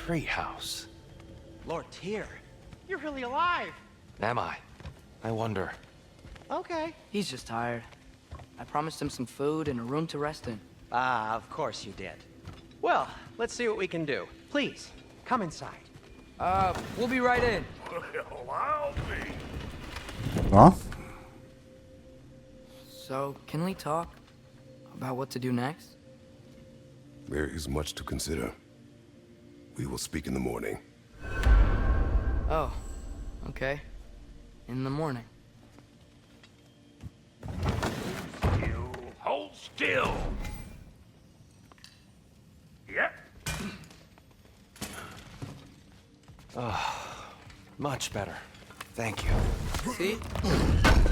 treehouse. Lord Tyr, you're really alive. Am I? I wonder. Okay. He's just tired. I promised him some food and a room to rest in. Ah, of course you did. Well, let's see what we can do. Please, come inside. We'll be right in. Well, I'll be. Ha? So, can we talk about what to do next? There is much to consider. We will speak in the morning. Oh, okay. In the morning. You hold still. Yep. Much better. Thank you. See?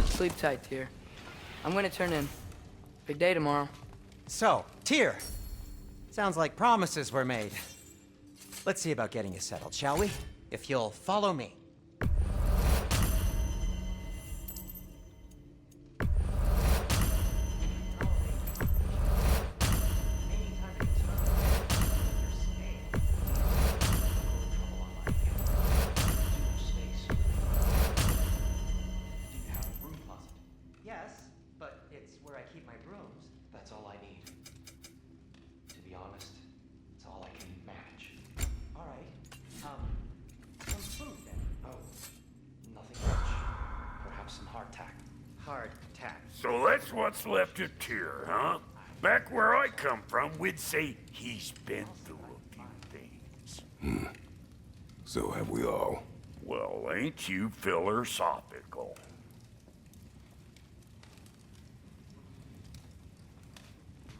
Sleep tight, Tyr. I'm gonna turn in. Big day tomorrow. So, Tyr. Sounds like promises were made. Let's see about getting you settled, shall we? If you'll follow me. Yes, but it's where I keep my brooms. That's all I need. To be honest, it's all I can manage. All right. Some food then. Oh, nothing much. Perhaps some hardtack. Hard tack. So that's what's left of Tyr, huh? Back where I come from, we'd say he's been through a few things. So have we all. Well, ain't you philosophical?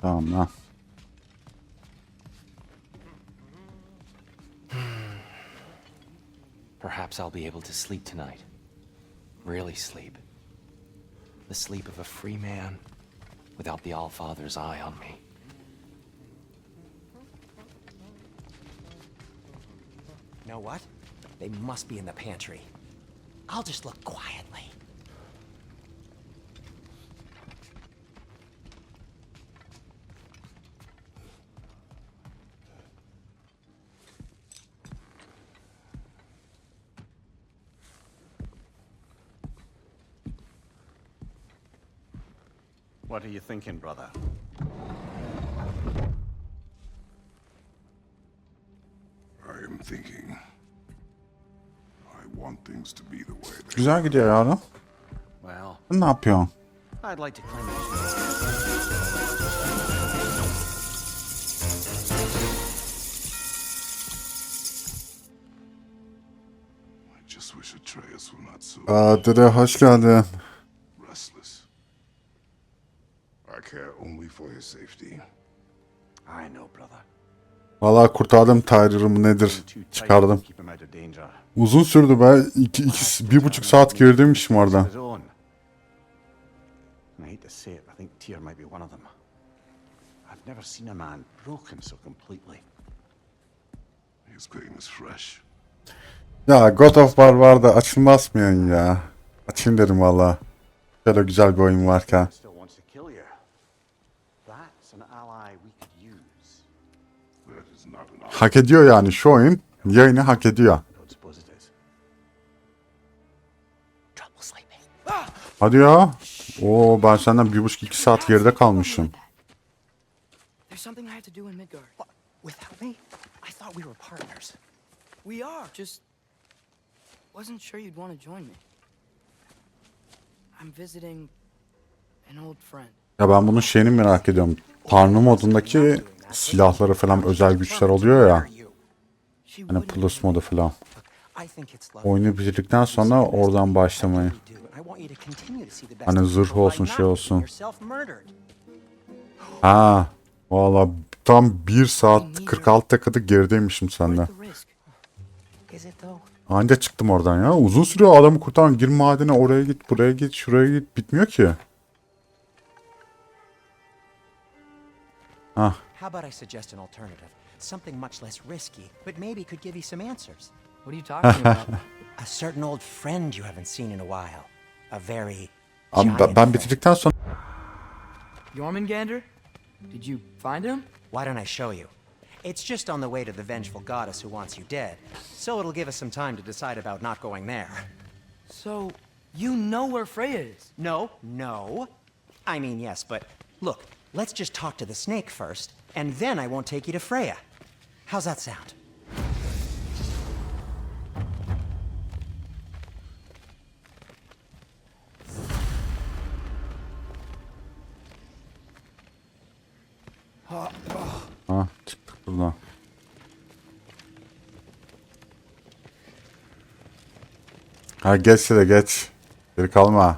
Tamam lan. Perhaps I'll be able to sleep tonight. Really sleep. The sleep of a free man without the Allfather's eye on me. Know what? They must be in the pantry. I'll just look quietly. What are you thinking, brother? I am thinking. I want things to be the way they Güzel gidiyor ya. Well, Ne yapıyorsun? I'd like to claim it. I just wish Atreus were not so Dede hoş geldin. restless. I care only for his safety. I know, brother. Valla kurtardım Tyrer'ımı nedir? Too tight to Çıkardım. keep him out of danger. Uzun sürdü be. 1,5 saat gerideymişim orada. His own. And I hate to say it, I think Tyr might be one of them. I've never seen a man broken so completely. His pain is fresh. Ya God of War vardı açılmaz mı yani ya? Açayım dedim valla. Şöyle güzel bir oyun varken. Still wants to kill you. That's an ally we could use. That is not an Hak ediyor yani şu oyun. Yayını hak ediyor. I don't suppose it is. Trouble sleeping. Hadi ya. Oo ben senden 1,5-2 saat geride kalmışım. There's something I have to do in Midgard. What? Without me? I thought we were partners. We are. Just wasn't sure you'd want to join me. I'm visiting an old friend. Ya ben bunun şeyini merak ediyorum. Tanrı modundaki silahları falan özel güçler oluyor ya. She Hani wouldn't plus modu falan. I think it's lovely. Oyunu bitirdikten sonra oradan başlamayı. Hani zırh olsun, şey olsun. Ha, valla tam 1 saat 46 dakikada gerideymişim senden. Anca çıktım oradan ya. Uzun sürüyor adamı kurtaran. Gir madene, oraya git, buraya git, şuraya git. Bitmiyor ki. Ah. How about I suggest an alternative? Something much less risky, but maybe could give you some answers. What are you talking about? A certain old friend you haven't seen in a while. A very Abi giant ben friend. bitirdikten sonra Jormungandr? Did you find him? Why don't I show you? It's just on the way to the vengeful goddess who wants you dead, so it'll give us some time to decide about not going there. So, you know where Freya is? No. I mean, yes, but look, let's just talk to the snake first, and then I won't take you to Freya. How's that sound? Ha, çıktık buradan. Ha geç de geç. Geri kalma.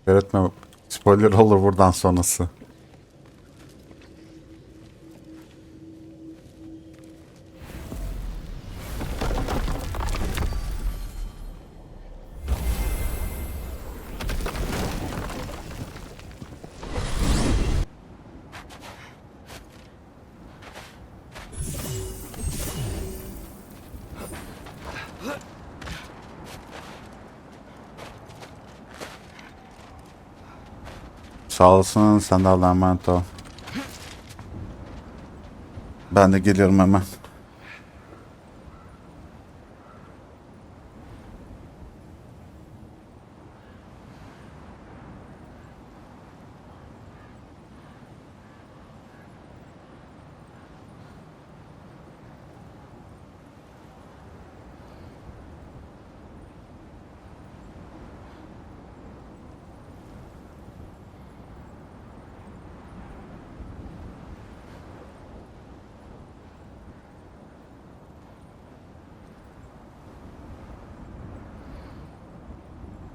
Öğretme. Spoiler olur buradan sonrası. Sağ olasın, sen de Allah'a emanet ol. Ben de geliyorum hemen.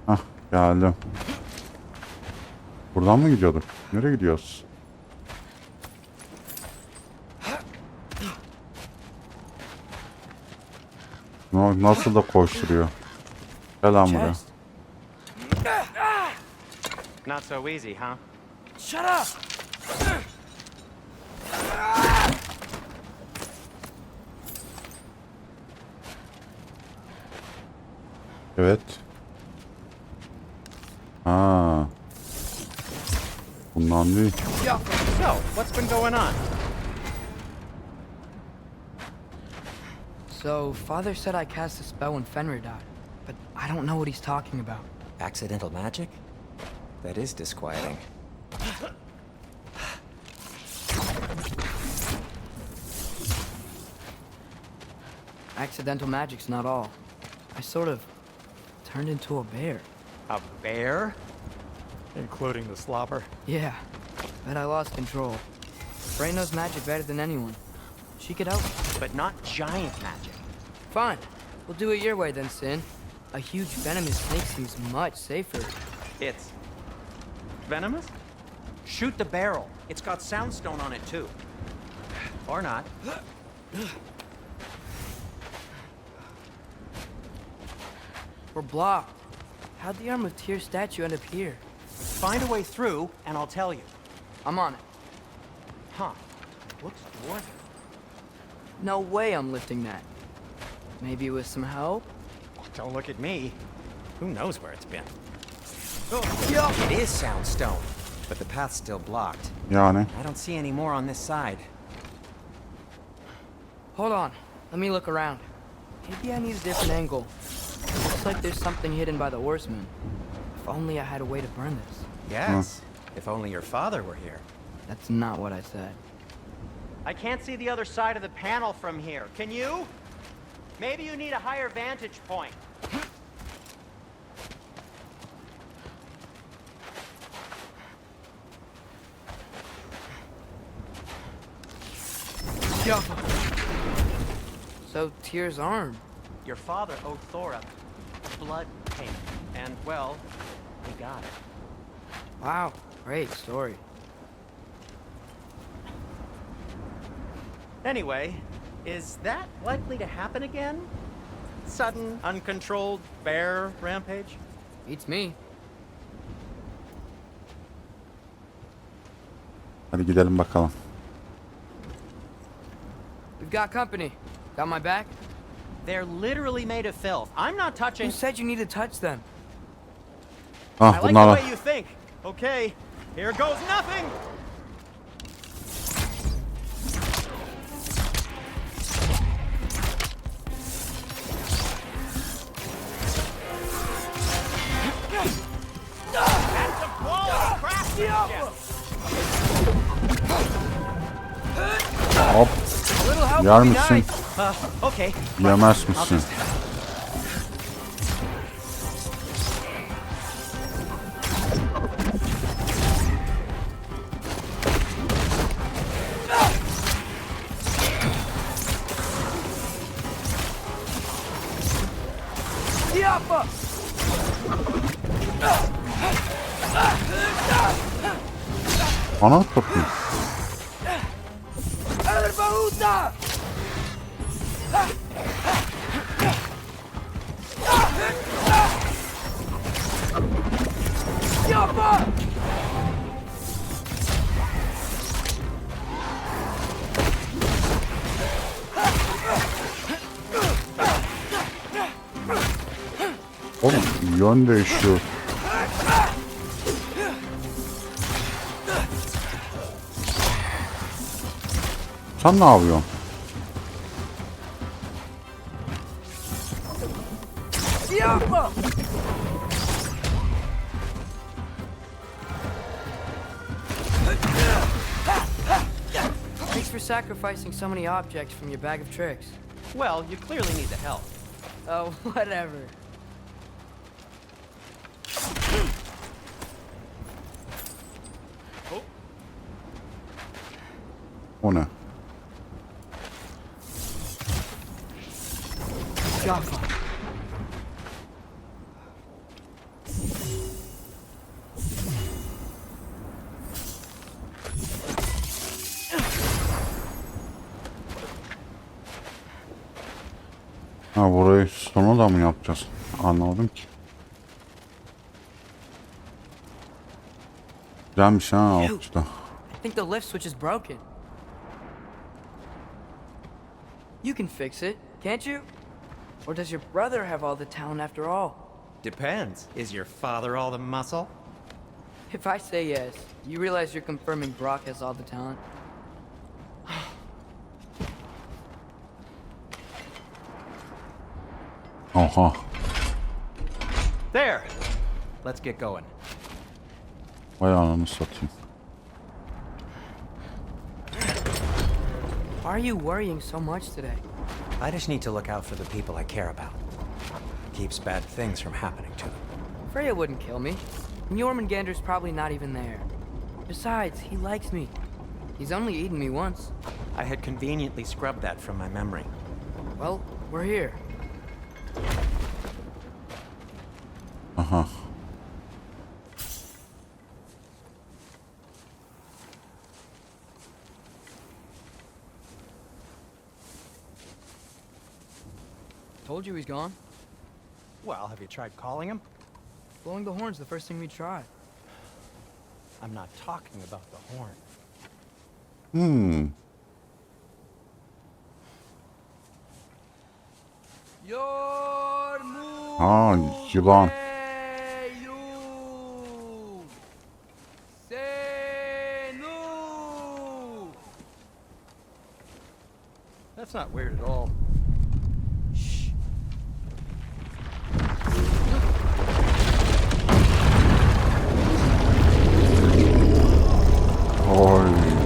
Hah, geldim. Buradan mı gidiyorduk? Nereye gidiyoruz? Nasıl da koşturuyor. Gel lan buraya. Chest? Not so easy, huh? Shut up! Evet. Ha. Bundan değil. So, what's been going on? So, Father said I cast a spell when Fenrir died, but I don't know what he's talking about. Accidental magic? That is disquieting. Accidental magic's not all. I sort of turned into a bear. A bear? Including the slobber? Yeah, but I lost control. Frey knows magic better than anyone. She could help me. But not giant magic. Fine, we'll do it your way then, Sin. A huge venomous snake seems much safer. It's venomous? Shoot the barrel. It's got soundstone on it too. Or not. We're blocked. How'd the Arm of Tyr statue end up here? Find a way through, and I'll tell you. I'm on it. Huh. Looks dwarven. No way I'm lifting that. Maybe with some help? Don't look at me. Who knows where it's been? Yeah. It is soundstone, but the path's still blocked. Yani. I don't see any more on this side. Hold on. Let me look around. Maybe I need a different angle. Looks like there's something hidden by the horsemen. If only I had a way to burn this. Yes. If only your father were here. That's not what I said. I can't see the other side of the panel from here. Can you? Maybe you need a higher vantage point. Yeah. So, Tyr's arm. Your father owed Thor a blood payment. And, well, he got it. Wow, great story. Anyway, is that likely to happen again? Sudden, uncontrolled bear rampage? Beats me. Hadi gidelim bakalım. We've got company. Got my back? They're literally made of filth. I'm not touching. Who said you need to touch them? Ah, I like the bunlar way you think. Okay, here goes nothing. help Yer would be misin? nice. Okay. Yemez I'll misin? just... Yapma. Ana kapı. Erbaúda! Yapma! Oğlum yön değişiyor. Sen ne yapıyorsun? Yapma! Thanks for sacrificing so many objects from your bag of tricks. Well, you clearly need the help. Oh, whatever. O ne? Jaffa. Ha burayı sonu da mı yapacağız? Anladım ki. Güzelmiş ha altta. I think the lift switch is broken. You can fix it, can't you? Or does your brother have all the talent after all? Depends. Is your father all the muscle? If I say yes, you realize you're confirming Brock has all the talent? Oha. There. Let's get going. Vay ananı satayım. Why are you worrying so much today? I just need to look out for the people I care about. Keeps bad things from happening to them. Freya wouldn't kill me. And Jormungandr's probably not even there. Besides, he likes me. He's only eaten me once. I had conveniently scrubbed that from my memory. Well, we're here. Aha. Told you he's gone. Well, have you tried calling him? Blowing the horn's the first thing we tried. I'm not talking about the horn. Hmm. Ha yılan. That's not weird at all. Shh. Oy.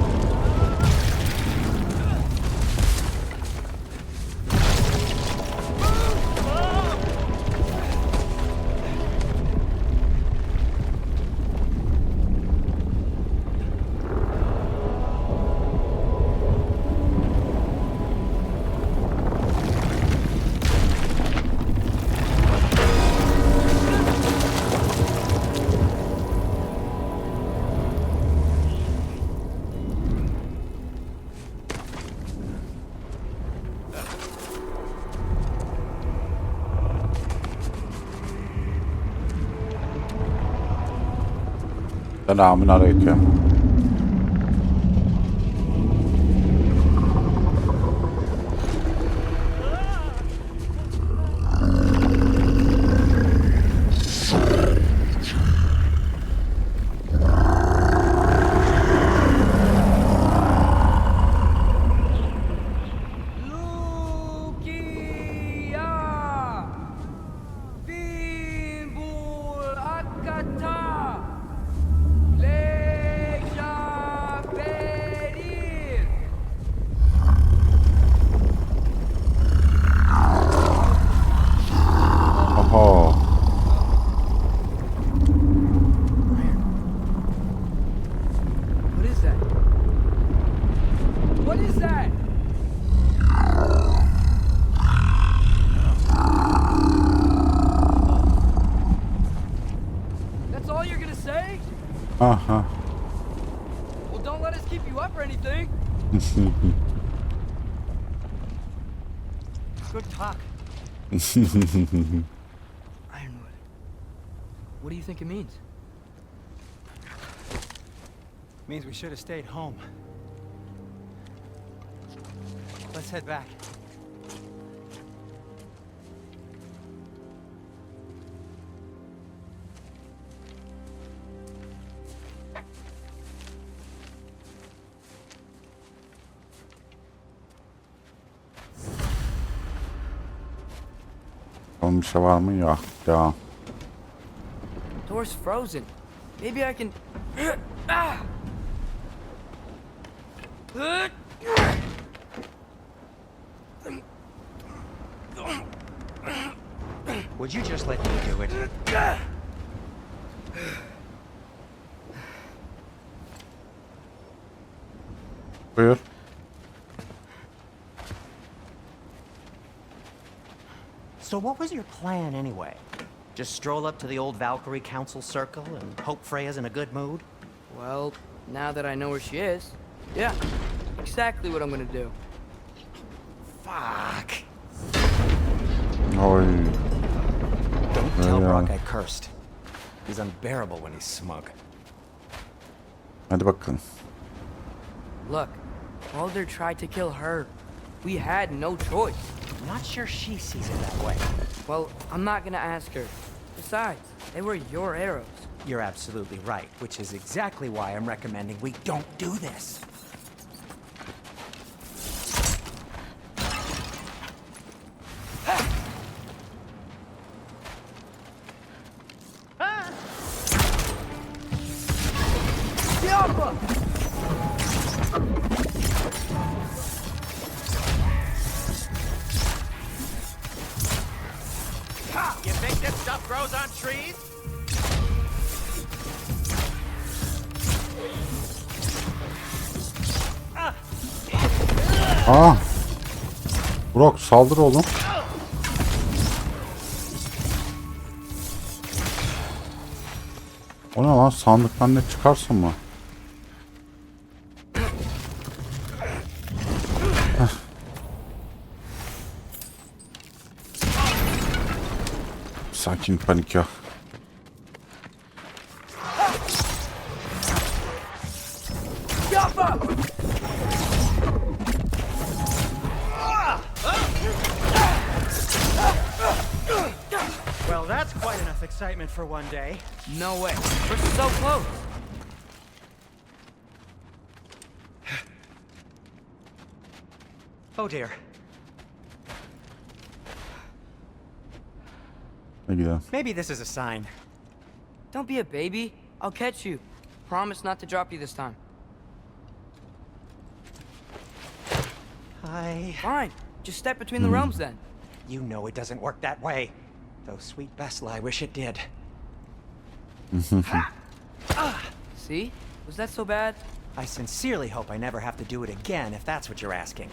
Selamun aleyküm. Good talk. Ironwood. What do you think it means? Means we should have stayed home. Let's head back. Onun bir şey var mı? Yok. Ya. Door's frozen. Maybe I can... Ah! Would you just let me do it? Buyur. So what was your plan anyway? Just stroll up to the old Valkyrie Council circle and hope Freya's in a good mood? Well, now that I know where she is, yeah, exactly what I'm gonna do. Fuck. Oy. Don't tell Yeah. Brock I cursed. He's unbearable when he's smug. Hadi bakalım. Look, Baldur tried to kill her. We had no choice. I'm not sure she sees it that way. Well, I'm not gonna ask her. Besides, they were your arrows. You're absolutely right, which is exactly why I'm recommending we don't do this. You think this stuff grows on trees? Aa. Brock saldır oğlum. O ne lan, sandıktan ne çıkarsın mı? Sakin, panik yok. Well, that's quite enough excitement for one day. No way. We're so close. Oh dear. Ne gidelim. Maybe this is a sign. Don't be a baby. I'll catch you. Promise not to drop you this time. Fine. Just step between the realms then. You know it doesn't work that way. Though sweet Bessel, I wish it did. See? Was that so bad? I sincerely hope I never have to do it again, if that's what you're asking.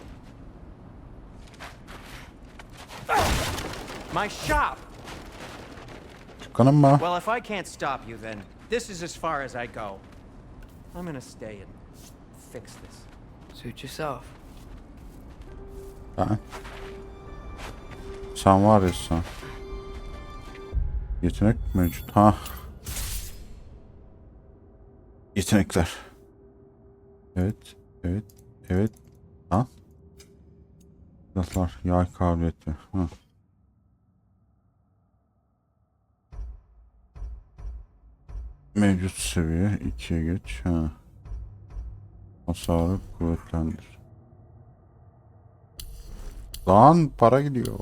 My shop! Tıkanın mı? Well, if I can't stop you, then this is as far as I go. I'm gonna stay and fix this. Suit yourself. Sen var ya sen. Yetenek mevcut. Ha. Yetenekler. Evet. Evet. Evet. Ha. Silahlar. Yay kabiliyeti. Ha. Mevcut seviye 2'ye geç. Ha. Hasarı kuvvetlendir. Lan para gidiyor.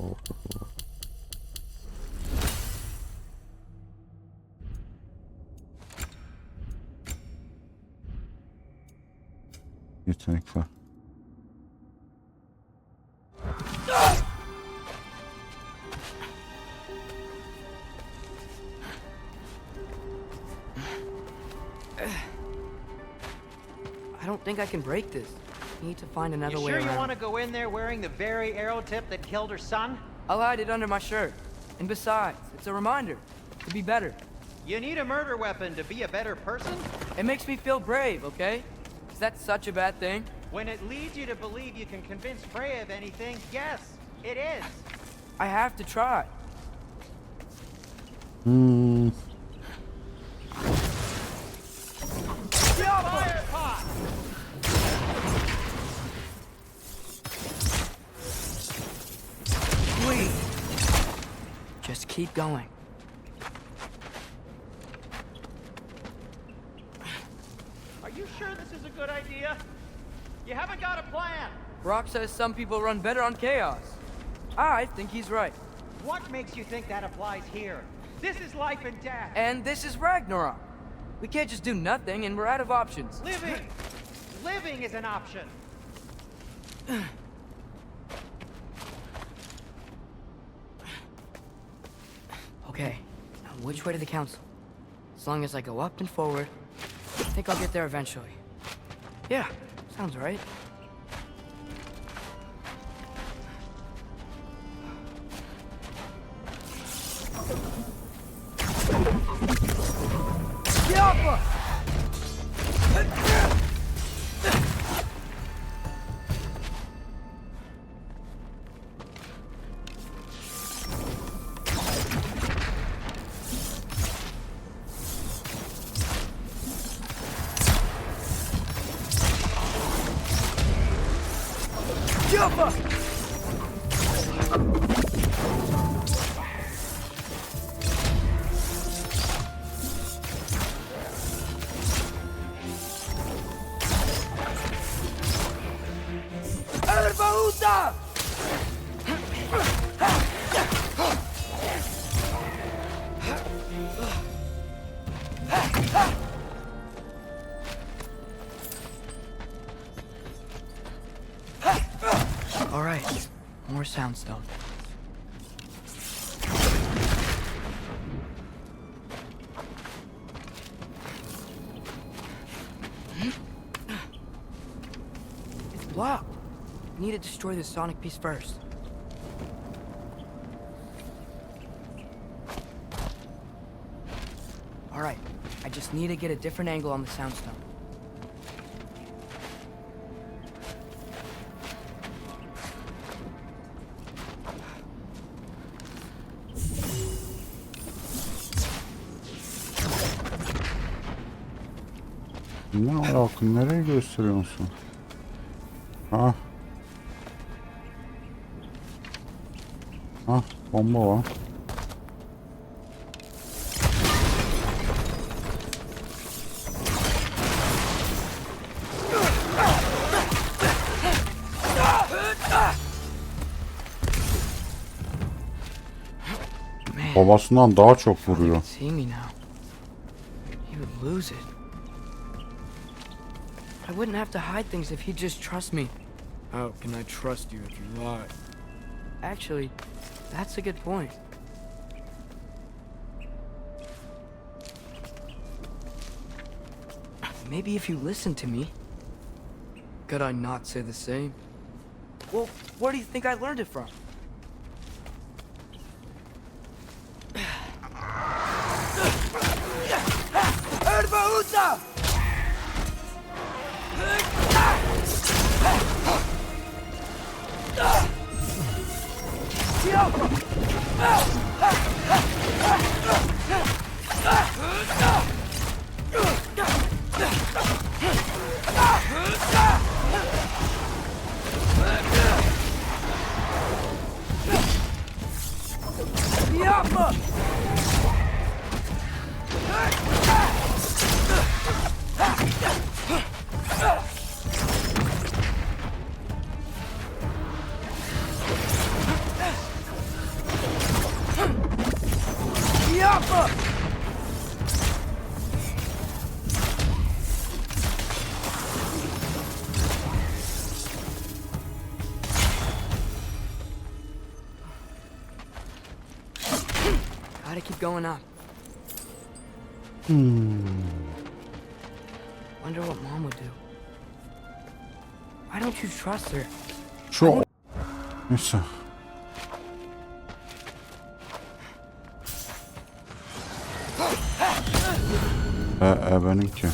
Yetenekler. I don't think I can break this. Need to find another You way sure you around. want to go in there wearing the very arrow tip that killed her son? I'll hide it under my shirt. And besides, it's a reminder to be better. You need a murder weapon to be a better person? It makes me feel brave, okay? Is that such a bad thing? When it leads you to believe you can convince Freya of anything, yes, it is. I have to try. Fire pot! Wait. Just keep going. Are you sure this is a good idea? You haven't got a plan. Brock says some people run better on chaos. I think he's right. What makes you think that applies here? This is life and death. And this is Ragnarok. We can't just do nothing and we're out of options. Living is an option. Okay, now which way to the council? As long as I go up and forward, I think I'll get there eventually. Yeah, sounds right. Yappa! Yappa! Erbaúda! All right, more soundstone. It's blocked. Need to destroy the sonic piece first. All right, I just need to get a different angle on the soundstone. Ne alaka? Nereye gösteriyorsun? Ha? Ha, bomba var. Babasından daha çok vuruyor. See me now. He would lose it. I wouldn't have to hide things if he'd just trust me. How can I trust you if you lie? Actually, that's a good point. Maybe if you listen to me. Could I not say the same? Well, where do you think I learned it from? Erbaúda! Yapma! Yapma! Gotta keep going up. Wonder what Mom would do. Why don't you trust her? Şu... Neyse. Benimki.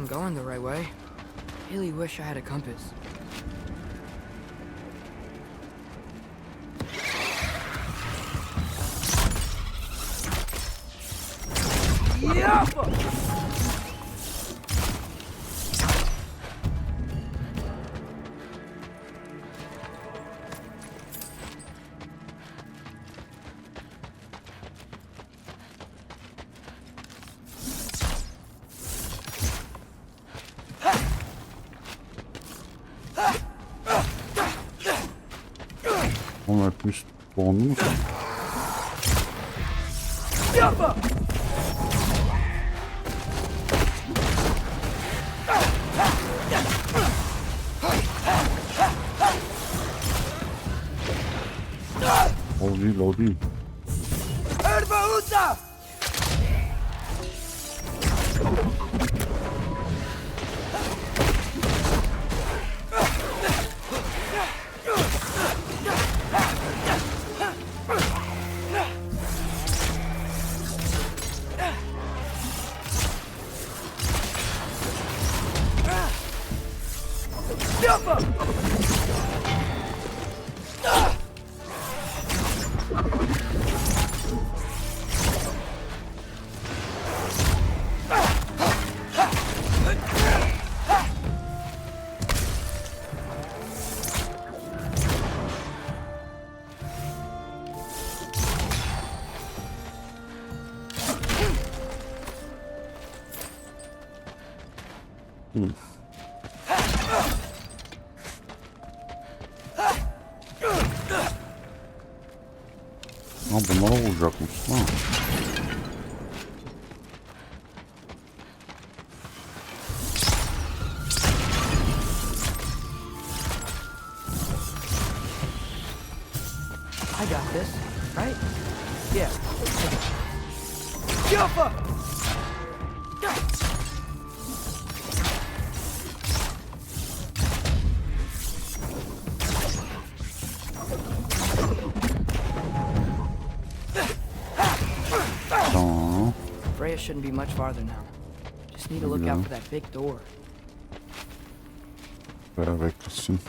I'm going the right way. Really wish I had a compass. Yeah! Oğlum hepimiz dondu mu? O değil, o değil. Ha bunlara vuracakmış. Ha. I got this, right? Yeah. Tamam. Freya shouldn't be much farther now. Just need to look out for that big door. Böyle beklesin.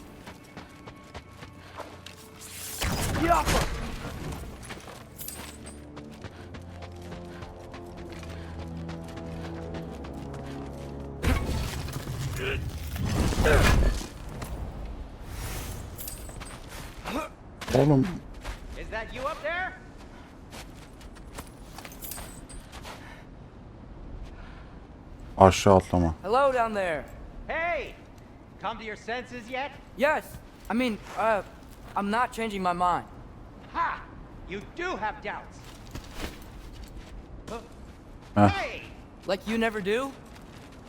Oğlum. Is that you up there? Aşağı atlama. Hello down there. Hey! Come to your senses yet? Yes. I mean, I'm not changing my mind. Ha! You do have doubts. Huh. Hey! Like you never do?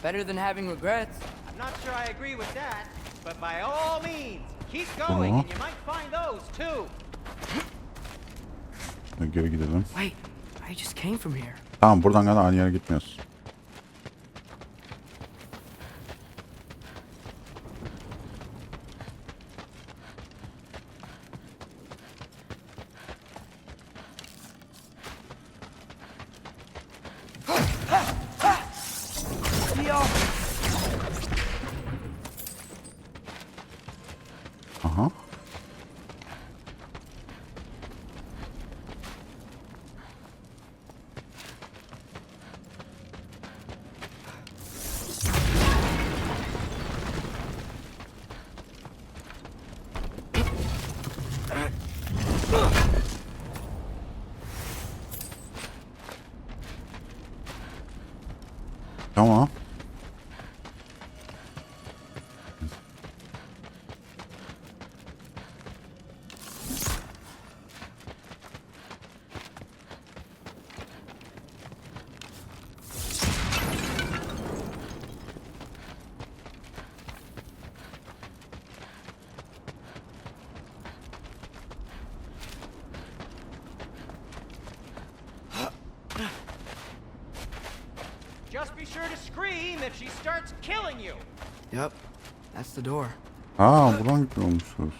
Better than having regrets. I'm not sure I agree with that, but by all means, keep going and you might find those too. Geri gidelim. Wait, I just came from here. Tamam buradan gene aynı yere gitmiyoruz. Aha. Tamam. Just be sure to scream if she starts killing you. Yep, that's the door. Ha buradan gitmiyormuşuz.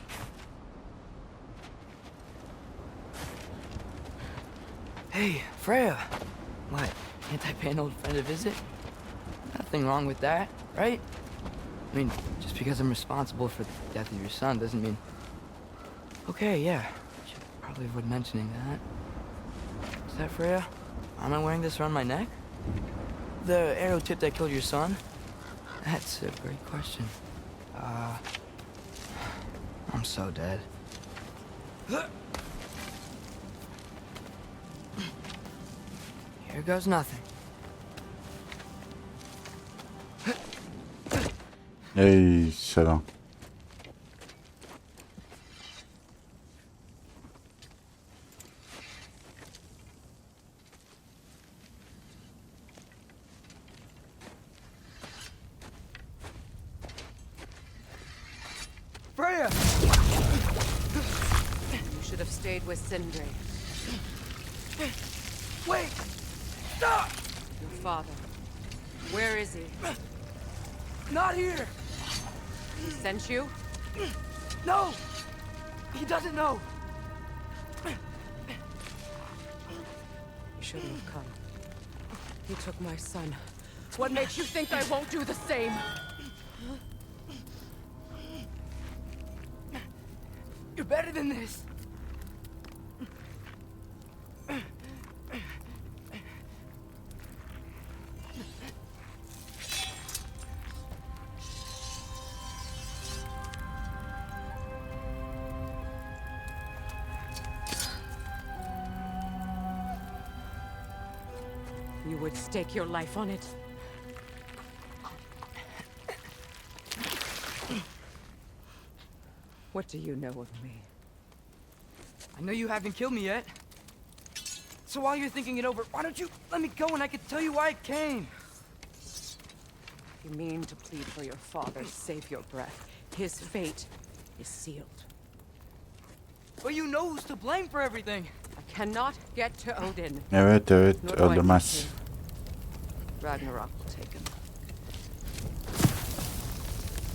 Hey, Freya. What, can't I pay an old friend a visit? Nothing wrong with that, right? I mean, just because I'm responsible for the death of your son doesn't mean... Okay, yeah. Should probably avoid mentioning that. Is that Freya? Am I wearing this around my neck? The arrow tip that killed your son? That's a great question. I'm so dead. Here goes nothing. Ey selam. Freya! You should have stayed with Sindri. Wait! Stop! Your father. Where is he? Not here! He sent you? No! He doesn't know! You shouldn't have come. He took my son. What makes you think I won't do the same? You're better than this! You would stake your life on it. What do you know of me? I know you haven't killed me yet. So while you're thinking it over, why don't you let me go and I can tell you why I came? You mean to plead for your father, save your breath. His fate is sealed. But you know who's to blame for everything. I cannot get to Odin. Evet evet Nor do I need öldürmez. to. Ragnarök will take him.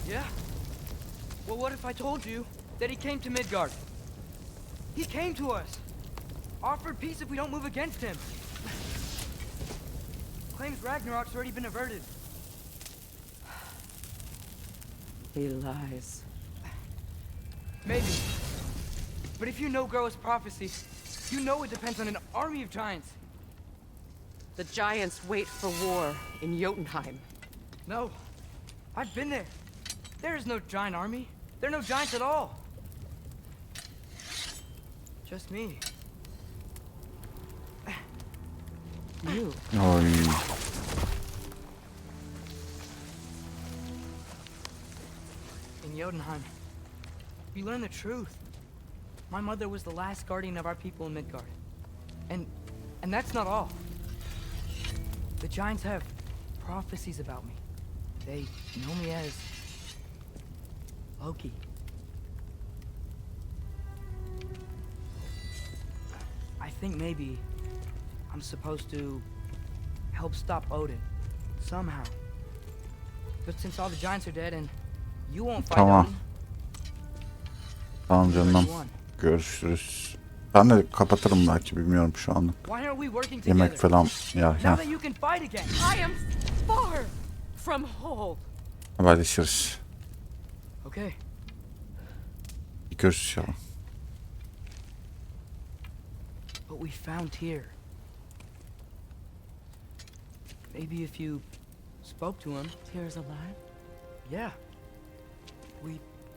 Yeah? Well, what if I told you that he came to Midgard? He came to us. Offered peace if we don't move against him. Claims Ragnarok's already been averted. He lies. Maybe. But if you know Groa's prophecy, you know it depends on an army of giants. The giants wait for war in Jotunheim. No. I've been there. There is no giant army. There are no giants at all. Just me. You. Oy. In Jotunheim, we learn the truth. My mother was the last guardian of our people in Midgard. And that's not all. The giants have prophecies about me. They know me as Loki. I think maybe I'm supposed to help stop Odin somehow. But since all the giants are dead and you won't fight Tamam. Odin, Tamam canım. who won? Görüşürüz. Ben de kapatırım belki bilmiyorum şu anlık. Why aren't we working Yemek together? falan Now yerken that you can fight again. I am far from whole. haberleşiriz. Okay. Görüşürüz. What we found here. Maybe if you spoke to him. Tyr's alive? Yeah.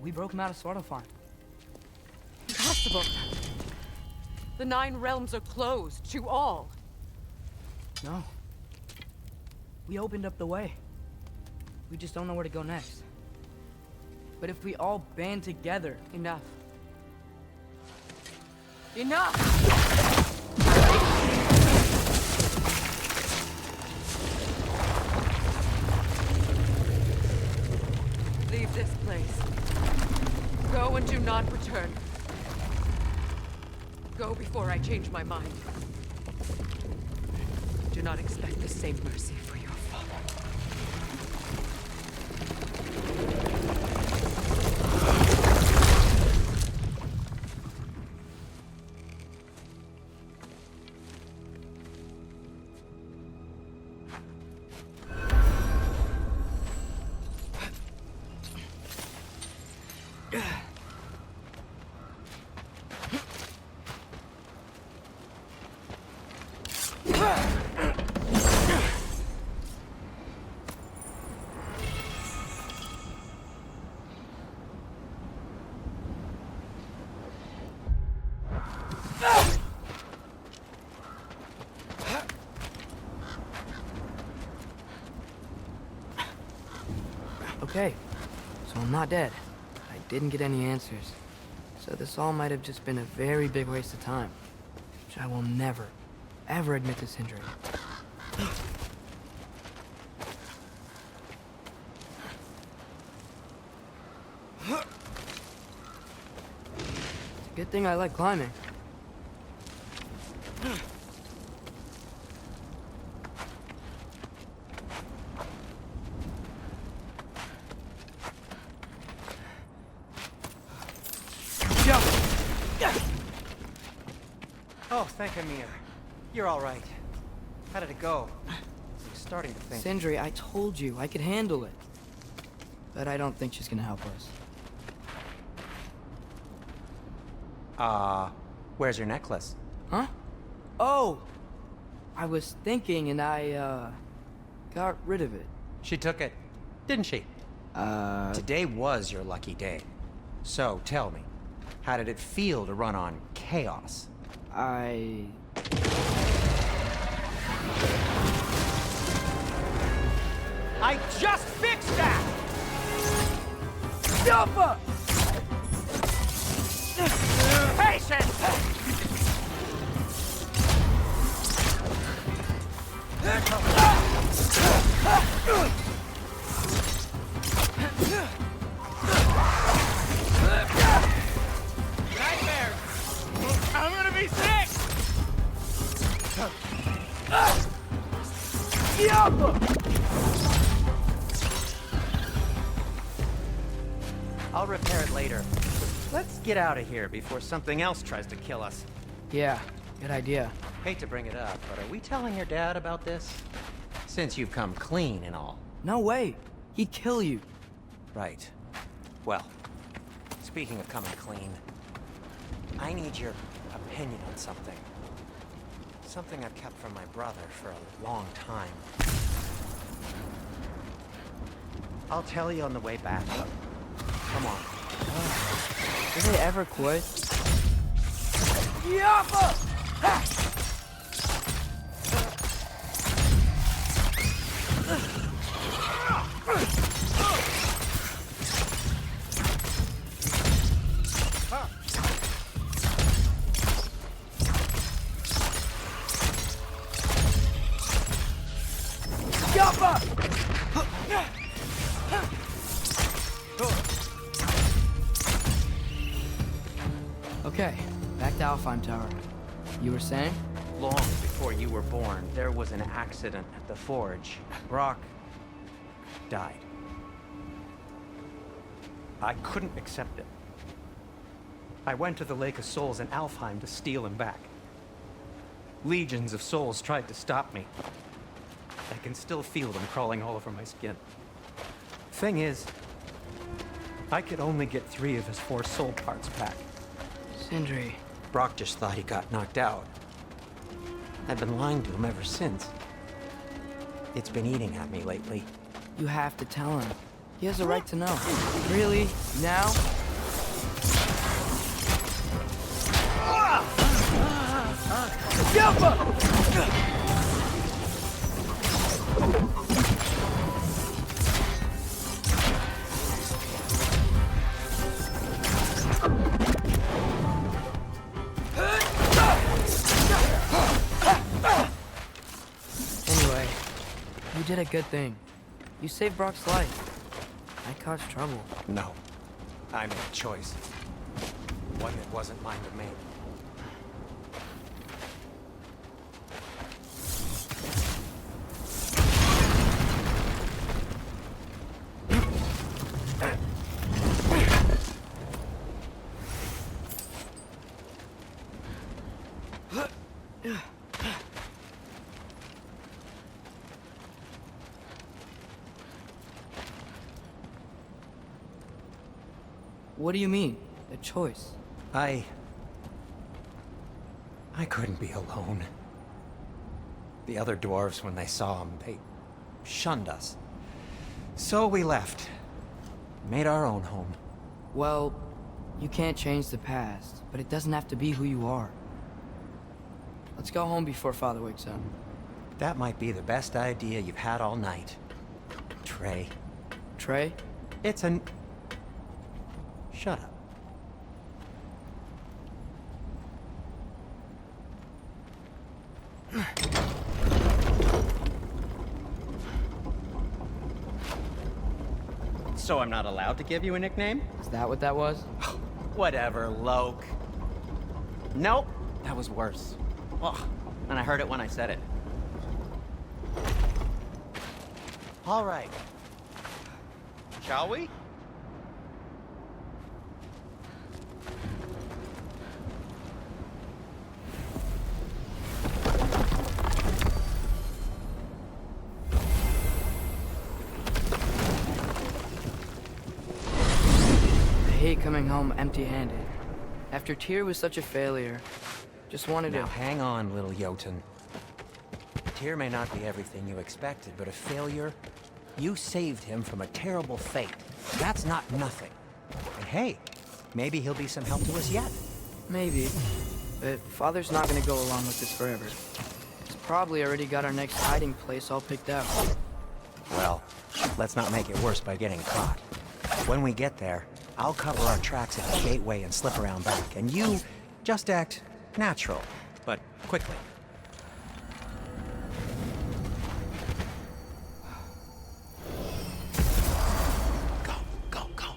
We broke him out of Svartalfheim. Impossible. The 9 realms are closed to all. No. We opened up the way. We just don't know where to go next. But if we all band together... Enough. Enough! Leave this place. Go and do not return. Go before I change my mind. Do not expect the same mercy for your father. Okay, so I'm not dead. I didn't get any answers. So this all might have just been a very big waste of time. Which I will never, ever admit to Sindri. It's a good thing I like climbing. Oh, thank Amir. You're all right. How did it go? I'm starting to think. Sindri, I told you I could handle it. But I don't think she's gonna help us. Where's your necklace? Huh? Oh! I was thinking and I, got rid of it. She took it, didn't she? Today was your lucky day. So, tell me, how did it feel to run on chaos? I just fixed that! Jumper! Patience! Nightmares! I'm gonna be sick! I'll repair it later. Let's get out of here before something else tries to kill us. Yeah, good idea. Hate to bring it up, but are we telling your dad about this? Since you've come clean and all. No way. He'd kill you. Right. Well, speaking of coming clean, I need your opinion on something. Something I've kept from my brother for a long time. I'll tell you on the way back. Come on. Do they ever quit? Okay, back to Alfheim Tower. You were saying? Long before you were born, there was an accident at the forge. Brock died. I couldn't accept it. I went to the Lake of Souls in Alfheim to steal him back. Legions of souls tried to stop me. I can still feel them crawling all over my skin. Thing is, I could only get 3 of his 4 soul parts back. Sindri. Brock just thought he got knocked out. I've been lying to him ever since. It's been eating at me lately. You have to tell him. He has a right to know. Really? Now? Anyway, you did a good thing. You saved Brock's life. I caused trouble. No. I made a choice. One that wasn't mine to make. What do you mean? A choice? I couldn't be alone. The other dwarves, when they saw him, they shunned us. So we left. Made our own home. Well, you can't change the past, but it doesn't have to be who you are. Let's go home before Father wakes up. That might be the best idea you've had all night. Trey. Trey? It's an... Shut up. So I'm not allowed to give you a nickname? Is that what that was? Whatever, Loke. Nope, that was worse. Ugh, and I heard it when I said it. All right. Shall we? I hate coming home empty-handed. After Tyr was such a failure, just wanted Now to... hang on, little Jotun. Tyr may not be everything you expected, but a failure? You saved him from a terrible fate. That's not nothing. And hey, maybe he'll be some help to us yet. Maybe. But Father's not gonna go along with this forever. He's probably already got our next hiding place all picked out. Well, let's not make it worse by getting caught. When we get there, I'll cover our tracks at the gateway and slip around back, and you just act natural, but quickly. Go, go, go.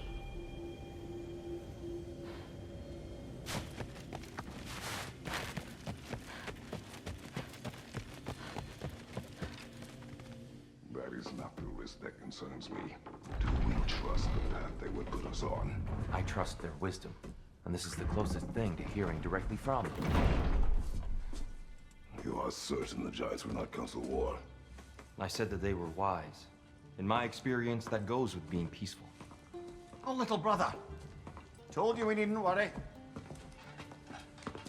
That is not the risk that concerns me. Do we trust the path they would put us on? I trust their wisdom, and this is the closest thing to hearing directly from them. You are certain the Giants were not Council War? I said that they were wise. In my experience, that goes with being peaceful. Oh, little brother. Told you we needn't worry.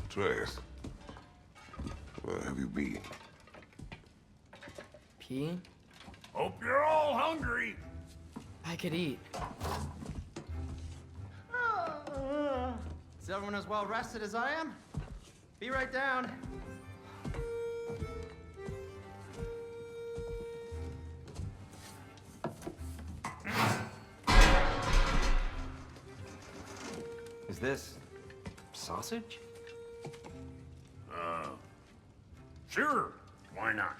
Atreus, where have you been? Peeing? Hope you're all hungry. I could eat. Is everyone as well rested as I am? Be right down. Is this sausage? Sure, why not?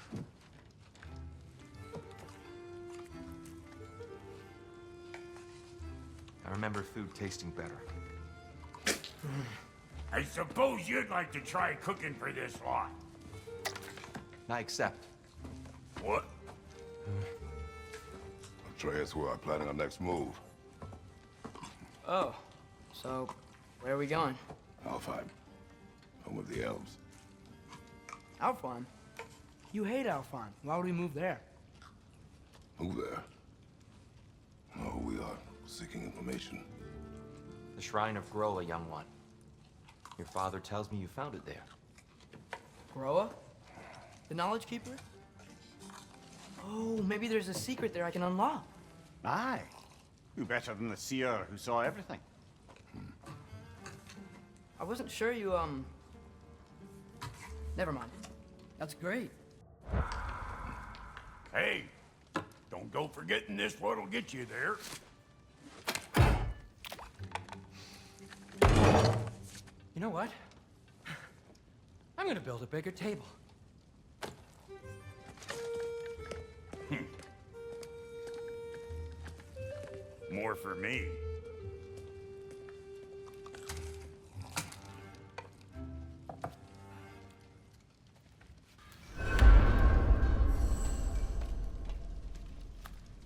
I remember food tasting better. I suppose you'd like to try cooking for this lot. I accept. What? Atreus, where are planning our next move? Oh, so where are we going? Alfheim. Home of the elves. Alfheim? You hate Alfheim. Why would we move there? Move there? No, we are seeking information. The Shrine of Groa, young one. Your father tells me you found it there. Groa? The Knowledge Keeper? Oh, maybe there's a secret there I can unlock. Aye. Who better than the seer who saw everything? I wasn't sure you, Never mind. That's great. Hey, don't go forgetting this what'll get you there. You know what? I'm gonna build a bigger table. More for me.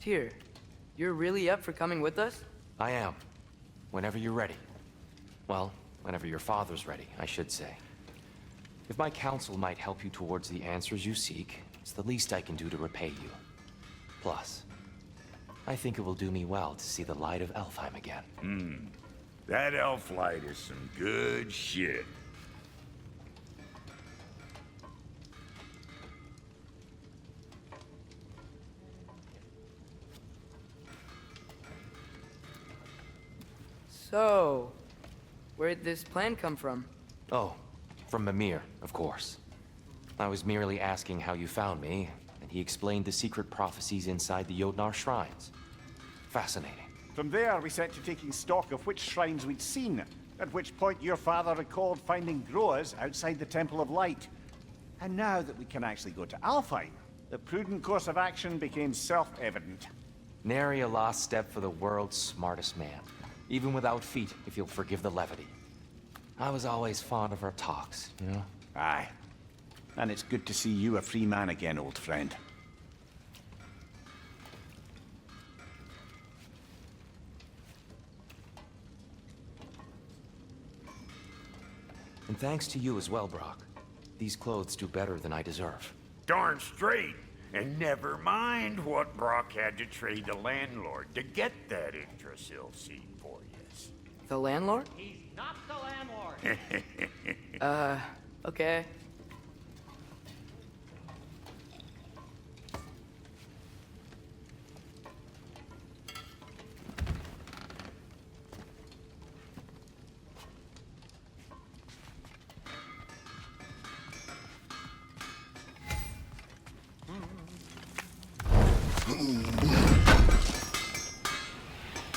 Tyr, you're really up for coming with us? I am. Whenever you're ready. Well, whenever your father's ready, I should say. If my counsel might help you towards the answers you seek, it's the least I can do to repay you. Plus, I think it will do me well to see the light of Alfheim again. That elf light is some good shit. So, where'd this plan come from? Oh, from Mimir, of course. I was merely asking how you found me, and he explained the secret prophecies inside the Jotnar shrines. Fascinating. From there, we set to taking stock of which shrines we'd seen, at which point your father recalled finding growers outside the Temple of Light. And now that we can actually go to Alfheim, the prudent course of action became self-evident. Nary a lost step for the world's smartest man. Even without feet, if you'll forgive the levity. I was always fond of our talks, you know? Aye. And it's good to see you a free man again, old friend. And thanks to you as well, Brock. These clothes do better than I deserve. Darn straight. And never mind what Brock had to trade the landlord to get that Yggdrasil seed for you. The landlord? He's not the landlord. Okay.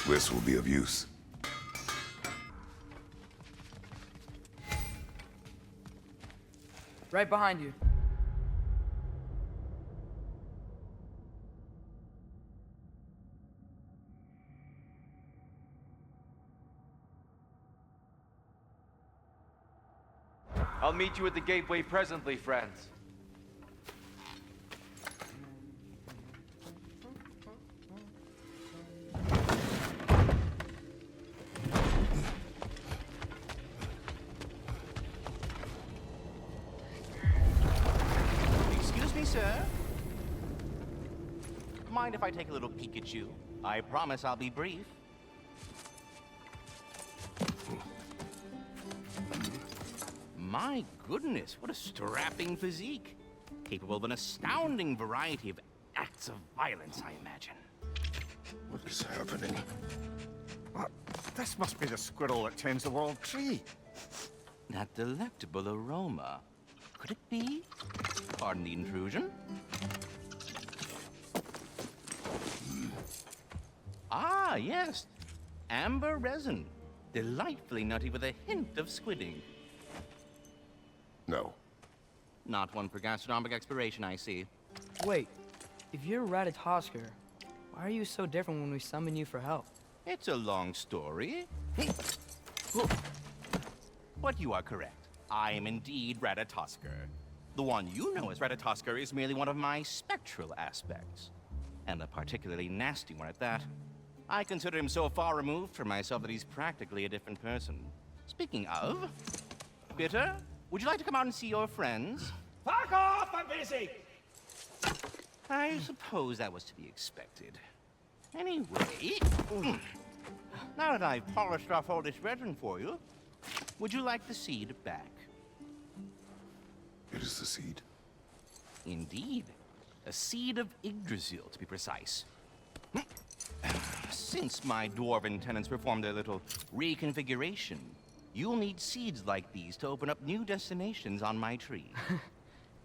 This will be of use. Right behind you. I'll meet you at the gateway presently, friends. Excuse me, sir. Mind if I take a little peek at you? I promise I'll be brief. My goodness, what a strapping physique. Capable of an astounding variety of acts of violence, I imagine. What is happening? What? This must be the squirrel that tends the world tree. That delectable aroma. Could it be? Pardon the intrusion. Ah, yes. Amber resin. Delightfully nutty with a hint of squidding. No. Not one for gastronomic exploration, I see. Wait, if you're Ratatosker, why are you so different when we summon you for help? It's a long story. But you are correct. I am indeed Ratatosker. The one you know as Ratatosker is merely one of my spectral aspects. And a particularly nasty one at that. I consider him so far removed from myself that he's practically a different person. Speaking of... Bitter, would you like to come out and see your friends? Fuck off! I'm busy! I suppose that was to be expected. Anyway... Now that I've polished off all this resin for you, would you like the seed back? It is the seed. Indeed. A seed of Yggdrasil, to be precise. Since my dwarven tenants performed their little reconfiguration, you'll need seeds like these to open up new destinations on my tree.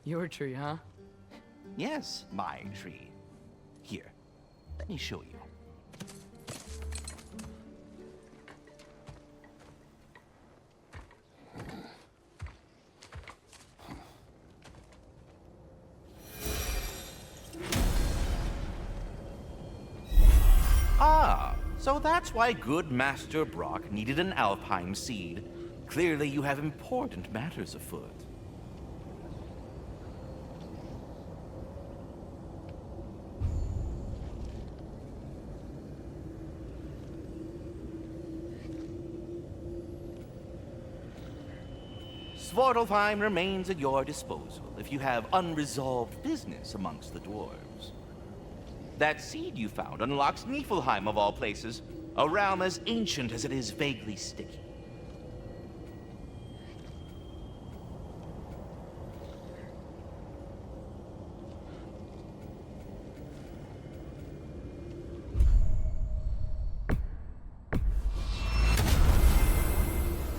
Your tree, huh? Yes, my tree. Here, let me show you. Ah, so that's why good Master Brock needed an Alfheim seed. Clearly you have important matters afoot. Svartalfheim remains at your disposal if you have unresolved business amongst the dwarves. That seed you found unlocks Niflheim of all places, a realm as ancient as it is vaguely sticky.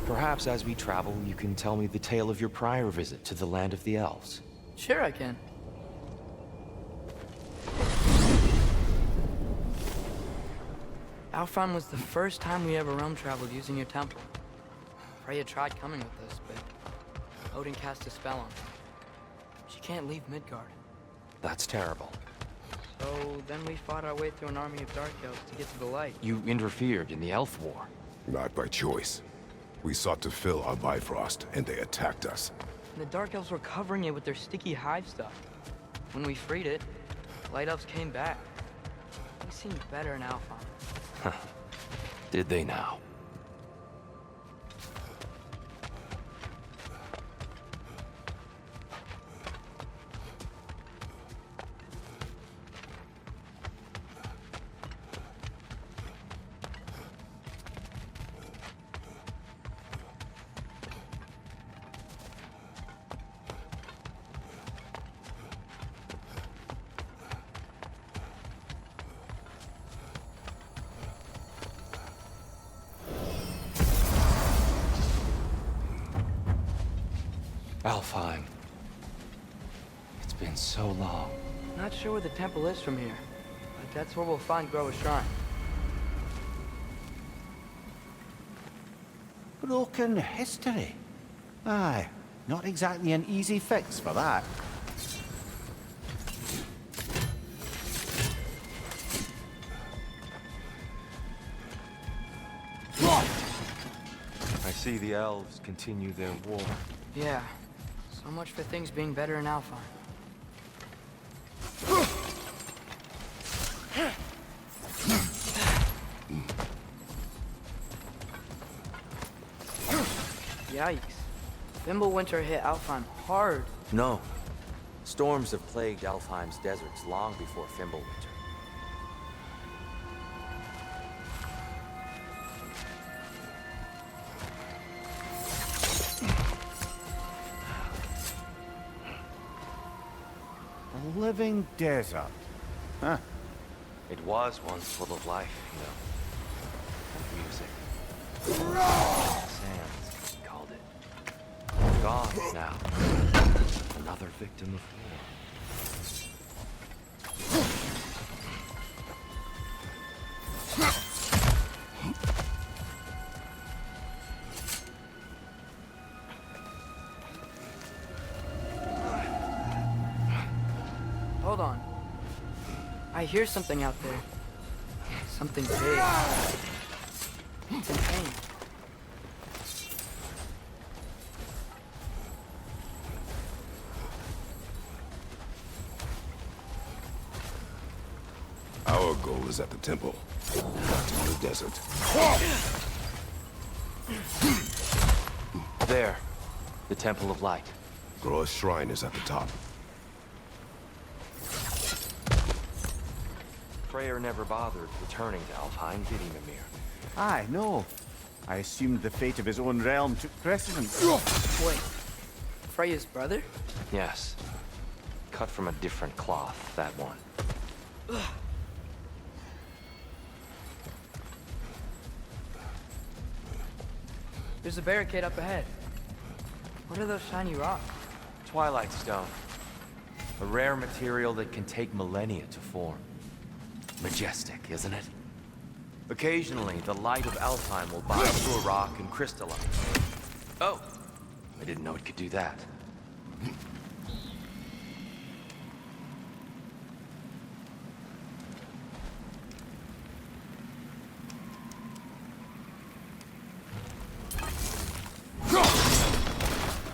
Perhaps as we travel, you can tell me the tale of your prior visit to the land of the elves. Sure I can. Alfheim was the first time we ever realm traveled using your temple. Freya tried coming with us, but Odin cast a spell on her. She can't leave Midgard. That's terrible. So then we fought our way through an army of dark elves to get to the light. You interfered in the Elf War. Not by choice. We sought to fill our Bifrost, and they attacked us. And the dark elves were covering it with their sticky hive stuff. When we freed it, the light elves came back. They seemed better in Alfheim. Did they now? Alfheim. It's been so long. Not sure where the temple is from here, but that's where we'll find Groa's shrine. Broken history. Aye, not exactly an easy fix for that. I see the elves continue their war. Yeah, so much for things being better in Alfheim. Yikes. Fimbulwinter hit Alfheim hard. No. Storms have plagued Alfheim's deserts long before Fimbulwinter. A living desert. Huh. It was once full of life, you know. And music. Sands, he called it. Gone now. Another victim of war. Hold on. I hear something out there. Something big. It's in pain. Our goal is at the temple, not in the desert. There. The Temple of Light. Groa's shrine is at the top. Freyr never bothered returning to Alfheim, did he, Mimir? Aye, no. I assumed the fate of his own realm took precedence. Wait. Freya's brother? Yes. Cut from a different cloth, that one. There's a barricade up ahead. What are those shiny rocks? Twilight Stone. A rare material that can take millennia to form. Majestic, isn't it? Occasionally, the light of Alfheim will bind to a rock and crystallize. Oh! I didn't know it could do that.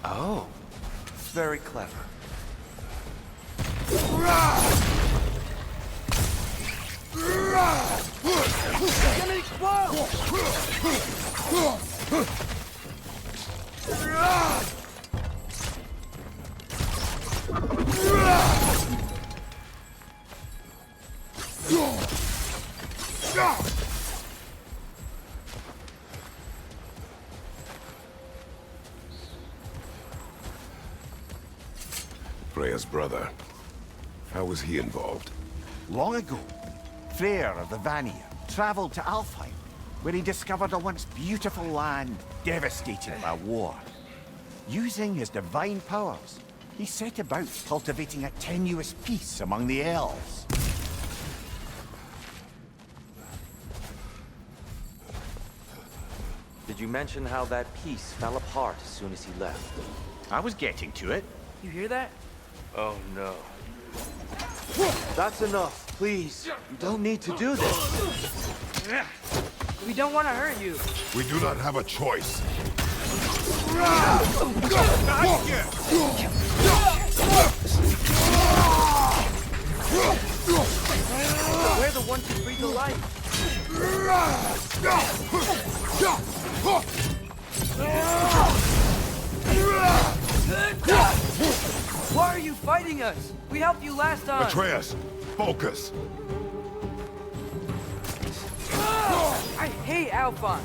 Oh, very clever. It's gonna explode! Freya's brother. How was he involved? Long ago, Freyr of the Vanir traveled to Alfheim, where he discovered a once beautiful land devastated by war. Using his divine powers, he set about cultivating a tenuous peace among the elves. Did you mention how that piece fell apart as soon as he left? I was getting to it. You hear that? Oh no. That's enough, please. You don't need to do this. We don't want to hurt you. We do not have a choice. We're the ones who breathe the light. Why are you fighting us? We helped you last time. Atreus, focus. I hate Alphon.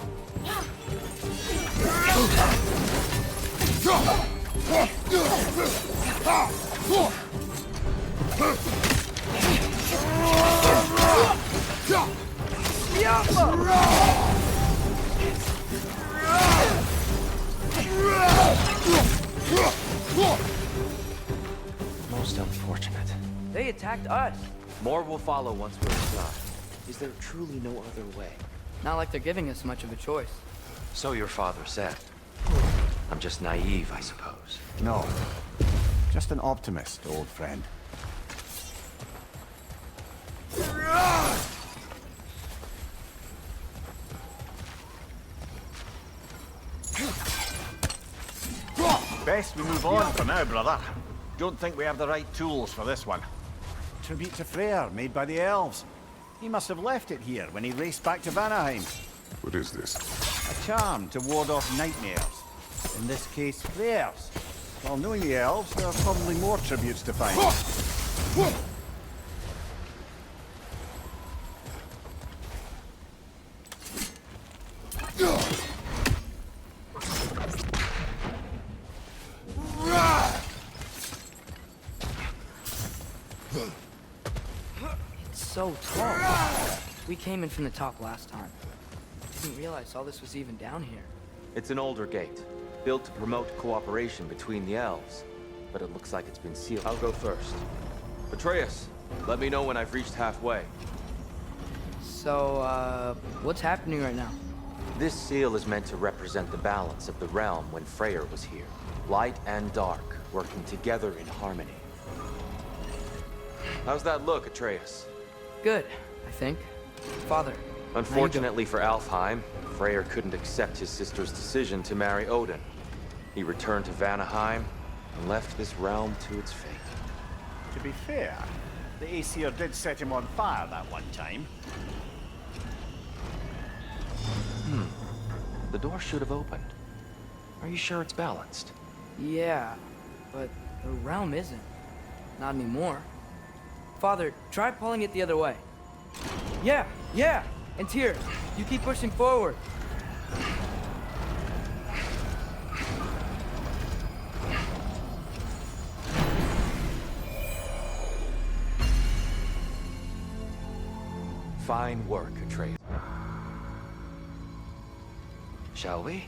Most unfortunate. They attacked us. More will follow once we're inside. Is there truly no other way? Not like they're giving us much of a choice. So your father said. I'm just naive, I suppose. No. Just an optimist, old friend. Best we move on for now, brother. Don't think we have the right tools for this one. Tribute to Freyr, made by the elves. He must have left it here when he raced back to Vanaheim. What is this? A charm to ward off nightmares. In this case, Freyr's. While knowing the elves, there are probably more tributes to find. It's so tall. We came in from the top last time. Didn't realize all this was even down here. It's an older gate, built to promote cooperation between the elves. But it looks like it's been sealed. I'll go first. Atreus, let me know when I've reached halfway. So, what's happening right now? This seal is meant to represent the balance of the realm when Freyr was here. Light and dark, working together in harmony. How's that look, Atreus? Good, I think. Father. Unfortunately for Alfheim, Freyr couldn't accept his sister's decision to marry Odin. He returned to Vanaheim and left this realm to its fate. To be fair, the Aesir did set him on fire that one time. The door should have opened. Are you sure it's balanced? Yeah, but the realm isn't. Not anymore. Father, try pulling it the other way. Yeah! And Tyr, you keep pushing forward. Fine work, Atreus. Shall we?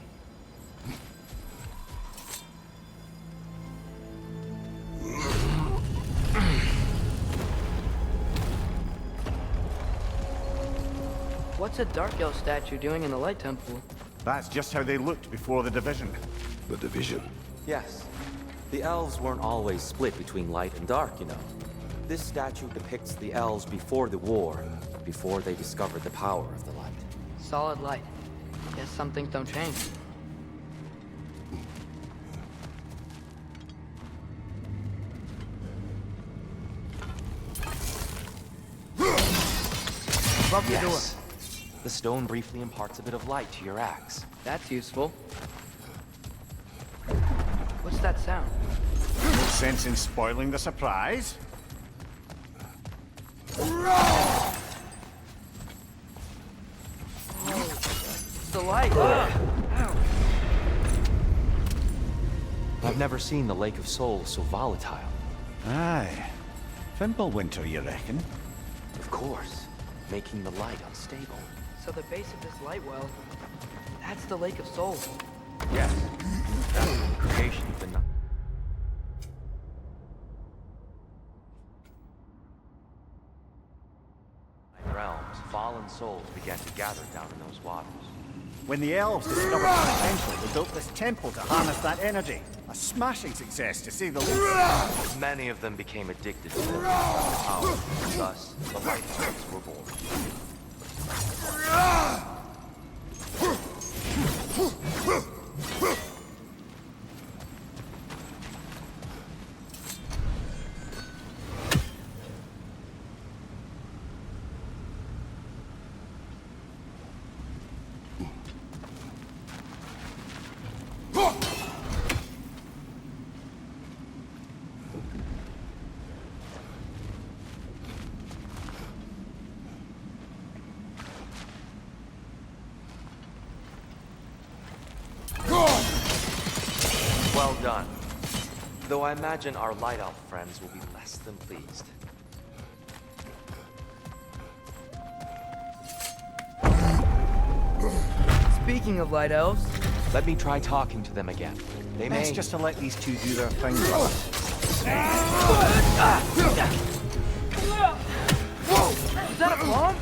What's a Dark Elf statue doing in the Light Temple? That's just how they looked before the division. The division. Yes. The elves weren't always split between light and dark, you know. This statue depicts the elves before the war, before they discovered the power of the light. Solid light. Guess some things don't change. Above the door. Yes. The stone briefly imparts a bit of light to your axe. That's useful. What's that sound? No sense in spoiling the surprise. It's the light. I've never seen the Lake of Souls so volatile. Aye. Fimbulwinter, you reckon? Of course, making the light unstable. So the base of this light well, that's the Lake of Souls. Yes. That's the creation of the night. Realms, fallen souls began to gather down in those waters. When the elves discovered the potential, they built this temple to harness that energy. A smashing success, to say the least. Many of them became addicted to their power. Thus, the light elves were born. Well done. Though I imagine our Light Elf friends will be less than pleased. Speaking of light elves, Let me try talking to them again. They may... Best just to let these two do their thing. is that a bomb?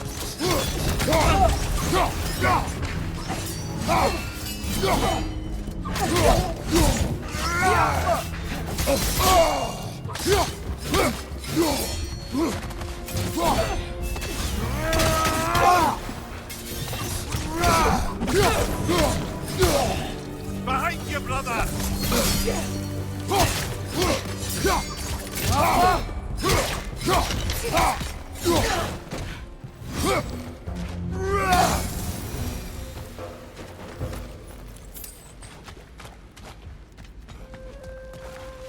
Behind you, brother!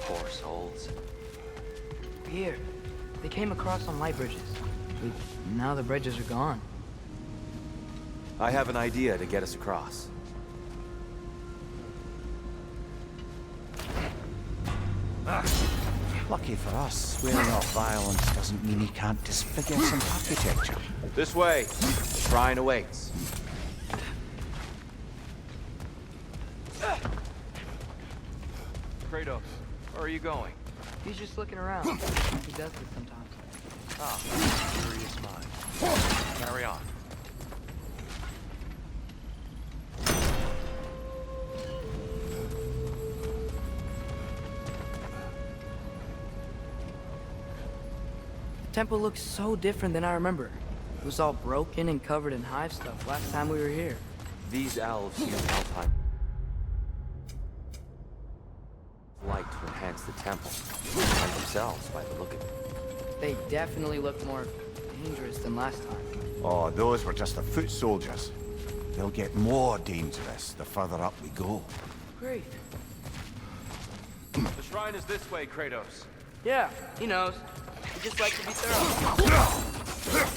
Poor souls. Here. They came across on light bridges. But now the bridges are gone. I have an idea to get us across. Lucky for us, swearing off violence doesn't mean he can't disfigure some architecture. This way. The shrine awaits. Kratos, where are you going? He's just looking around. He does this sometimes. Ah, curious mind. Carry on. The temple looks so different than I remember. It was all broken and covered in hive stuff last time we were here. These elves use Alpine light to enhance the temple, and themselves by the look of it. They definitely look more dangerous than last time. Oh, those were just the foot soldiers. They'll get more dangerous the further up we go. Great. The shrine is this way, Kratos. Yeah, he knows. He just likes to be thorough.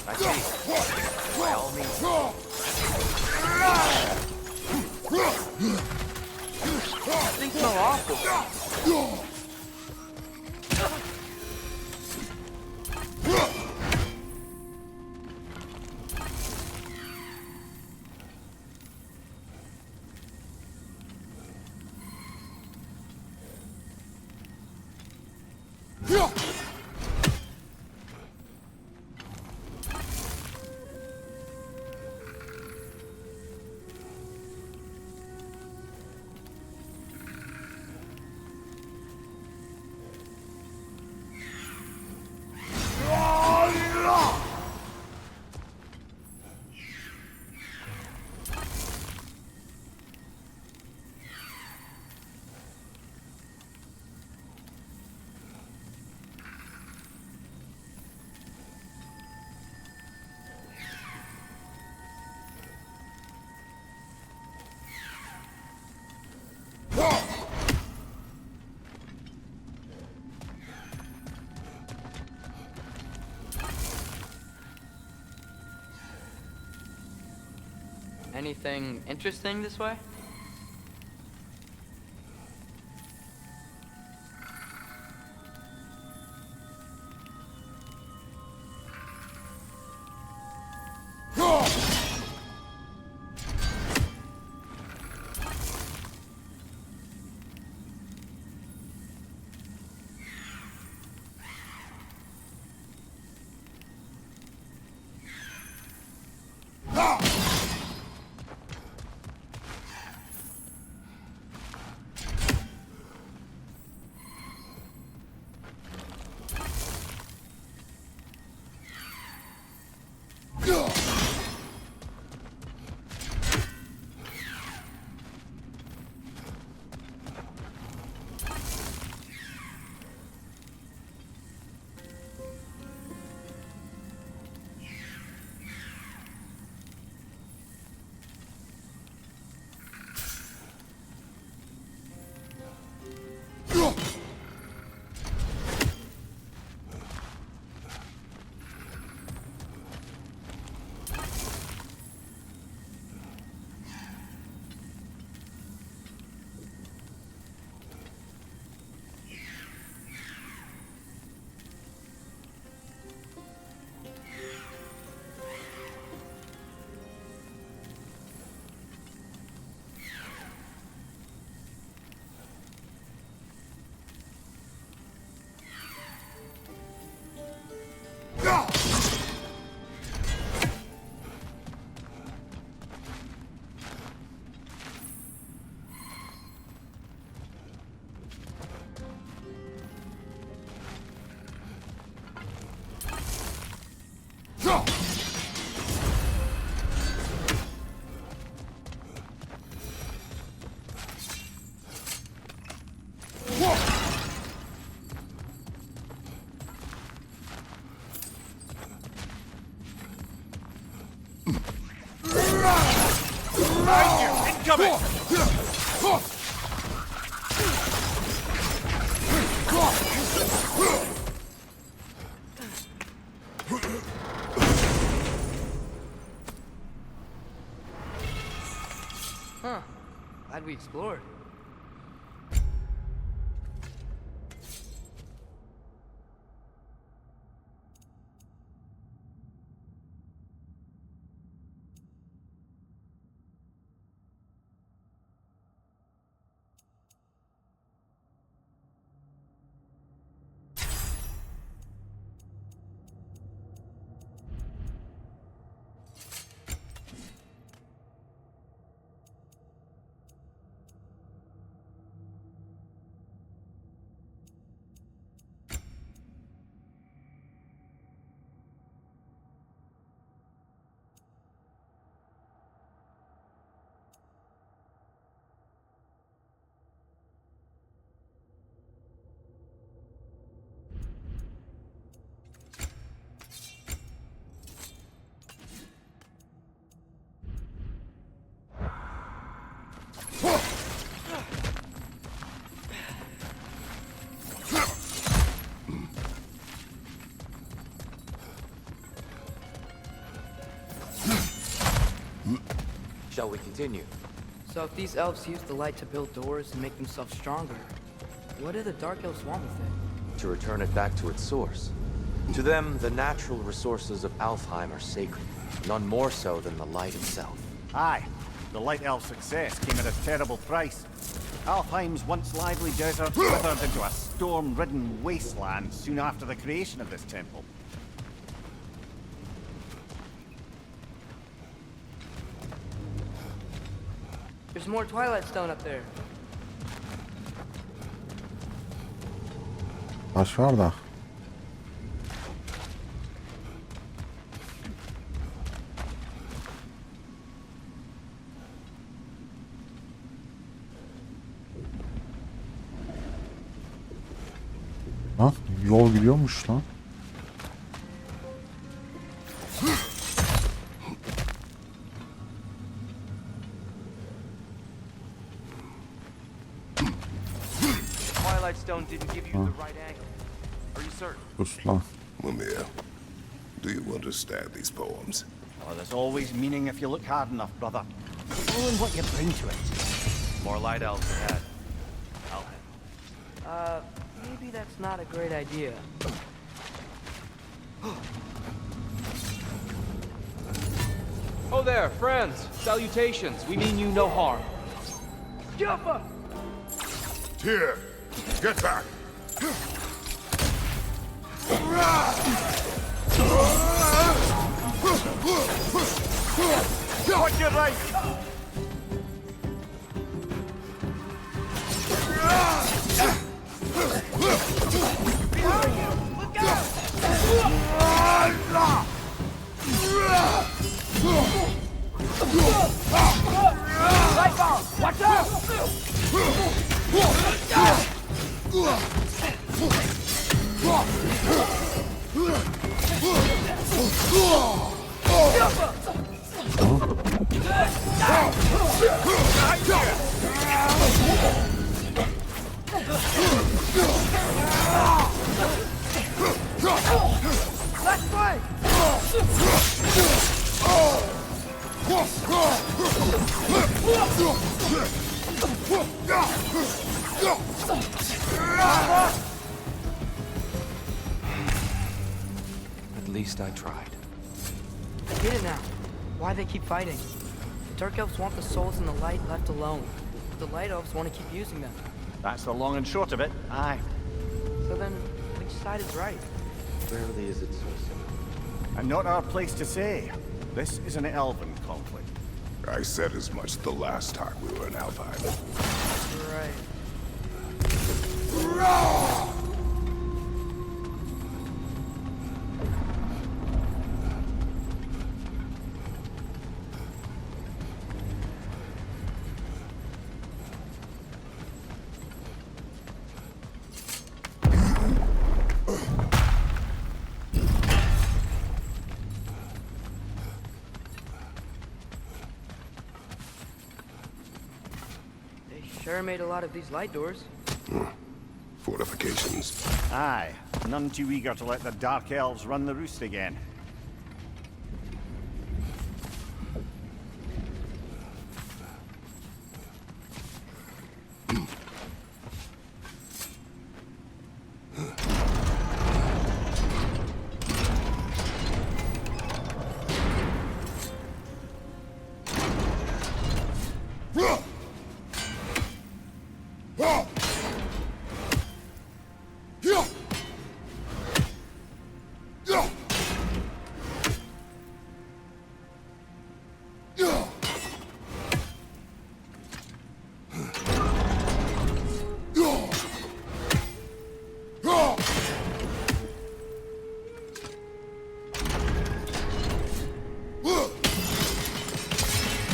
I see. By all means. Things smell awful. Anything interesting this way? Huh. Glad we explored. Shall we continue? So if these elves use the light to build doors and make themselves stronger, what do the dark elves want with it? To return it back to its source. To them, the natural resources of Alfheim are sacred, none more so than the light itself. Aye, the Light Elf's success came at a terrible price. Alfheim's once lively desert withered into a storm-ridden wasteland soon after the creation of this temple. There's more Twilight Stone up there. Taş var da. Lan yol gidiyormuş lan. Twilight Stone didn't give you the right angle. Are you certain? Sus lan. Mimir, do you understand these poems? Oh, there's always meaning if you look hard enough, brother. All in what you bring to it. More light elves ahead. Maybe that's not a great idea. Oh there, friends. Salutations. We mean you no harm. Jumpa! Tyr, get back! Watch your right! Watch out! Let's fight! At least I tried. I get it now. Why they keep fighting. The dark elves want the souls in the light left alone. The light elves want to keep using them. That's the long and short of it. Aye. So then, which side is right? Rarely is it so simple. And not our place to say. This is an elven conflict. I said as much the last time we were in Alfheim. Right. Sure made a lot of these light doors. Fortifications. Aye, none too eager to let the Dark Elves run the roost again.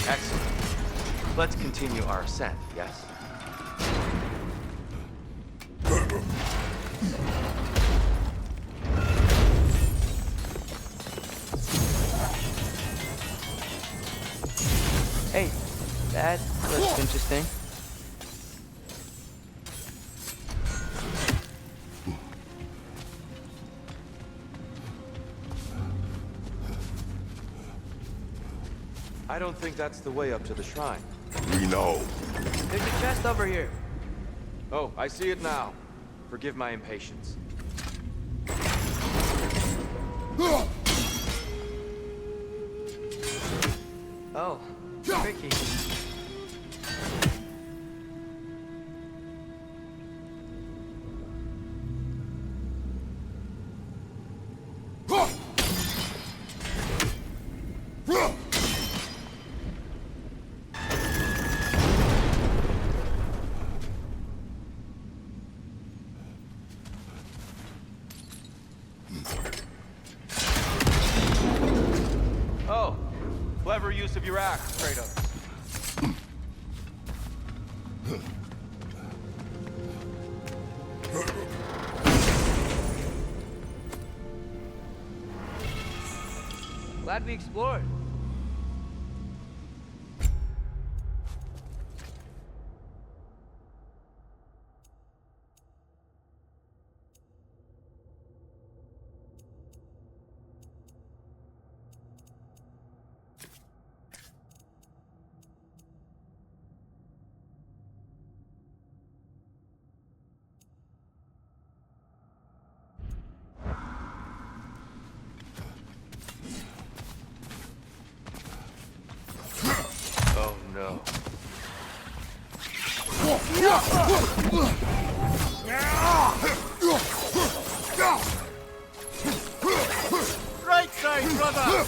Excellent. Let's continue our ascent, yes? Hey, that looks interesting. I don't think that's the way up to the shrine. We know. There's a chest over here. Oh, I see it now. Forgive my impatience. Oh, tricky. Oh, clever use of your axe, Kratos. Glad we explored. Oh no. Right side, brother!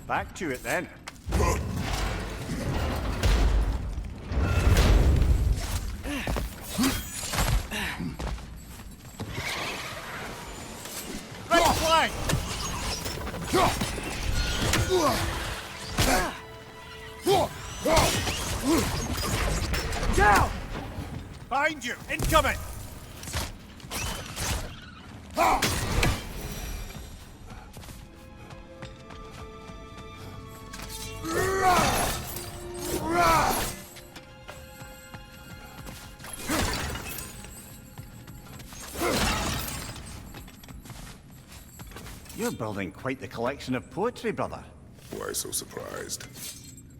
Back to it then. Right flank! Down! Behind you! Incoming! You're building quite the collection of poetry, brother. Why so surprised?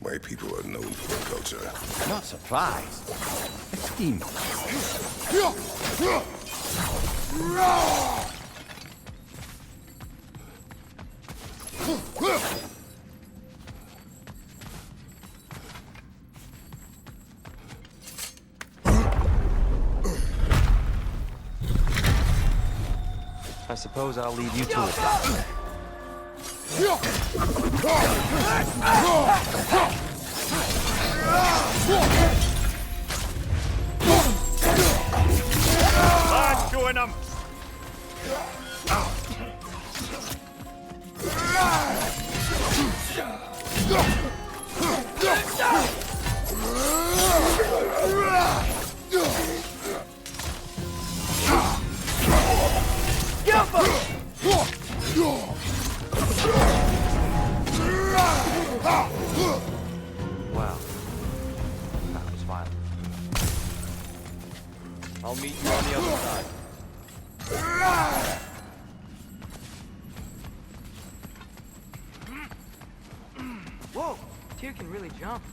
My people are known for their culture. Not surprised. Esteemed. I suppose I'll leave you to it. Bad going them. Wow. That was violent. I'll meet you on the other side. Whoa! Tyr can really jump.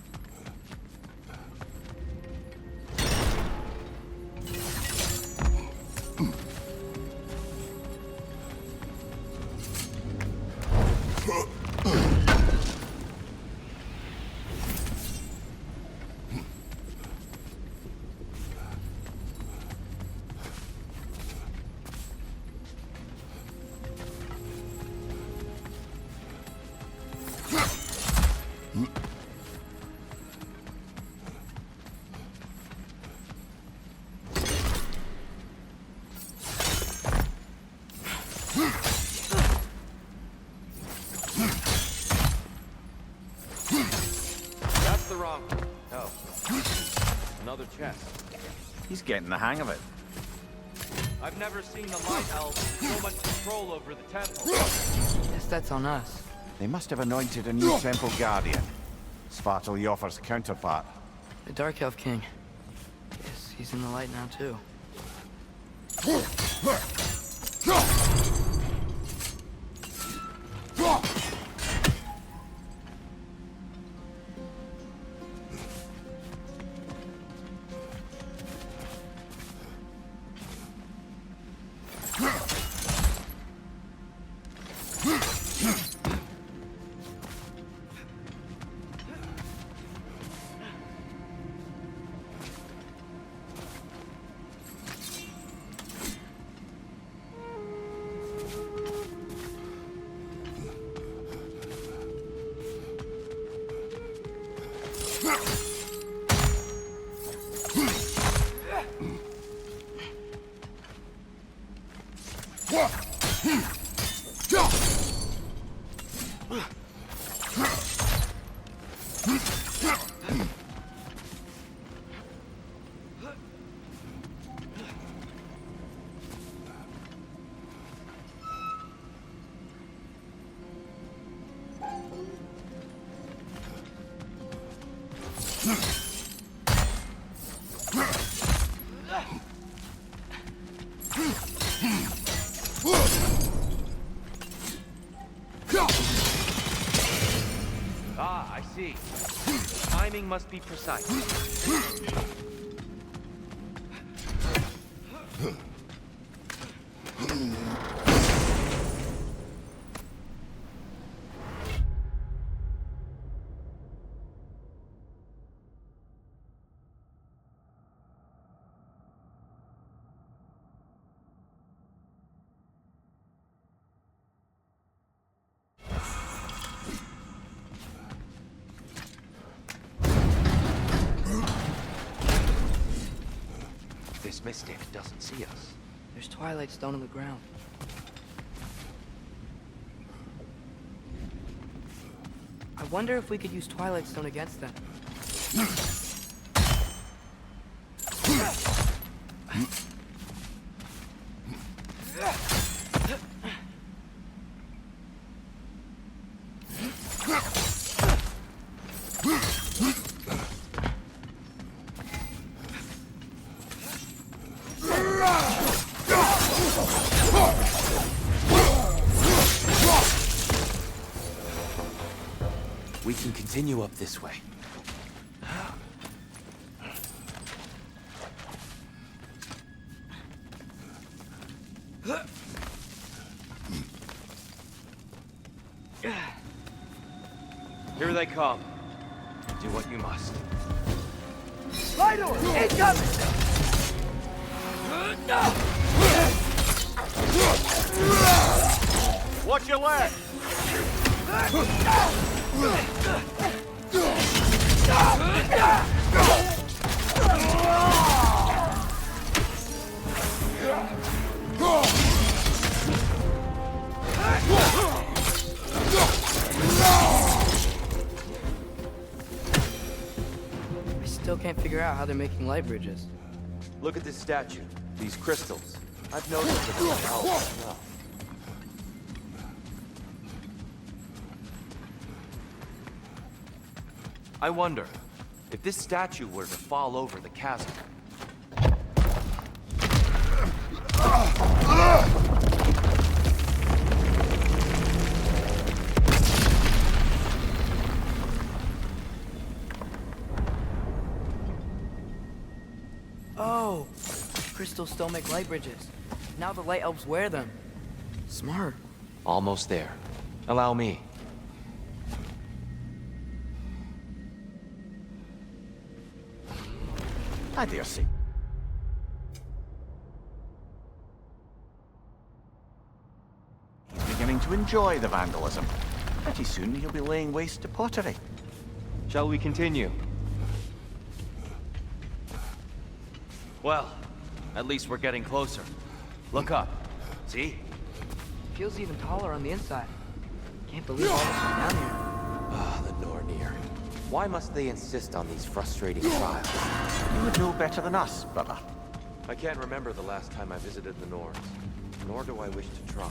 That's the wrong one. Oh. Another chest. He's getting the hang of it. I've never seen the Light Elves with so much control over the temple. Guess that's on us. They must have anointed a new temple guardian. Svartal Jofr's counterpart. The Dark Elf King. Guess he's in the light now, too. Ah, I see. Timing must be precise. This mystic doesn't see us. There's Twilight Stone on the ground. I wonder if we could use Twilight Stone against them. We can continue up this way. Here they come. Do what you must. Light on! Incoming! Watch your left! I still can't figure out how they're making light bridges. Look at this statue. These crystals. I've noticed that it's elves. No. I wonder, if this statue were to fall over the chasm... Oh, crystals still make light bridges. Now the light elves wear them. Smart. Almost there. Allow me. I dare say. He's beginning to enjoy the vandalism. Pretty soon he'll be laying waste to pottery. Shall we continue? Well, at least we're getting closer. Look up. See? Feels even taller on the inside. Can't believe all this is down here. Ah, the Nornir. Why must they insist on these frustrating trials? You would know better than us, brother. I can't remember the last time I visited the Norns, nor do I wish to try.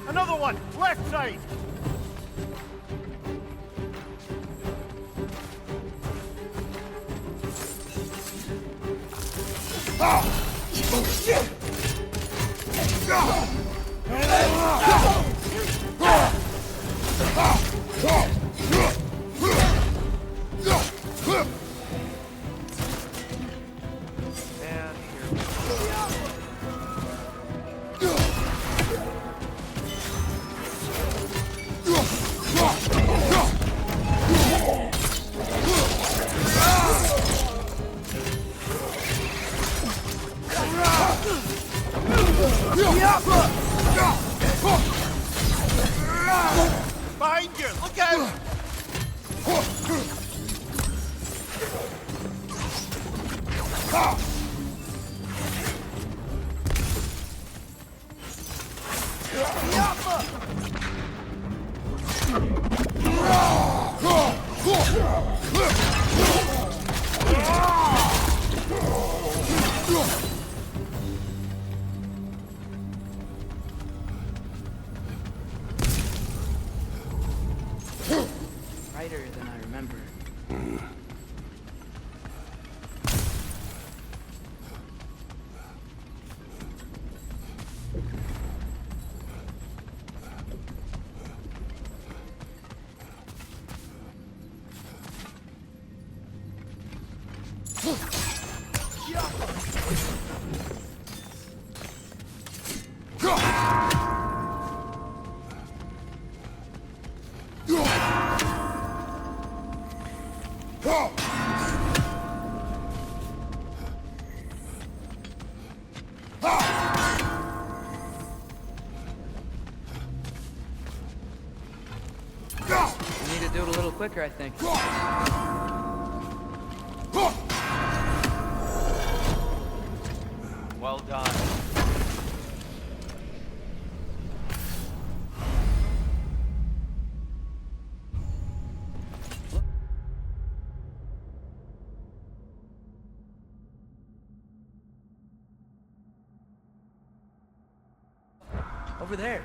Another one! Left side! Behind you! Look out! Brighter than I remember. We need to do it a little quicker, I think. Well done. Over there.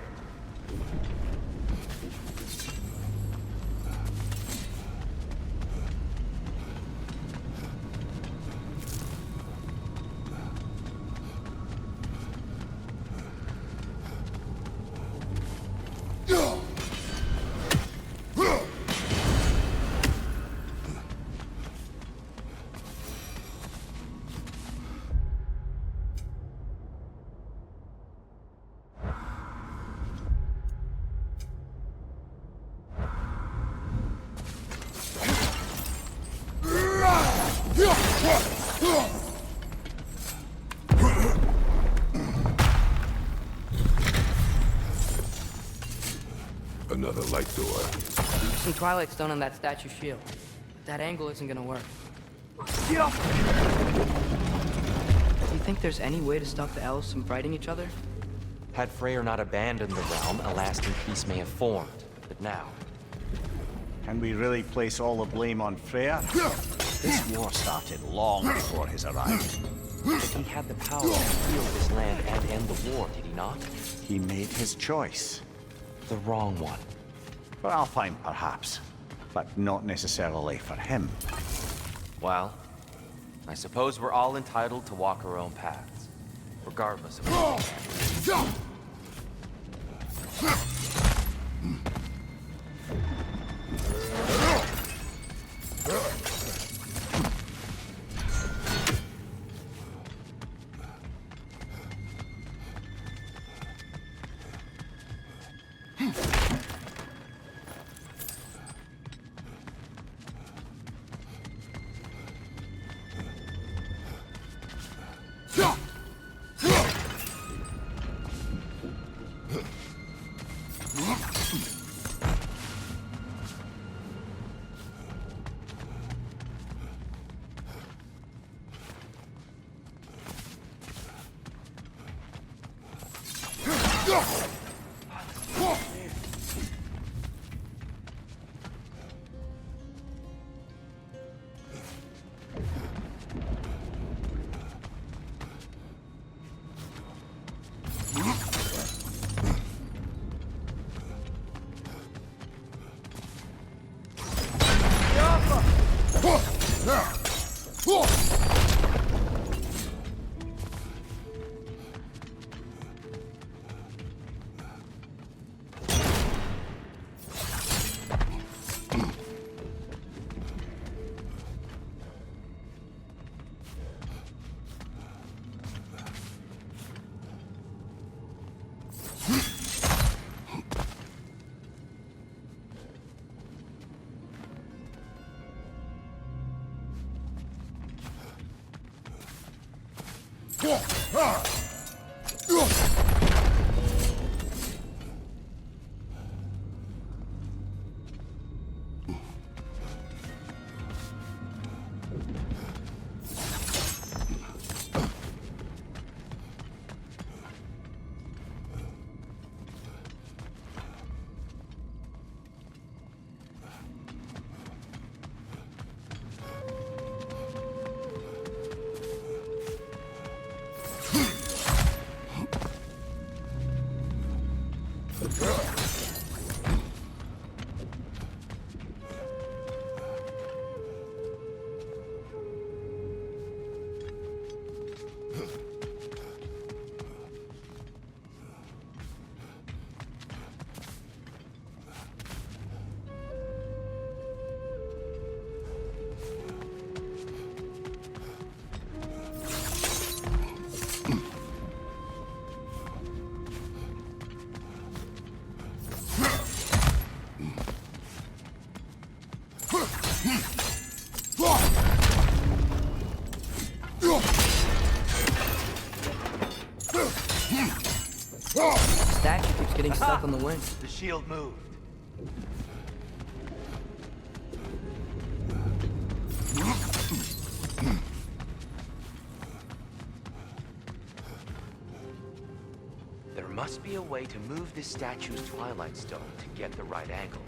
Another light door. There's some Twilight Stone on that statue's shield. That angle isn't gonna work. Do you think there's any way to stop the elves from fighting each other? Had Freyr not abandoned the realm, a lasting peace may have formed. But now, Can we really place all the blame on Freya? This war started long before his arrival. but he had the power to heal this land and end the war, did he not? He made his choice. The wrong one. For Alfheim, perhaps, but not necessarily for him. Well, I suppose we're all entitled to walk our own paths, regardless of what we can. Statue keeps getting stuck on the wing. The shield moved. There must be a way to move this statue's Twilight Stone to get the right angle.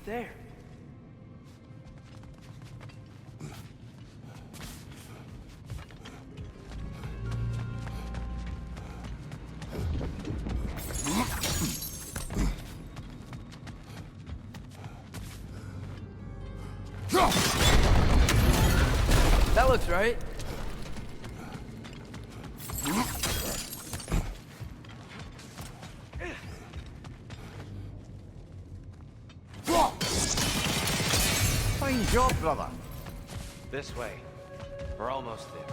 There. That looks right. Fine job, brother. This way. We're almost there.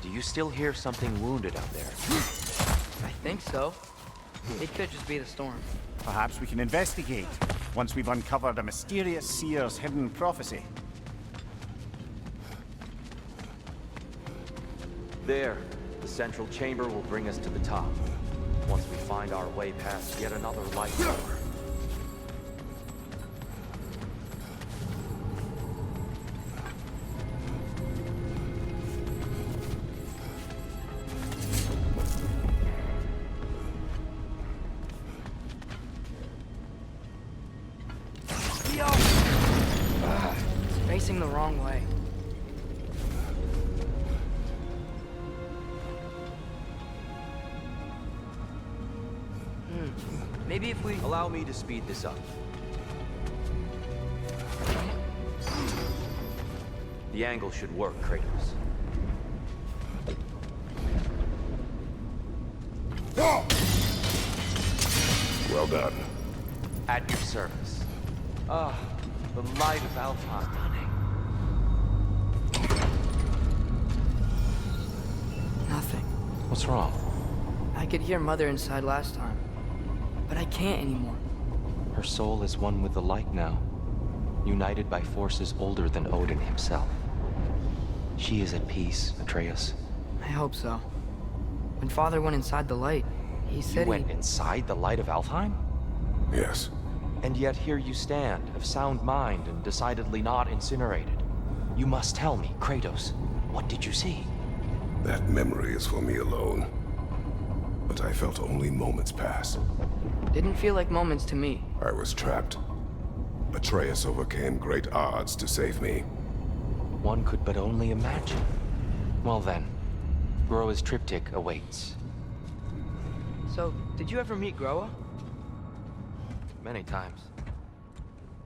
Do you still hear something wounded out there? I think so. It could just be the storm. Perhaps we can investigate once we've uncovered a mysterious seer's hidden prophecy. There. The central chamber will bring us to the top. Once we find our way past yet another light door. It's facing the wrong way. Maybe if we... Allow me to speed this up. The angle should work, Kratos. Well done. At your service. Ah, the light of Alpha. Nothing. What's wrong? I could hear Mother inside last time, but I can't anymore. Her soul is one with the light now, united by forces older than Odin himself. She is at peace, Atreus. I hope so. When Father went inside the light, he said You went inside the light of Alfheim? Yes. And yet here you stand, of sound mind and decidedly not incinerated. You must tell me, Kratos, what did you see? That memory is for me alone. But I felt only moments pass. Didn't feel like moments to me. I was trapped. Atreus overcame great odds to save me. One could but only imagine. Well then, Groa's triptych awaits. So, did you ever meet Groa? Many times.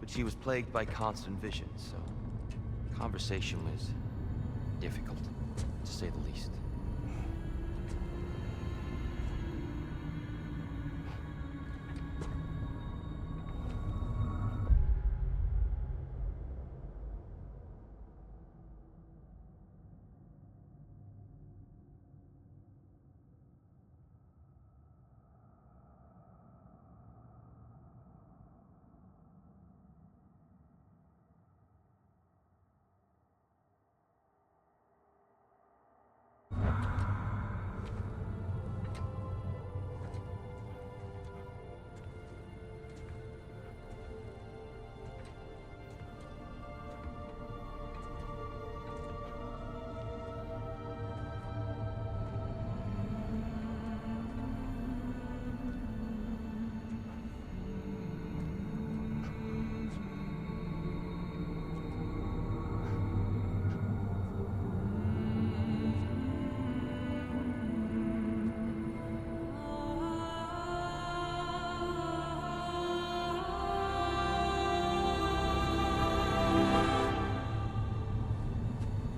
But she was plagued by constant visions, so conversation was difficult, to say the least.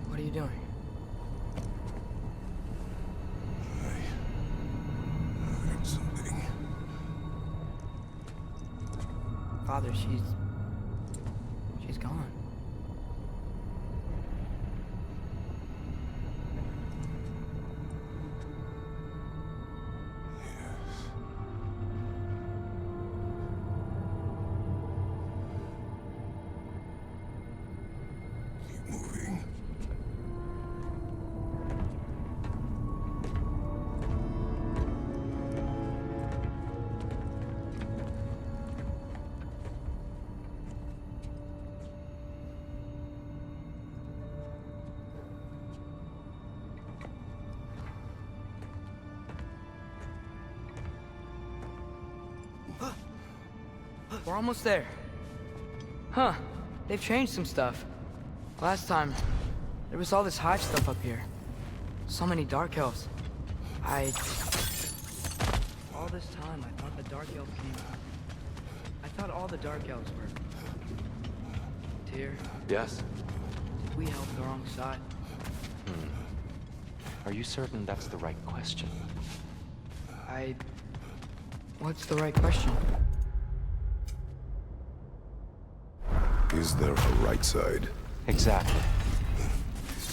What are you doing? I heard something. Father, she's gone. Keep moving. We're almost there. Huh. They've changed some stuff. Last time, there was all this hive stuff up here. So many dark elves. all this time, I thought the Dark Elves came out. I thought all the Dark Elves were... Tyr, Yes? did we help the wrong side? Are you certain that's the right question? What's the right question? Is there a right side? Exactly.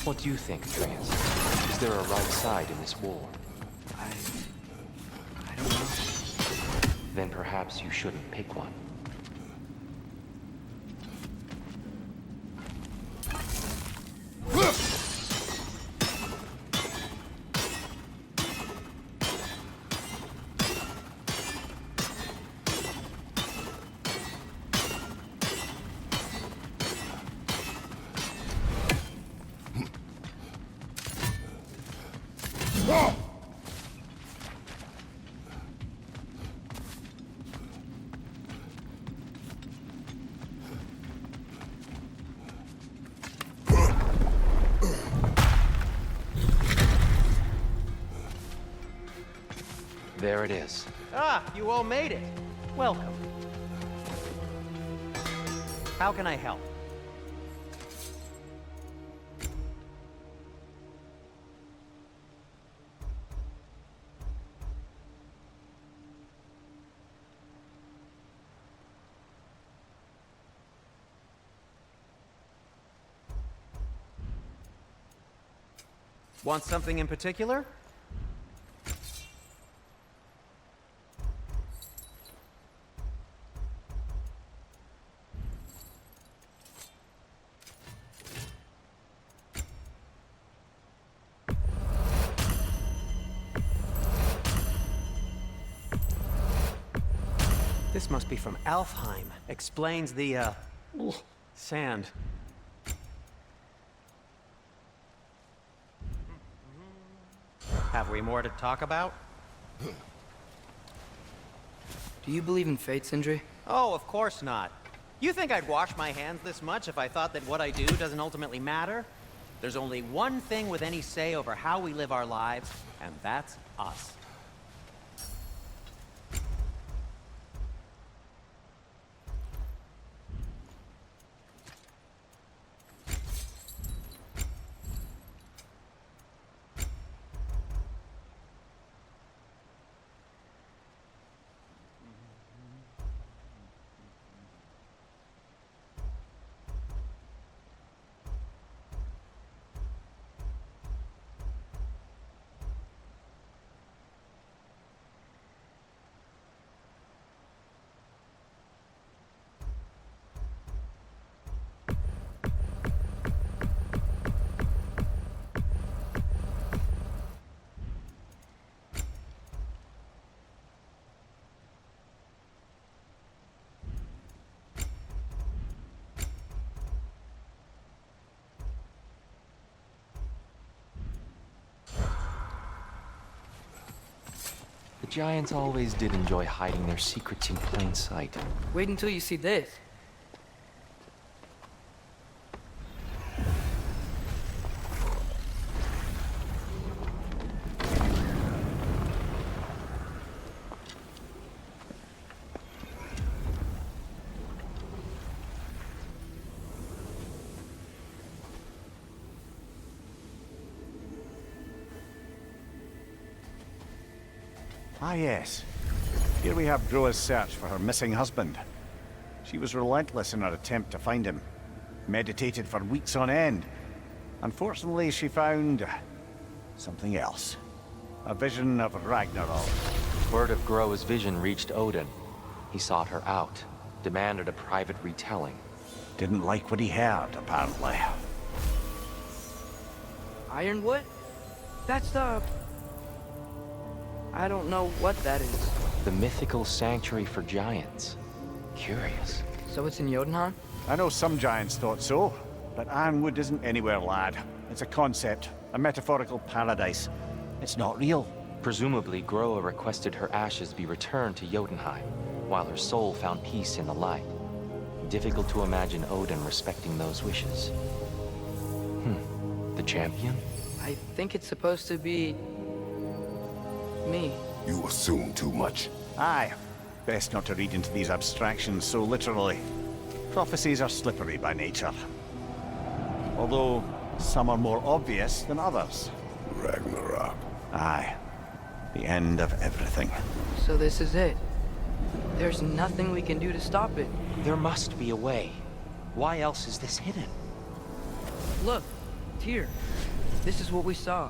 What do you think, Atreus? Is there a right side in this war? I don't know. Then perhaps you shouldn't pick one. There it is. Ah, you all made it. Welcome. How can I help? Want something in particular? This must be from Alfheim. Explains the, sand. Have we more to talk about? Do you believe in fate, Sindri? Oh, of course not. You think I'd wash my hands this much if I thought that what I do doesn't ultimately matter? There's only one thing with any say over how we live our lives, and that's us. The giants always did enjoy hiding their secrets in plain sight. Wait until you see this. Ah, yes. Here we have Groa's search for her missing husband. She was relentless in her attempt to find him. Meditated for weeks on end. Unfortunately, she found something else. A vision of Ragnarok. Word of Groa's vision reached Odin. He sought her out, demanded a private retelling. Didn't like what he heard, apparently. Ironwood? That's the... I don't know what that is. The mythical sanctuary for giants. Curious. So it's in Jotunheim? I know some giants thought so, but Ironwood isn't anywhere, lad. It's a concept, a metaphorical paradise. It's not real. Presumably, Groa requested her ashes be returned to Jotunheim, while her soul found peace in the light. Difficult to imagine Odin respecting those wishes. The champion? I think it's supposed to be... me. You assume too much. Aye. Best not to read into these abstractions so literally. Prophecies are slippery by nature. Although, some are more obvious than others. Ragnarok. Aye. The end of everything. So this is it. There's nothing we can do to stop it. There must be a way. Why else is this hidden? Look, Tyr. This is what we saw.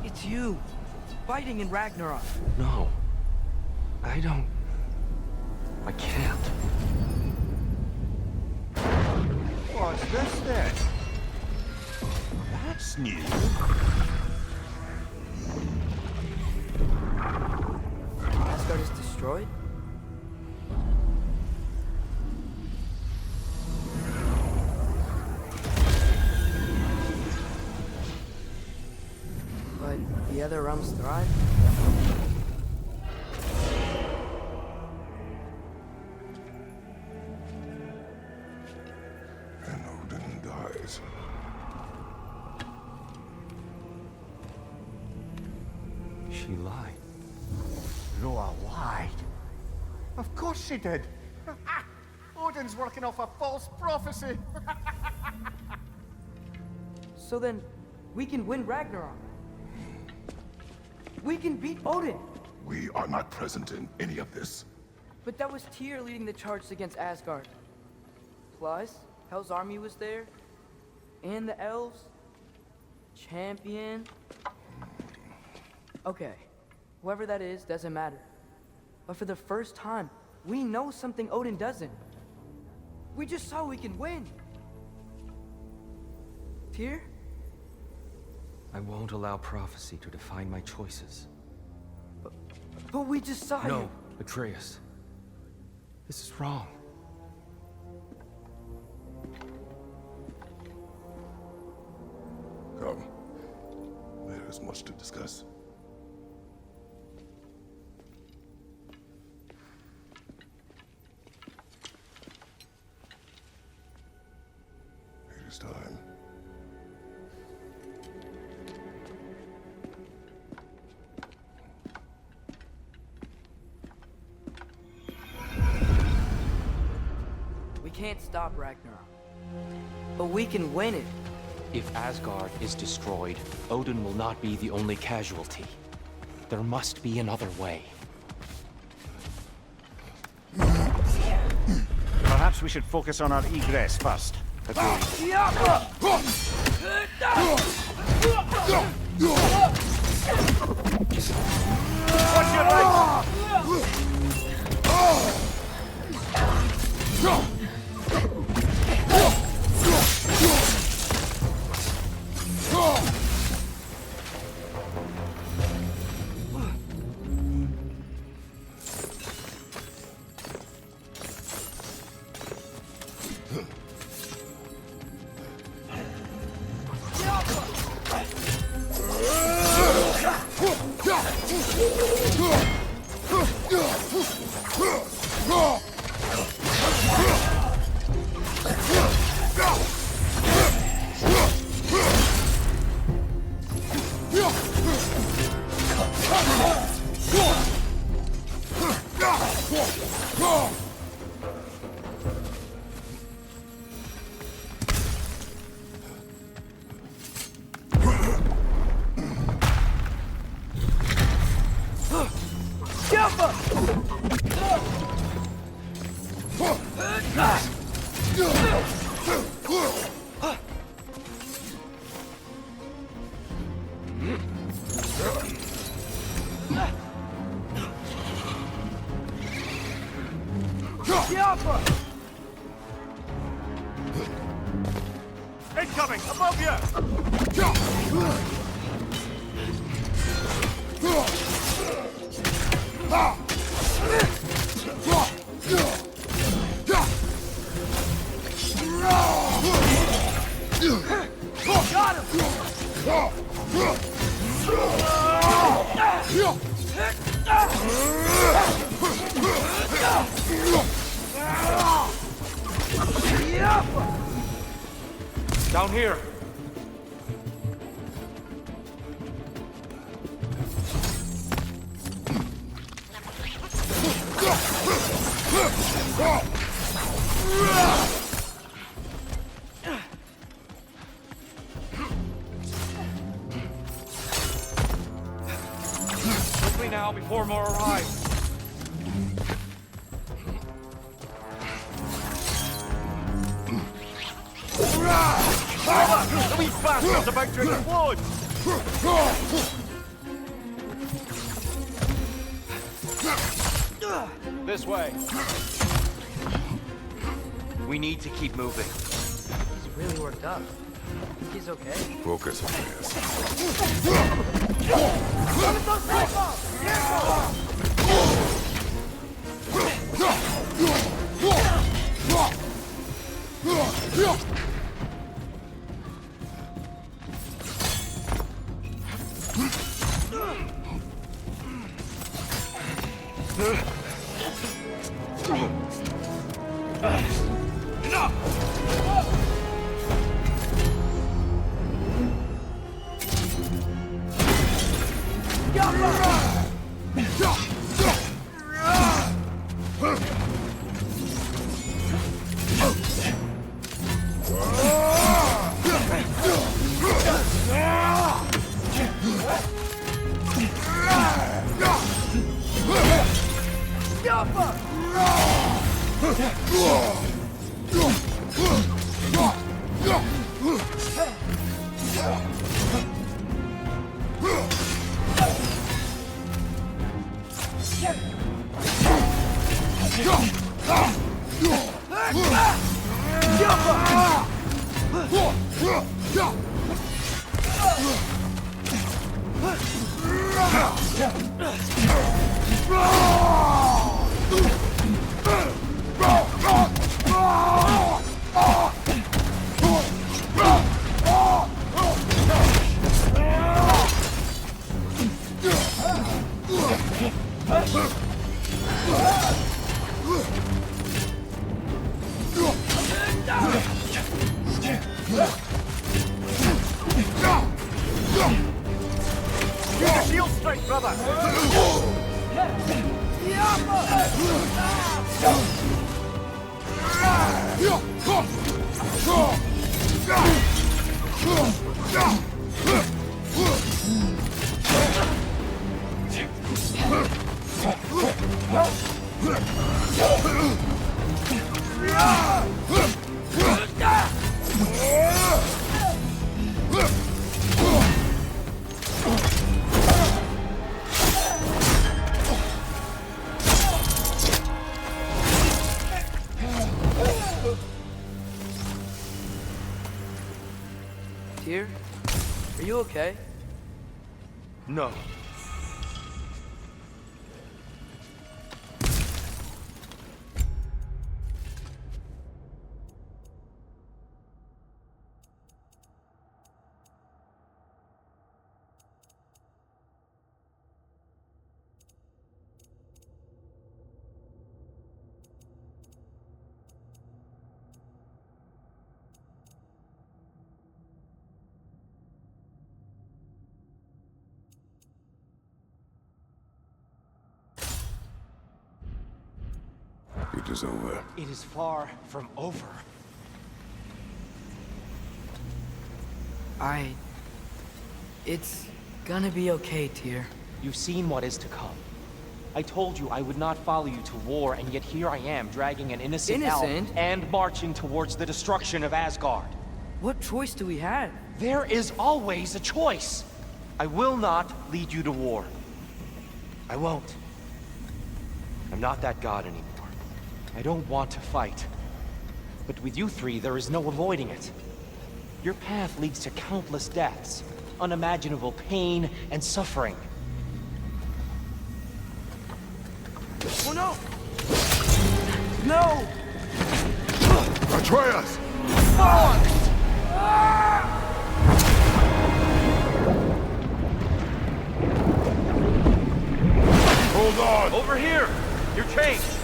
It's you, fighting in Ragnarok. No. I can't. What's this then? That's new. Asgard is destroyed? But the other realms thrive? And Odin dies. She lied. Roa lied. Of course she did. Odin's working off a false prophecy. So then, we can win Ragnarok. We can beat Odin. We are not present in any of this. But that was Tyr leading the charge against Asgard. Plus, Hell's army was there. And the elves. Champion. Okay, whoever that is doesn't matter. But for the first time, we know something Odin doesn't. We just saw we can win. Tyr? I won't allow prophecy to define my choices. But we just saw you. No, Atreus. This is wrong. Come. There is much to discuss. It is time. We can't stop Ragnarok. But we can win it. If Asgard is destroyed, Odin will not be the only casualty. There must be another way. Perhaps we should focus on our egress first. Agreed. Watch your right! Incoming! Above you! Got Down here! Hurry now before more arrive. The wee bastard's about to explode! This way. We need to keep moving. He's really worked up. He's okay. Focus on this. Tyr, are you okay? No. It is over. It is far from over. It's gonna be okay, Tyr. You've seen what is to come. I told you I would not follow you to war, and yet here I am, dragging an innocent elf and marching towards the destruction of Asgard. What choice do we have? There is always a choice. I will not lead you to war. I won't. I'm not that god anymore. I don't want to fight. But with you three, there is no avoiding it. Your path leads to countless deaths, unimaginable pain and suffering. Oh no! No! Atreus! Hold on! Over here! You're changed!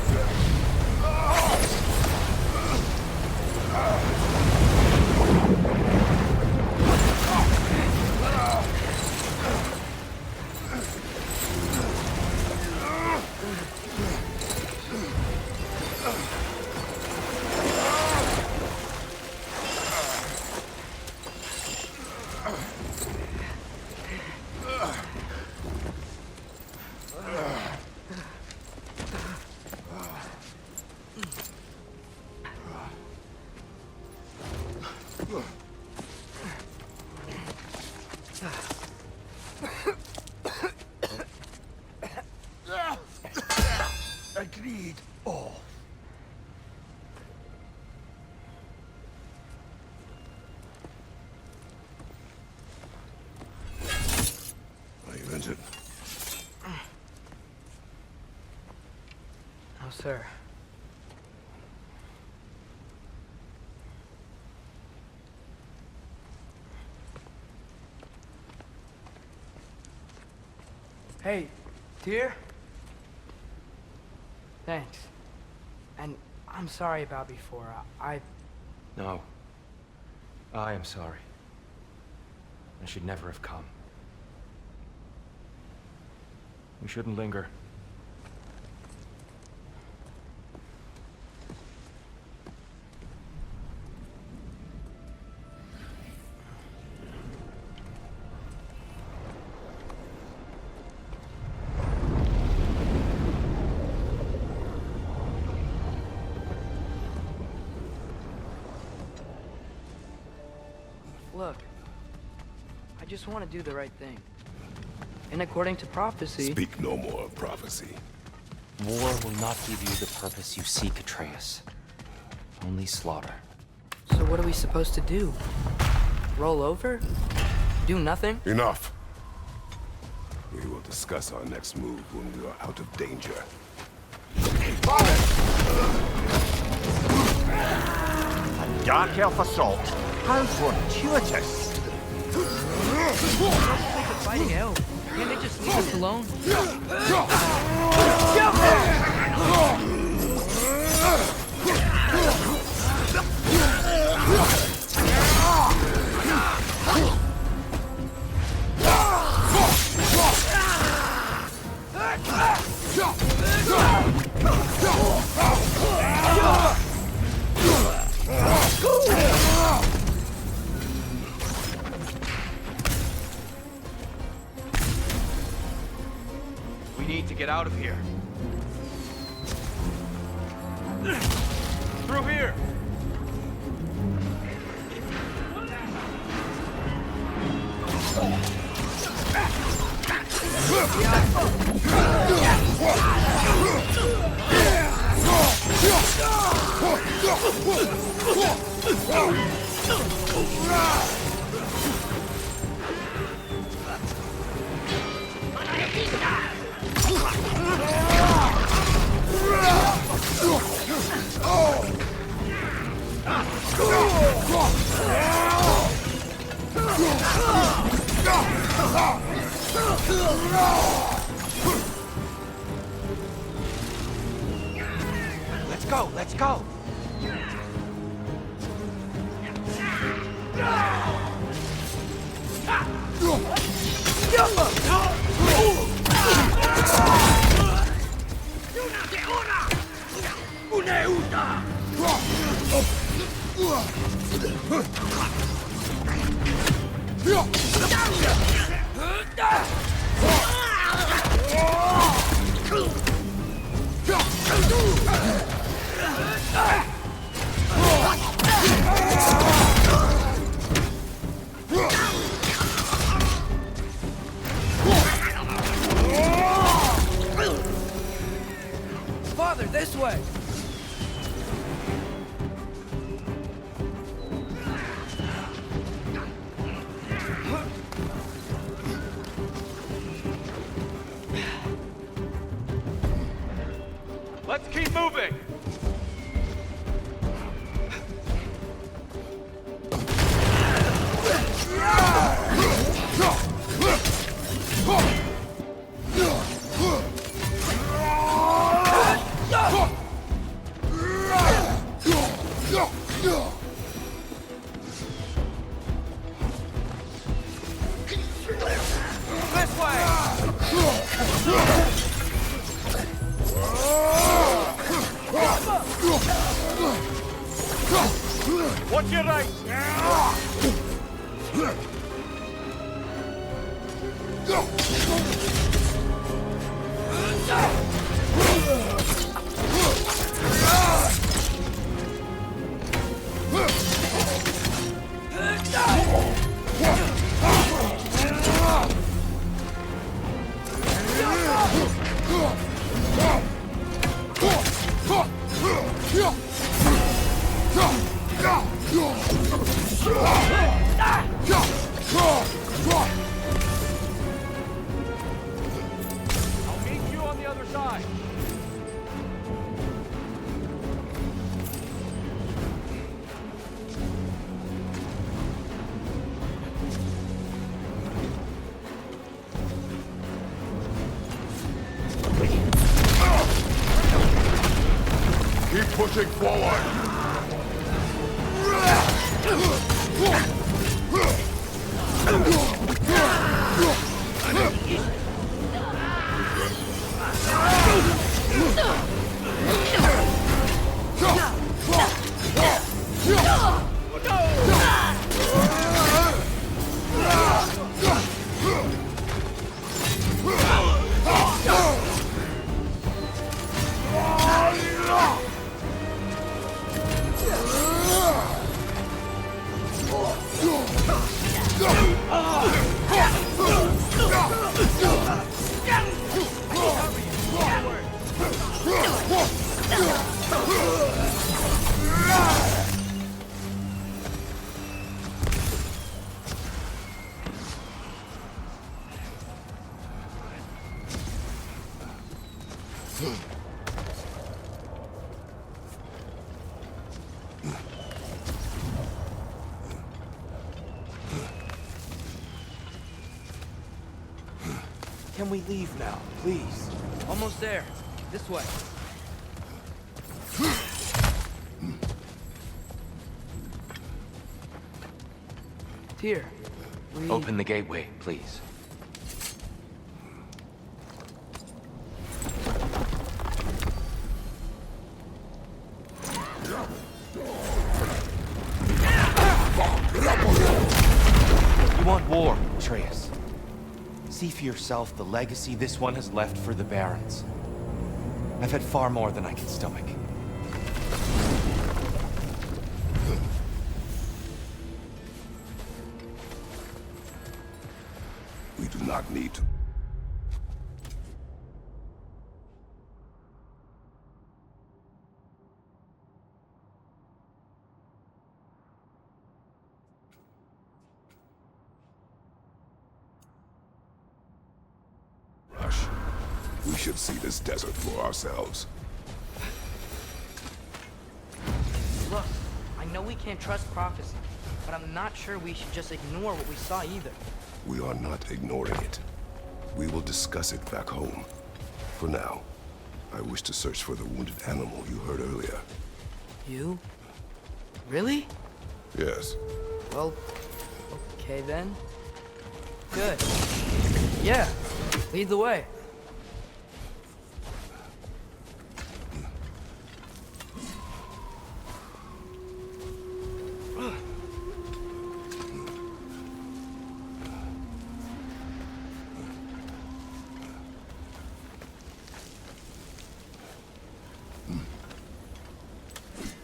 sir. Hey, Tyr? Thanks. And I'm sorry about before. No. I am sorry. I should never have come. We shouldn't linger. Look, I just want to do the right thing. And according to prophecy... Speak no more of prophecy. War will not give you the purpose you seek, Atreus. Only slaughter. So what are we supposed to do? Roll over? Do nothing? Enough. We will discuss our next move when we are out of danger. A dark elf assault. How fortuitous. Fighting elves. Can't they just leave us alone? We need to get out of here. Through here! Let's go, let's go! Father, this way! Let's keep moving! This way! Watch your right! Pushing forward! Can we leave now, please? Almost there. This way. Here. Open the gateway, please. You want war, Atreus. See for yourself the legacy this one has left for the Barons. I've had far more than I can stomach. We do not need to. Rush. We should see this desert for ourselves. Look, I know we can't trust prophecy, but I'm not sure we should just ignore what we saw either. We are not ignoring it. We will discuss it back home. For now, I wish to search for the wounded animal you heard earlier. You? Really? Yes. Well, okay then. Good. Yeah, lead the way.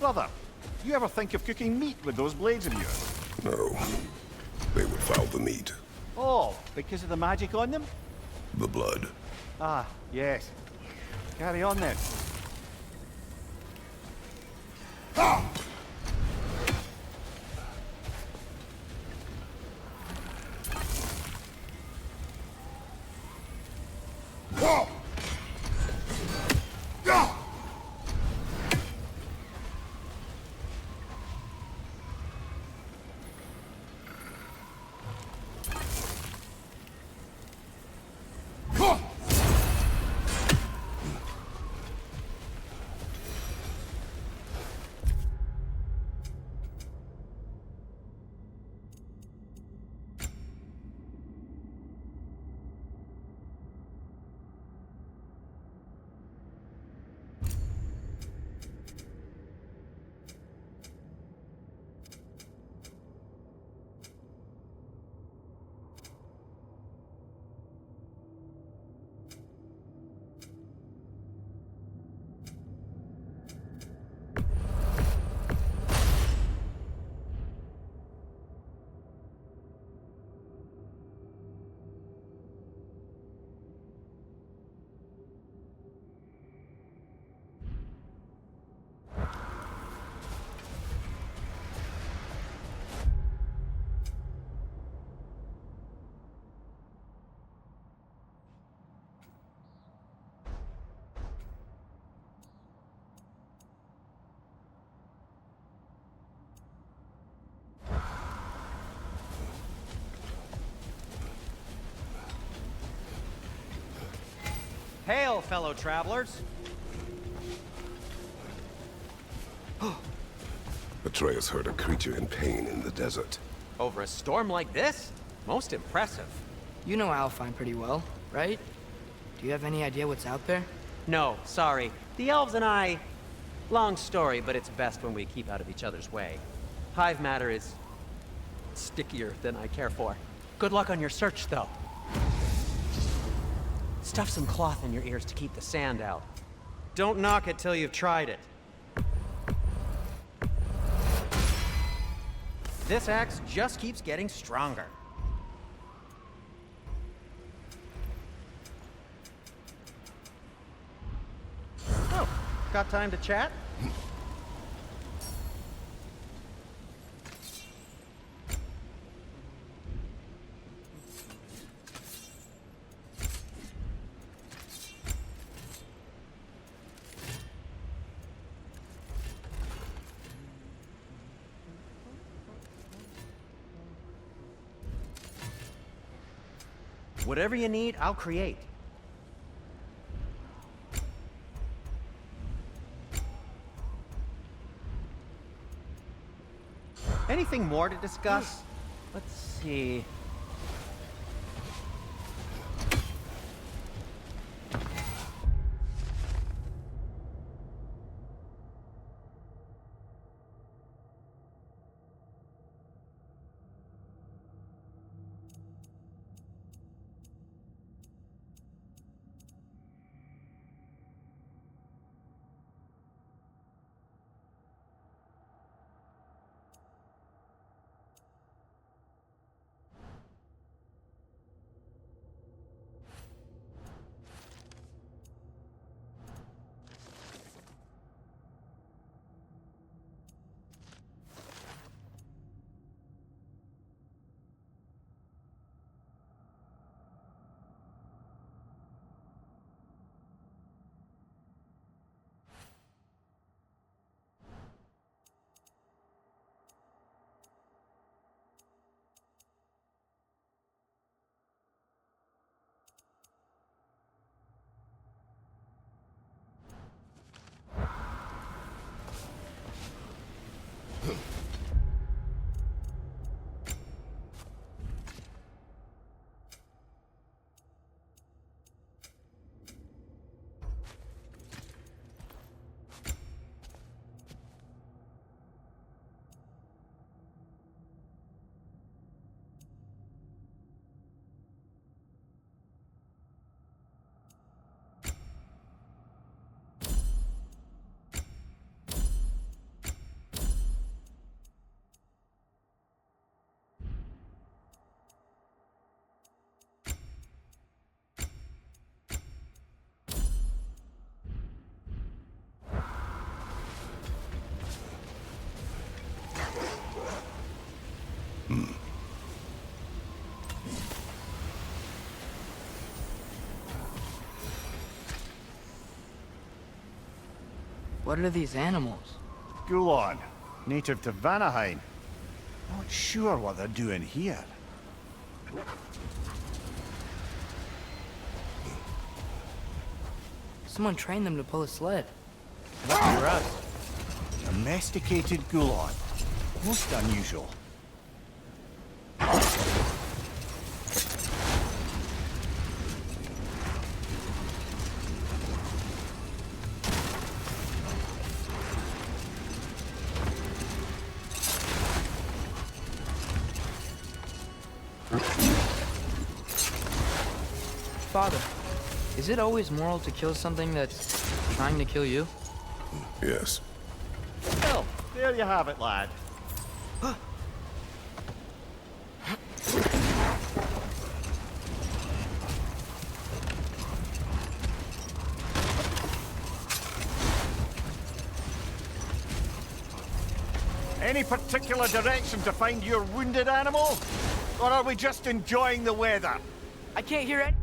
Brother, you ever think of cooking meat with those blades of yours? No. They would foul the meat. Oh, because of the magic on them? The blood. Ah, yes. Carry on then. Hail, fellow travelers. Atreus heard a creature in pain in the desert. Over a storm like this? Most impressive. You know Alfheim pretty well, right? Do you have any idea what's out there? No, sorry. The elves and I... Long story, but it's best when we keep out of each other's way. Hive matter is... stickier than I care for. Good luck on your search, though. Stuff some cloth in your ears to keep the sand out. Don't knock it till you've tried it. This axe just keeps getting stronger. Oh, got time to chat? Whatever you need, I'll create. Anything more to discuss? Let's see. What are these animals? Gulon, native to Vanaheim. Not sure what they're doing here. Someone trained them to pull a sled. Lucky for us. Domesticated Gulon. Most unusual. Father, is it always moral to kill something that's trying to kill you? Yes. Well, there you have it, lad. Any particular direction to find your wounded animal? Or are we just enjoying the weather? I can't hear it.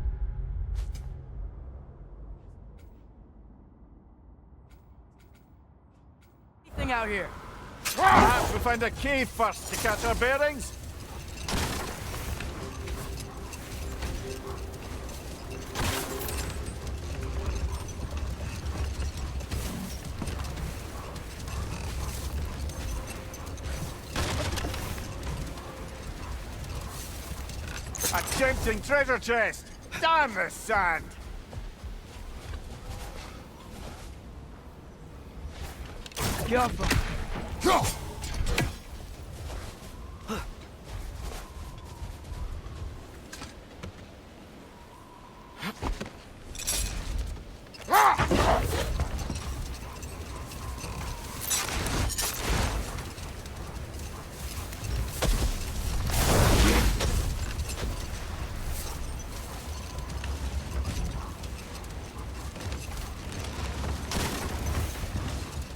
Anything out here? Perhaps we find a cave first to catch our bearings? A tempting treasure chest! Damn the sand! Careful.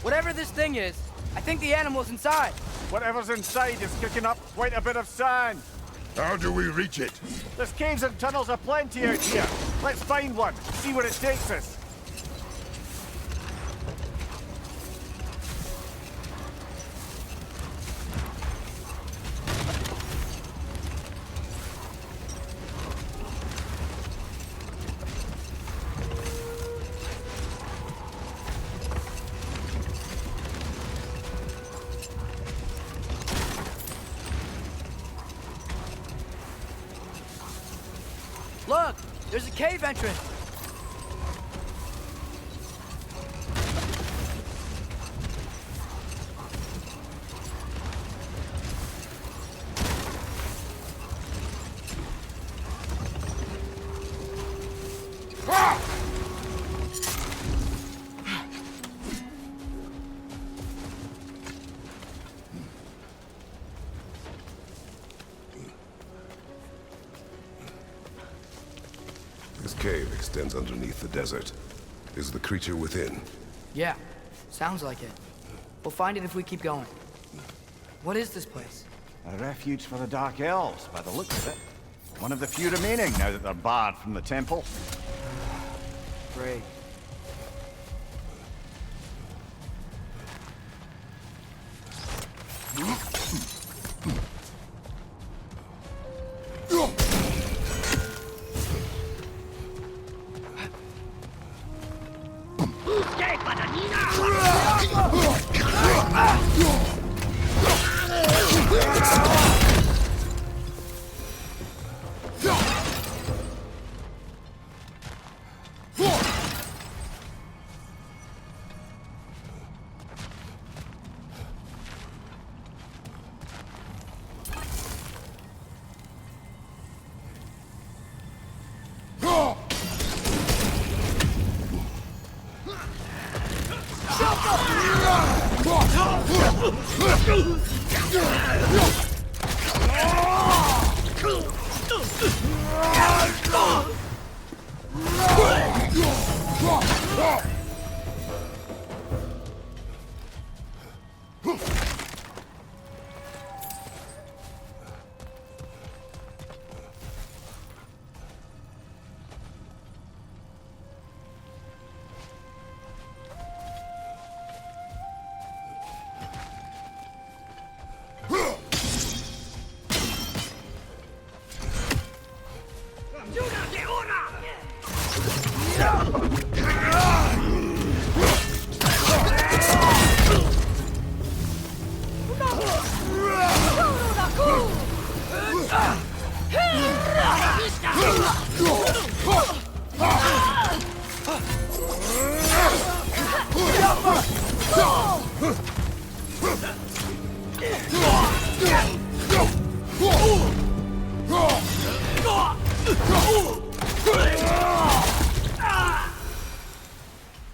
Whatever this thing is, I think the animal's inside. Whatever's inside is kicking up quite a bit of sand. How do we reach it? There's caves and tunnels aplenty out here. Let's find one, see where it takes us. Look, there's a cave entrance. This cave extends underneath the desert. Is the creature within? Yeah, sounds like it. We'll find it if we keep going. What is this place? A refuge for the Dark Elves, by the looks of it. One of the few remaining now that they're barred from the temple. Great.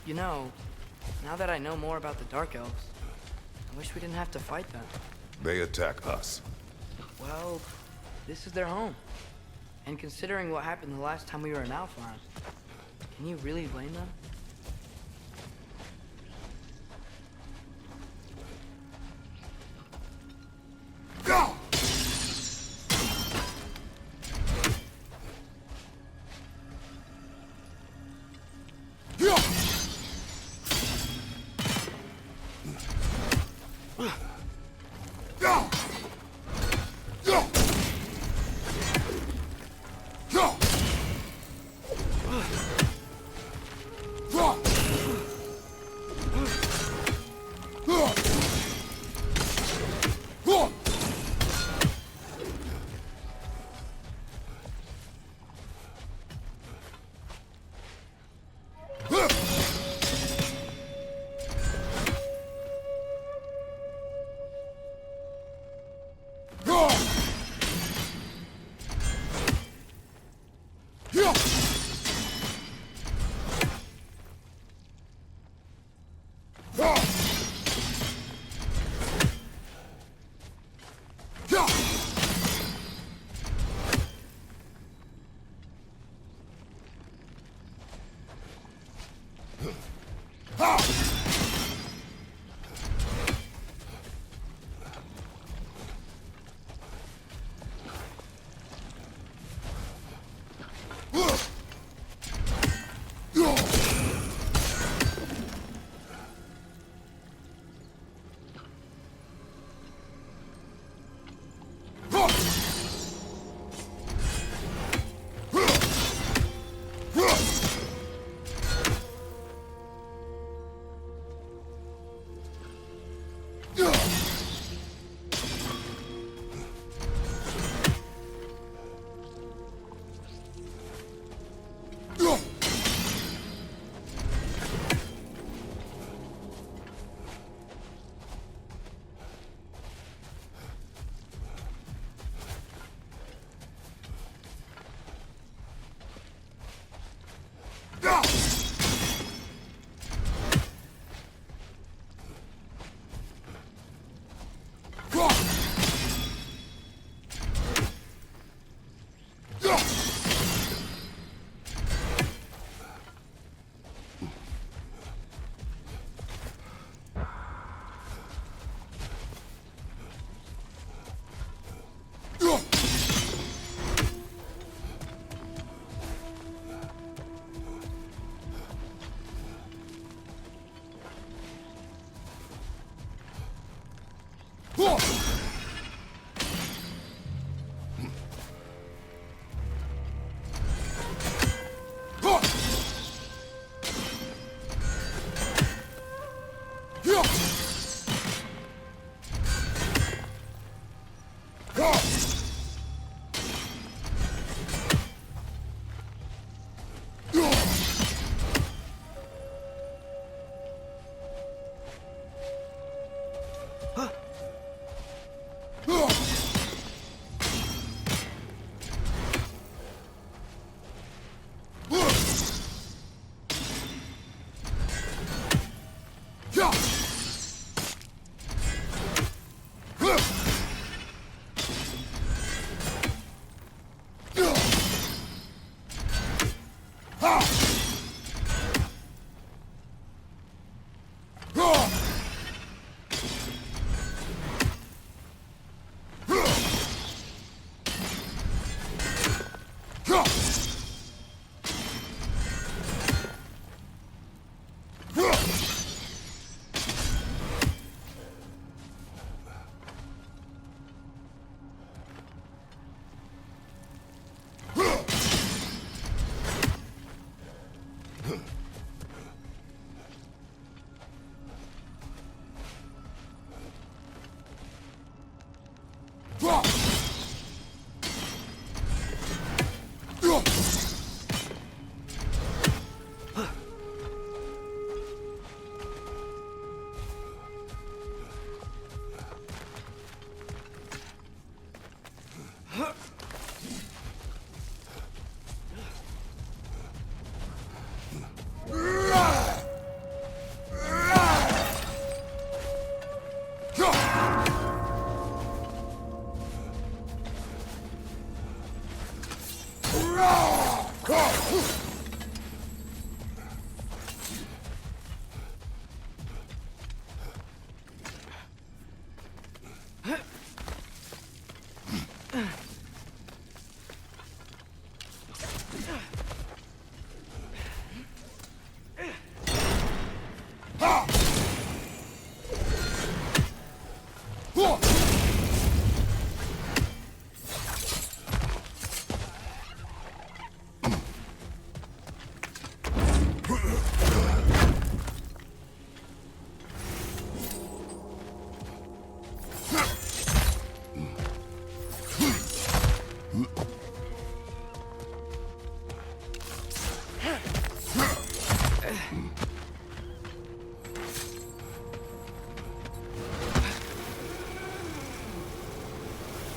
You know, now that I know more about the Dark Elves, I wish we didn't have to fight them. They attack us. Well, this is their home. And considering what happened the last time we were in Alfheim, can you really blame them?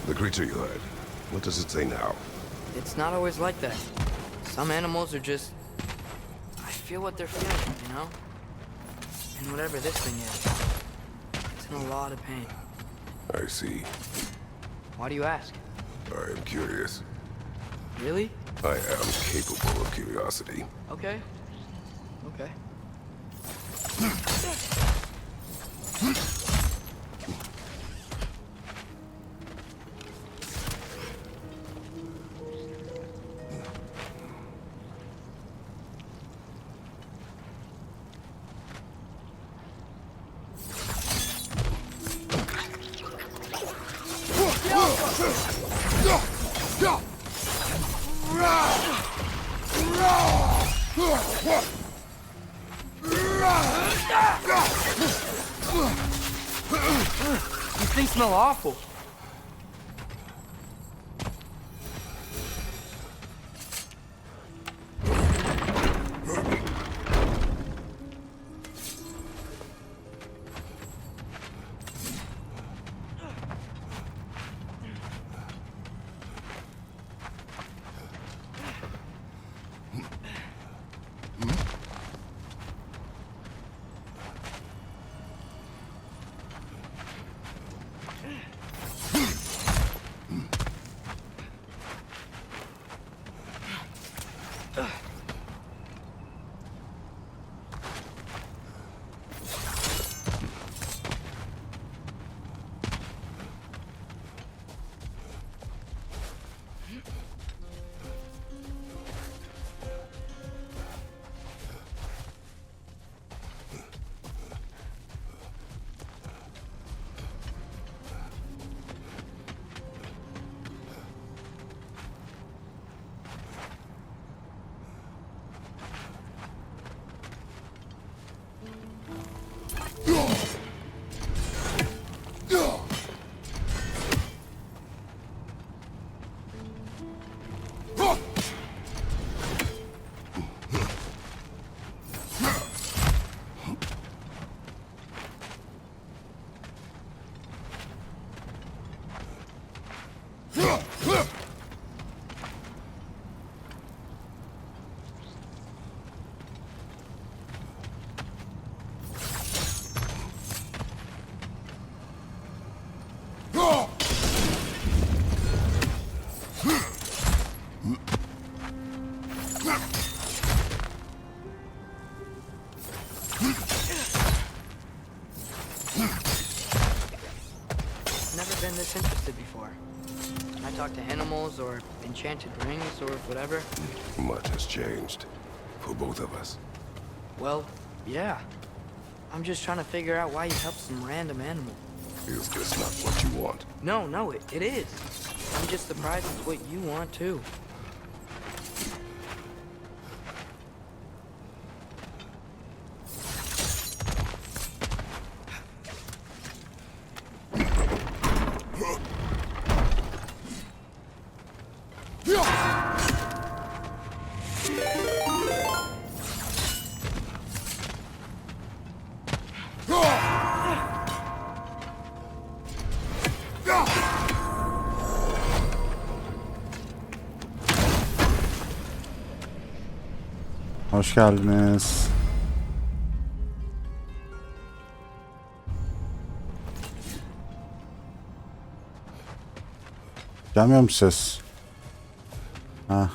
The creature you heard, what does it say now? It's not always like that. Some animals are just... I feel what they're feeling, you know? And whatever this thing is, it's in a lot of pain. I see. Why do you ask? I am curious. Really? I am capable of curiosity. Okay. Okay. These things smell awful. existed before. I talked to animals or enchanted rings or whatever. Much has changed. For both of us. Well, yeah. I'm just trying to figure out why you helped some random animal. Is this not what you want? No, it is. I'm just surprised it's what you want too. Hoş geldiniz. Gelmiyor mu ses? Ha.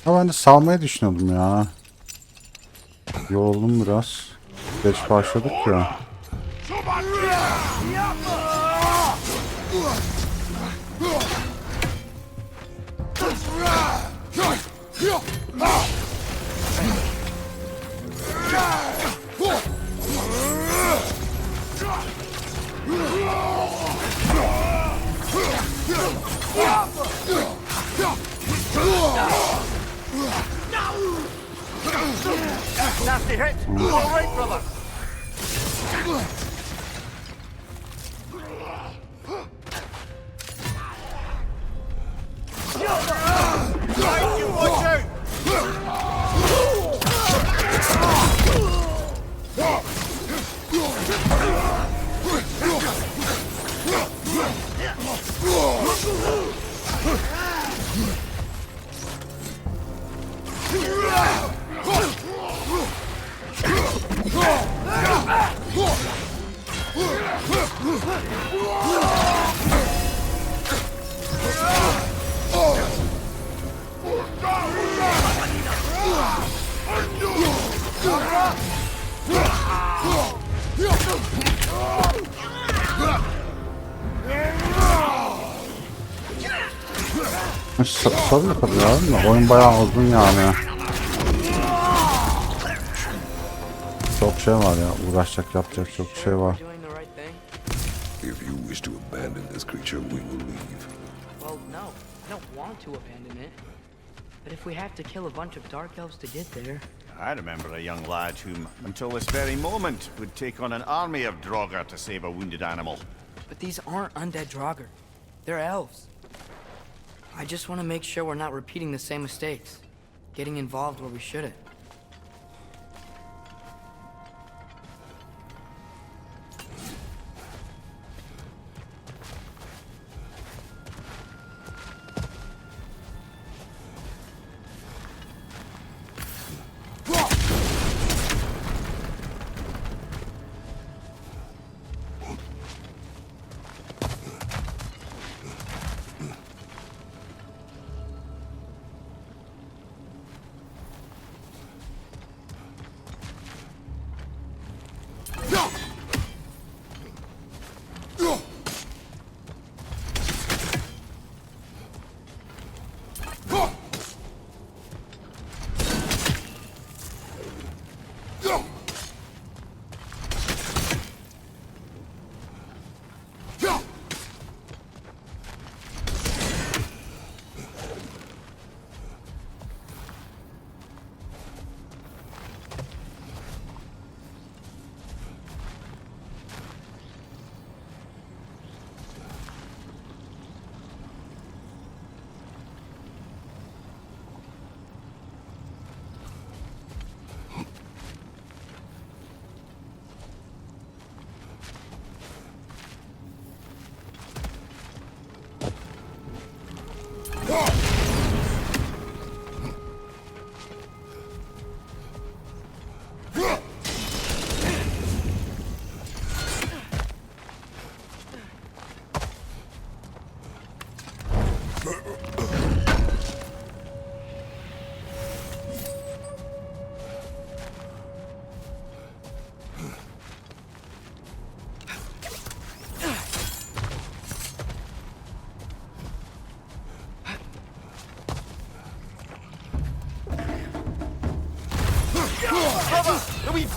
Ha, ben de salmayı düşünüyordum ya. Yoruldum biraz. Geç başladık ya. Nasty hit! All right, brother! Right, you watch out! Sorun yok ya. Oyun bayağı uzun yani. Çok şey var ya. Uğraşacak, yapacak çok şey var. If you wish to abandon this creature, we will leave. Well, no. I don't want to abandon it. But if we have to kill a bunch of dark elves to get there... I remember a young lad whom, until this very moment, would take on an army of Draugr to save a wounded animal. But these aren't undead Draugr. They're elves. I just want to make sure we're not repeating the same mistakes. Getting involved where we shouldn't.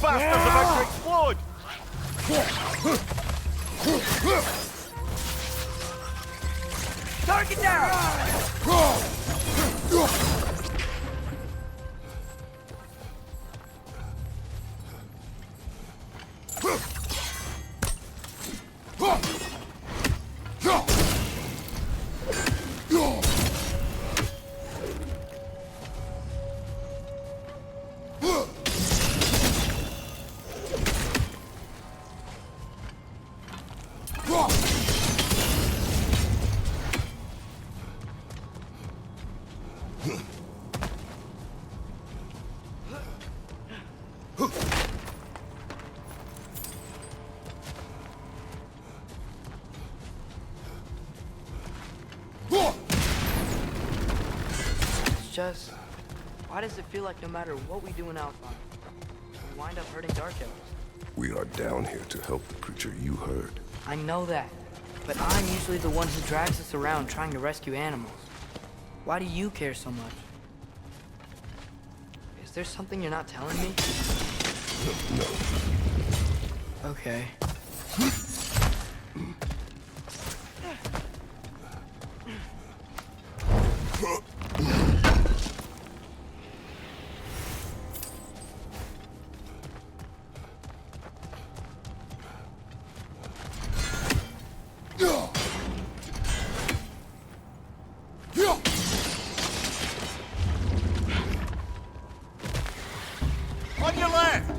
bastard's about to explode! Target down! Just, why does it feel like no matter what we do in Alpha, we wind up hurting Dark Elves? We are down here to help the creature you heard. I know that, but I'm usually the one who drags us around trying to rescue animals. Why do you care so much? Is there something you're not telling me? No. Okay. On your left!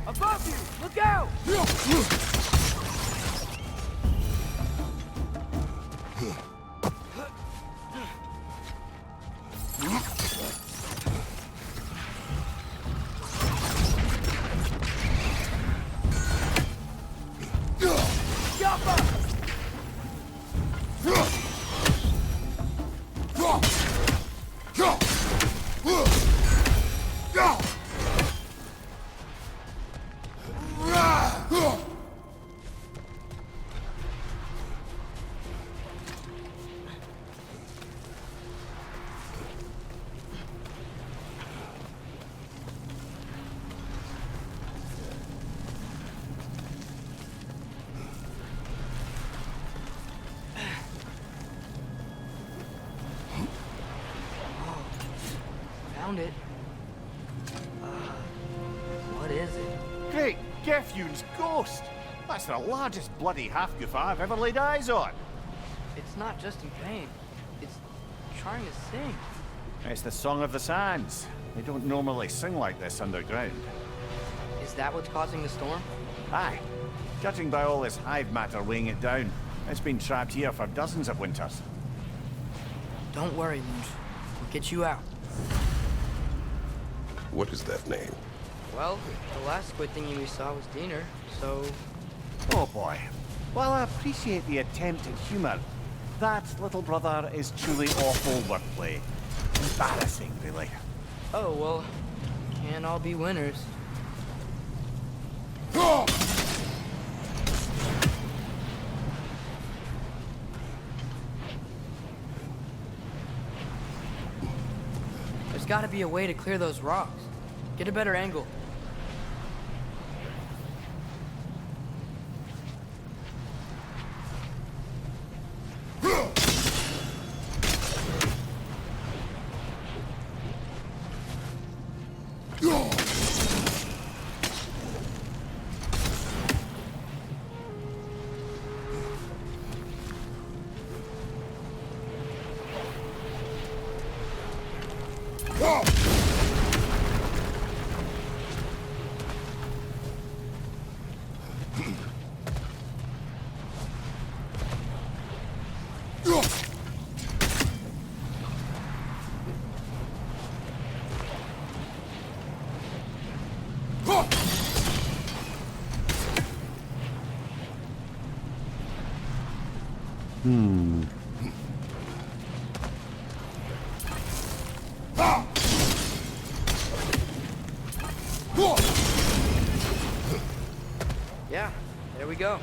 Above you! Look out! Found it. What is it? Great Gefyun's ghost! That's the largest bloody half-goof I've ever laid eyes on. It's not just in pain. It's trying to sing. It's the Song of the Sands. They don't normally sing like this underground. Is that what's causing the storm? Aye. Judging by all this hive matter weighing it down, it's been trapped here for dozens of winters. Don't worry, Lynch. We'll get you out. What is that name? Well, the last squid thingy we saw was Diener, so... Oh boy. While I appreciate the attempt at humor, that little brother is truly awful wordplay. Embarrassing, really. Oh, well, can't all be winners. There's gotta be a way to clear those rocks. Get a better angle. Yeah, there we go.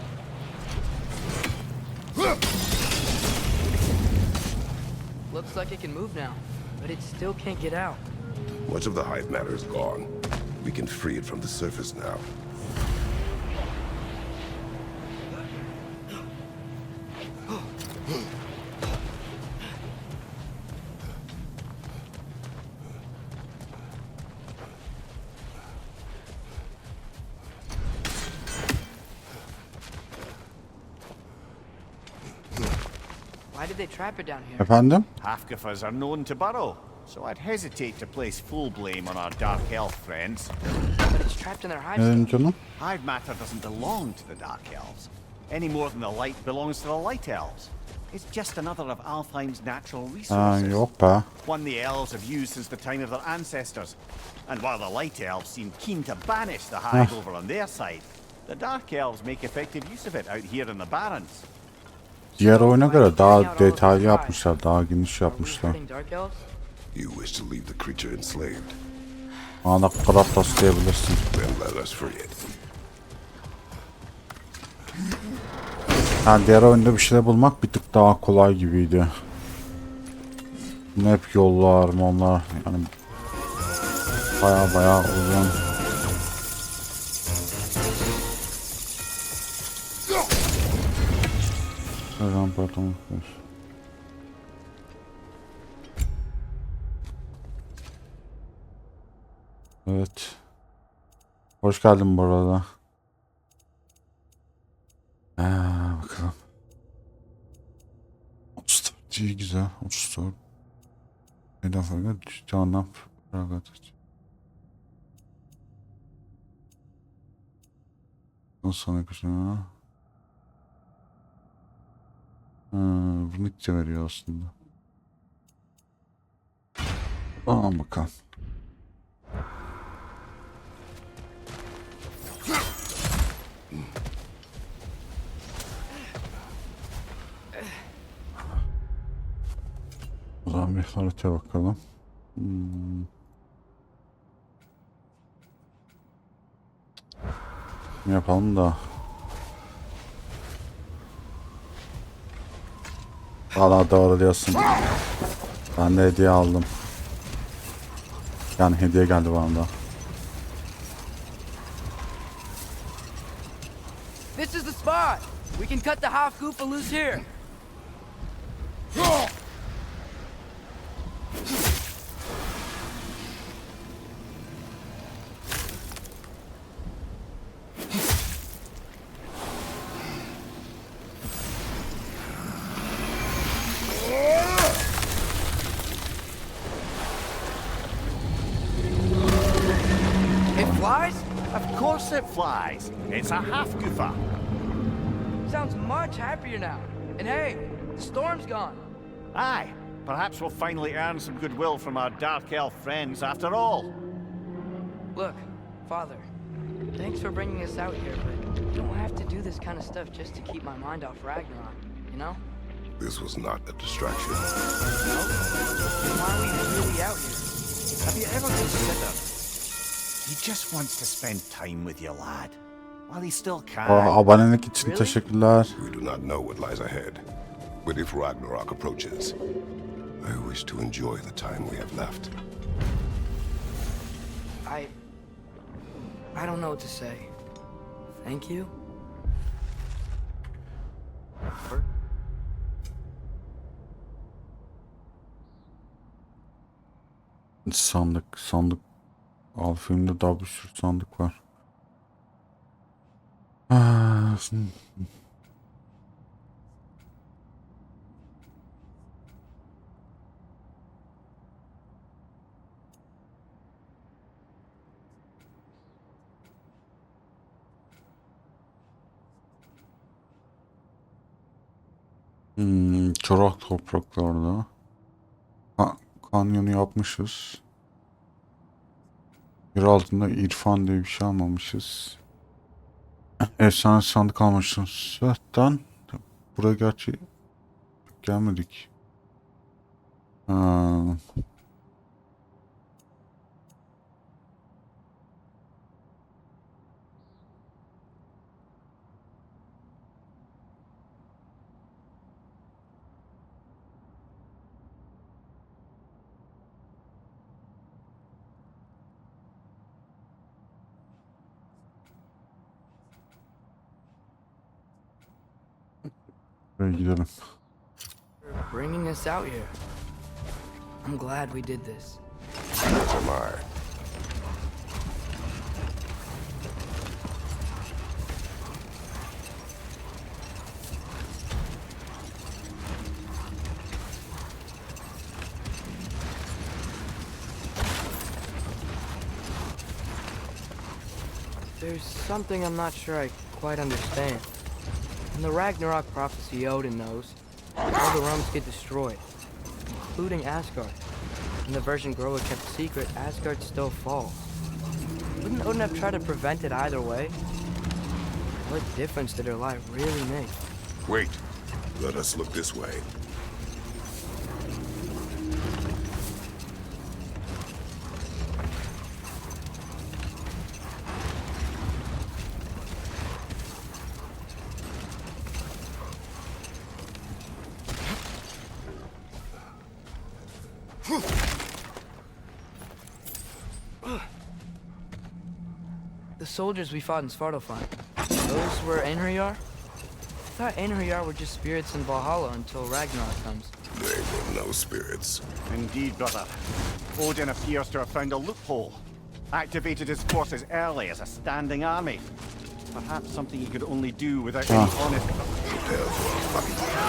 Looks like it can move now, but it still can't get out. Much of the hive matter is gone. We can free it from the surface now. Why did they trap it down here? Efendim? Half-Gophers are known to burrow, so I'd hesitate to place full blame on our dark elf friends. But it's trapped in their hive. Ne dedim canım? Hive matter doesn't belong to the dark elves, any more than the light belongs to the light elves. It's just another of Alfheim's natural Ha, resources. yok be. One the elves have used since the time of their ancestors. And while the light elves seem keen to banish the hive over on their side, the dark elves make effective use of it out here in the barrens. Diğer oyuna göre daha detaylı yapmışlar, daha geniş yapmışlar. Hurting dark elves? You wish to leave the creature enslaved? Ana Kratos diyebilirsin. Then let us free it. Yani diğer oyunda bir şeyler bulmak bir tık daha kolay gibiydi. Map yollar, onlar yani baya uzun. Evet. Hoş geldin bu arada. Bakalım. 34 iyi güzel. 34. Neden farklı? Candan feragat et. Nasıl yakışıyor? Bunu hiç veriyor aslında. Bakalım. O zaman bir haritaya bakalım. Ne yapalım da. Valla doğru diyorsun. Ben de hediye aldım. Yani hediye geldi bana da. This is the spot. We can cut the half-goofa loose here. It flies? Of course it flies. It's a half-goofa. Sounds much happier now. And hey, the storm's gone. Aye, perhaps we'll finally earn some goodwill from our dark elf friends after all. Look, Father, thanks for bringing us out here, but you don't have to do this kind of stuff just to keep my mind off Ragnarok, you know? This was not a distraction. No? Then why are we really out here? Have you ever considered? He just wants to spend time with you, lad. While he still can. Abonelik için teşekkürler. We do not know what lies ahead. But if Ragnarok approaches, I wish to enjoy the time we have left. I don't know what to say. Thank you. Sandık. Alfheim'de daha bir sürü sandık var. Çorak topraklarda. Kanyonu yapmışız. Yer altında irfan diye bir şey almamışız. Efsane sandık almışız. Zaten buraya gerçi gelmedik. Şuraya gidelim. For bringing us out here. I'm glad we did this. As am I. There's something I'm not sure I quite understand. In the Ragnarok prophecy Odin knows, all the realms get destroyed, including Asgard. In the version Groa kept secret, Asgard still falls. Wouldn't Odin have tried to prevent it either way? What difference did her lie really make? Wait. Let us look this way. The soldiers we fought in Svartalfheim, those were Einherjar? I thought Einherjar were just spirits in Valhalla until Ragnarok comes. They were no spirits. Indeed, brother. Odin appears to have found a loophole. Activated his forces early as a standing army. Perhaps something he could only do without any honest... Prepare for a fight.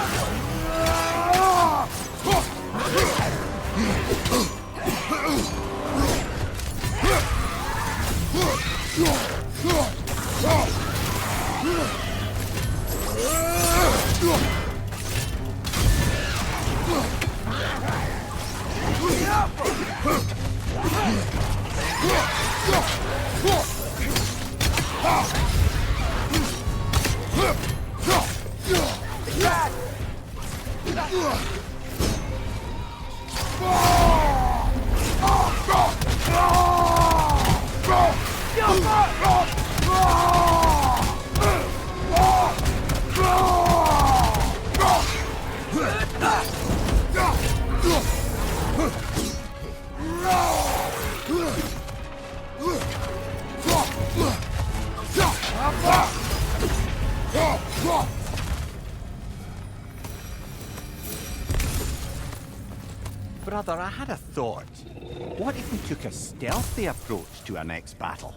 Brother, I had a thought. What if we took a stealthy approach to our next battle?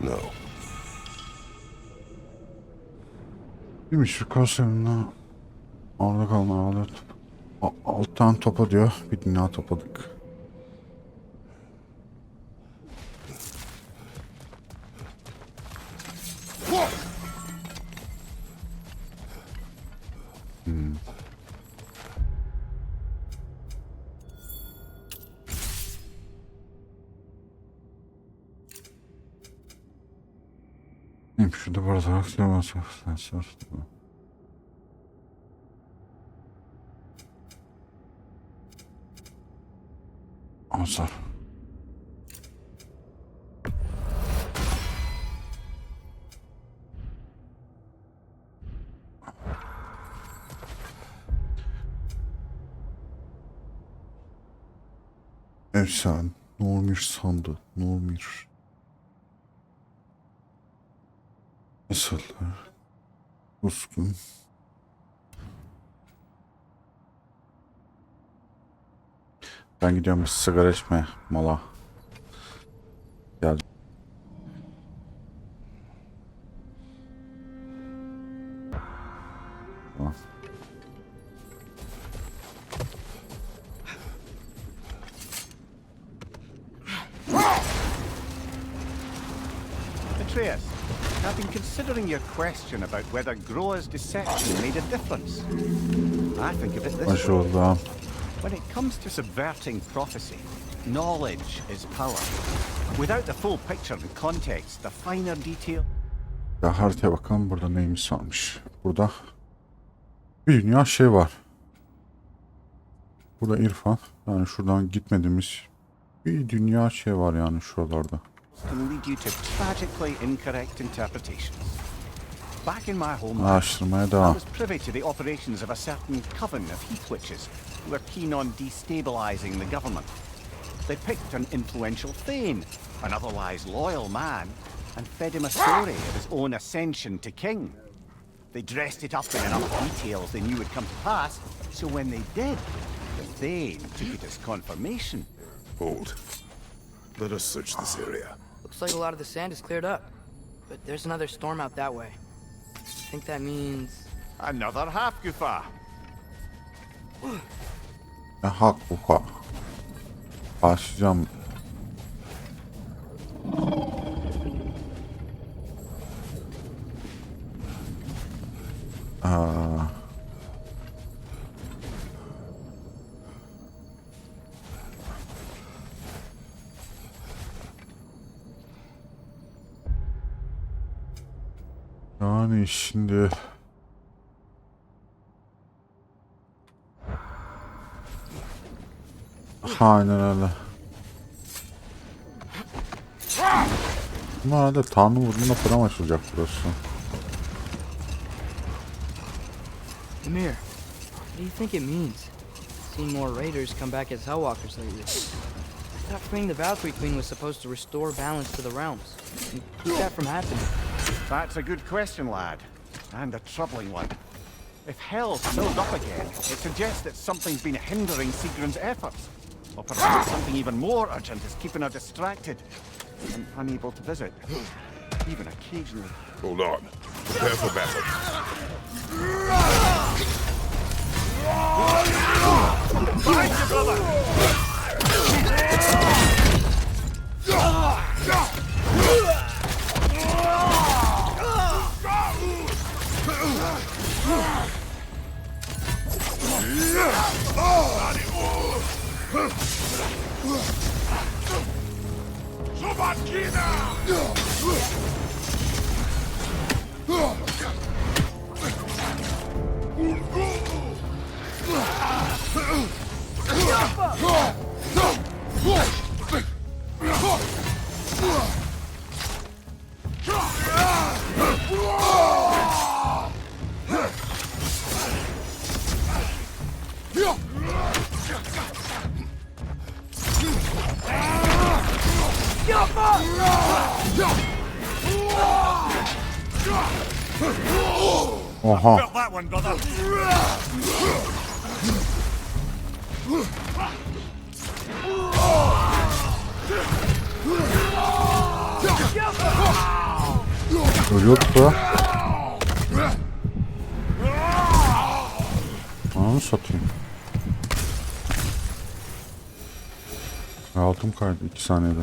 No. Değil mi? Şu konserimle orada kalan ağırlığı alttan topa diyor. Bir dünya topladık. Şurada burada aksiyon sensör. Ansar. Efsane. Normir sandı. Normir. Eserler. Uskun. Ben gidiyorum bir sigara içmeye. Mola. Gel. Tamam. Atreus, I've been considering your question about whether Groa's deception made a difference. I think of it this way. When it comes to subverting prophecy, knowledge is power. Without the full picture and context, the finer detail... Ya haritaya bakalım burada neymiş varmış. Burada bir dünya şey var. Burada İrfan. Yani şuradan gitmediğimiz bir dünya şey var yani şuralarda. ...can lead you to tragically incorrect interpretations. Back in my homeland, Araştırmaya I devam. was privy to the operations of a certain coven of heath witches who were keen on destabilizing the government. They picked an influential thane, an otherwise loyal man, and fed him a story of his own ascension to king. They dressed it up in enough details they knew would come to pass, so when they did, the Thane took it as confirmation. Hold. Let us search this area. Looks like a lot of the sand is cleared up. But there's another storm out that way. I think that means... Another half Gufa. Hak bu. Başlayacağım. Yani şimdi aynen öyle. Bunlar herhalde Tanrı vurduğunda falan açılacak burası. Ymir, what do you think it means? Seen more raiders come back as Hellwalkers lately. I thought freeing the Valkyrie Queen was supposed to restore balance to the realms. And keep that from happening. That's a good question, lad. And a troubling one. If hell's filled up again, it suggests that something's been hindering Sigrun's efforts. Or perhaps something even more urgent is keeping her distracted and unable to visit. Even occasionally. Hold on. Prepare for battle. Behind you, brother! Oha. Felt that one, brother. Ölüyordu. Ananı satayım. Altım kaydı 2 saniyede.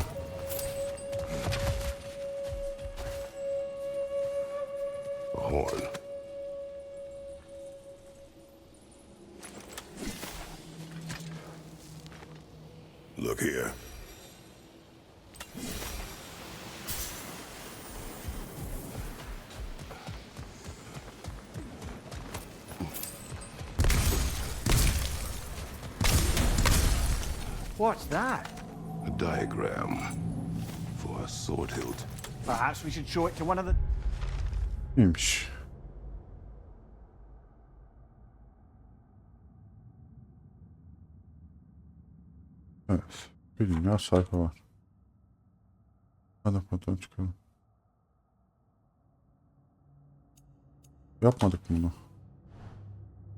A horn. Look here. What's that? A diagram for a sword hilt. Perhaps we should show it to one of the... Neymiş? Evet. Bir dünya sayfa var. Hadi fotoğraf çıkalım. Yapmadık bunu.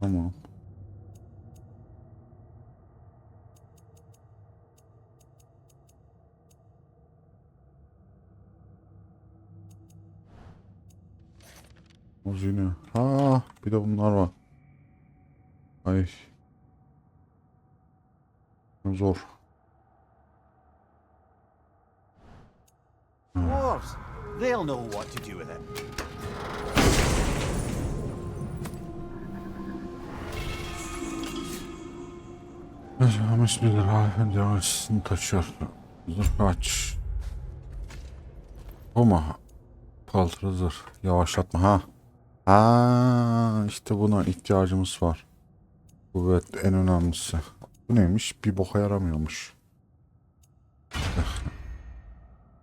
Tamam. Uzun. Ha, bir de bunlar var. Ay. Zor. Dwarves. They'll know what to do with it. Yaşamış bilir harfin devaçsını taşıyor. Zırh aç. Bu mu? Paltır zırh. Yavaşlatma ha. Ha, işte buna ihtiyacımız var. Kuvvet en önemlisi. Bu neymiş? Bir boka yaramıyormuş.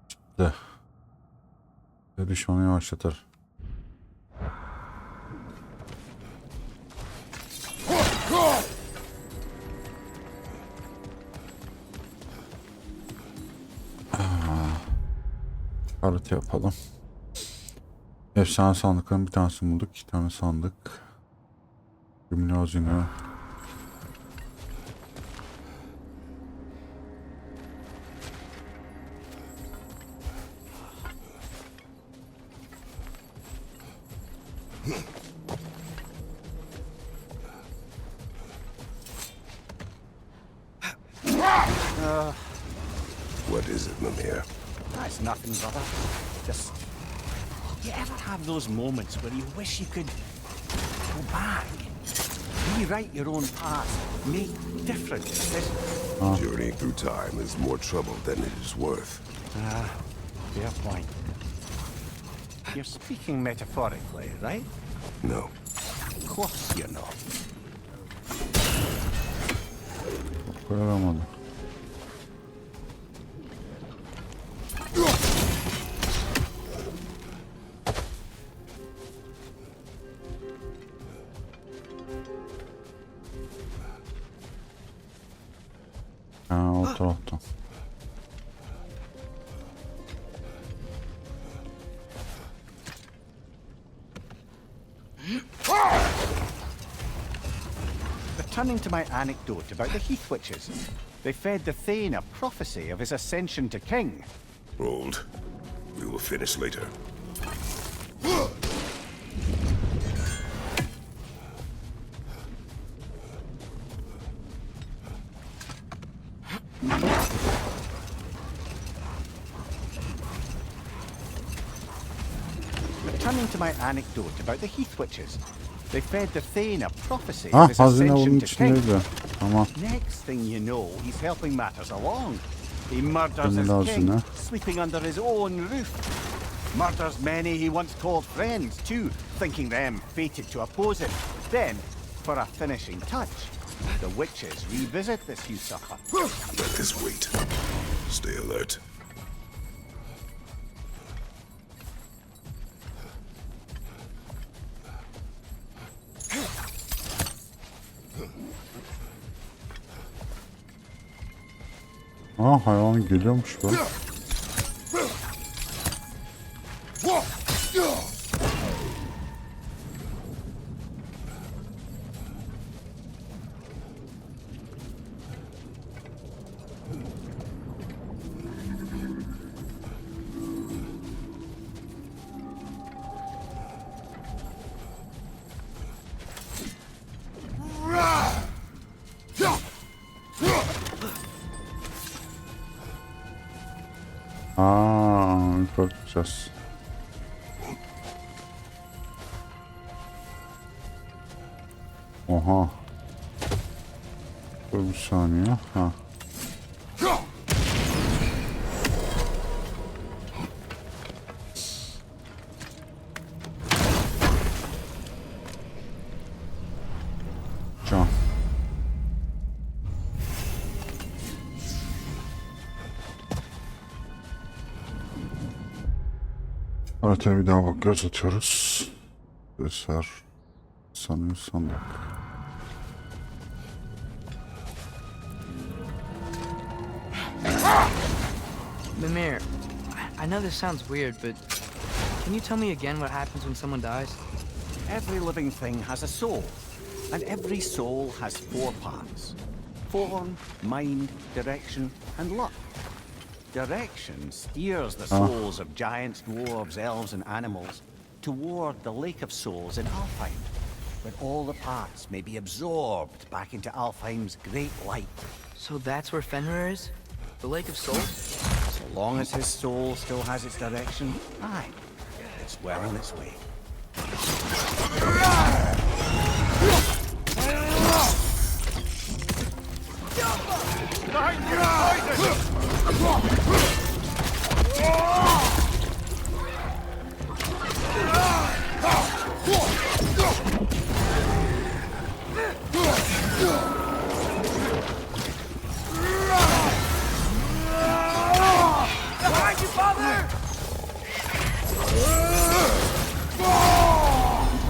İşte. Ve düşmanı yavaşlatır. Harita yapalım. Efsane sandıkların bir tanesini bulduk. 2 tane sandık. Gümrü hazine. What is it, Mimir? That's nothing, brother. Just... You ever have those moments where you wish you could go back? Rewrite your own past. Make different decisions. Journeying through time is more trouble than it is worth. Fair point. You're speaking metaphorically, right? No. Of course you're not. Koyamadım. O taraftan. Returning to my anecdote about the Heath Witches, they fed the Thane a prophecy of his ascension to king. Hold. We will finish later. Returning to my anecdote about the Heath Witches, they fed the Thane a prophecy Ah, of his hazine bunun ascension to king. içindeydi. Tamam. Next thing you know, he's helping matters along. He murders his Hazine. king, sleeping under his own roof. Murders many he once called friends, too, thinking them fated to oppose him. Then, for a finishing touch, the witches revisit this usurper. Let this wait. Stay alert. Hayvan geliyormuş bu. Bakacağız. Oha. Dur bir saniye. Ha. Can. Haritaya bir daha göz atıyoruz. Göster. Sanıyor sandık. Mimir, I know this sounds weird, but can you tell me again what happens when someone dies? Every living thing has a soul, and every soul has 4 parts. Form, mind, direction, and luck. Direction steers the souls of giants, dwarves, elves, and animals toward the Lake of Souls in Alfheim, where all the parts may be absorbed back into Alfheim's great light. So that's where Fenrir is? The Lake of Souls? So long as his soul still has its direction, aye, it's well on its way. Behind you, father!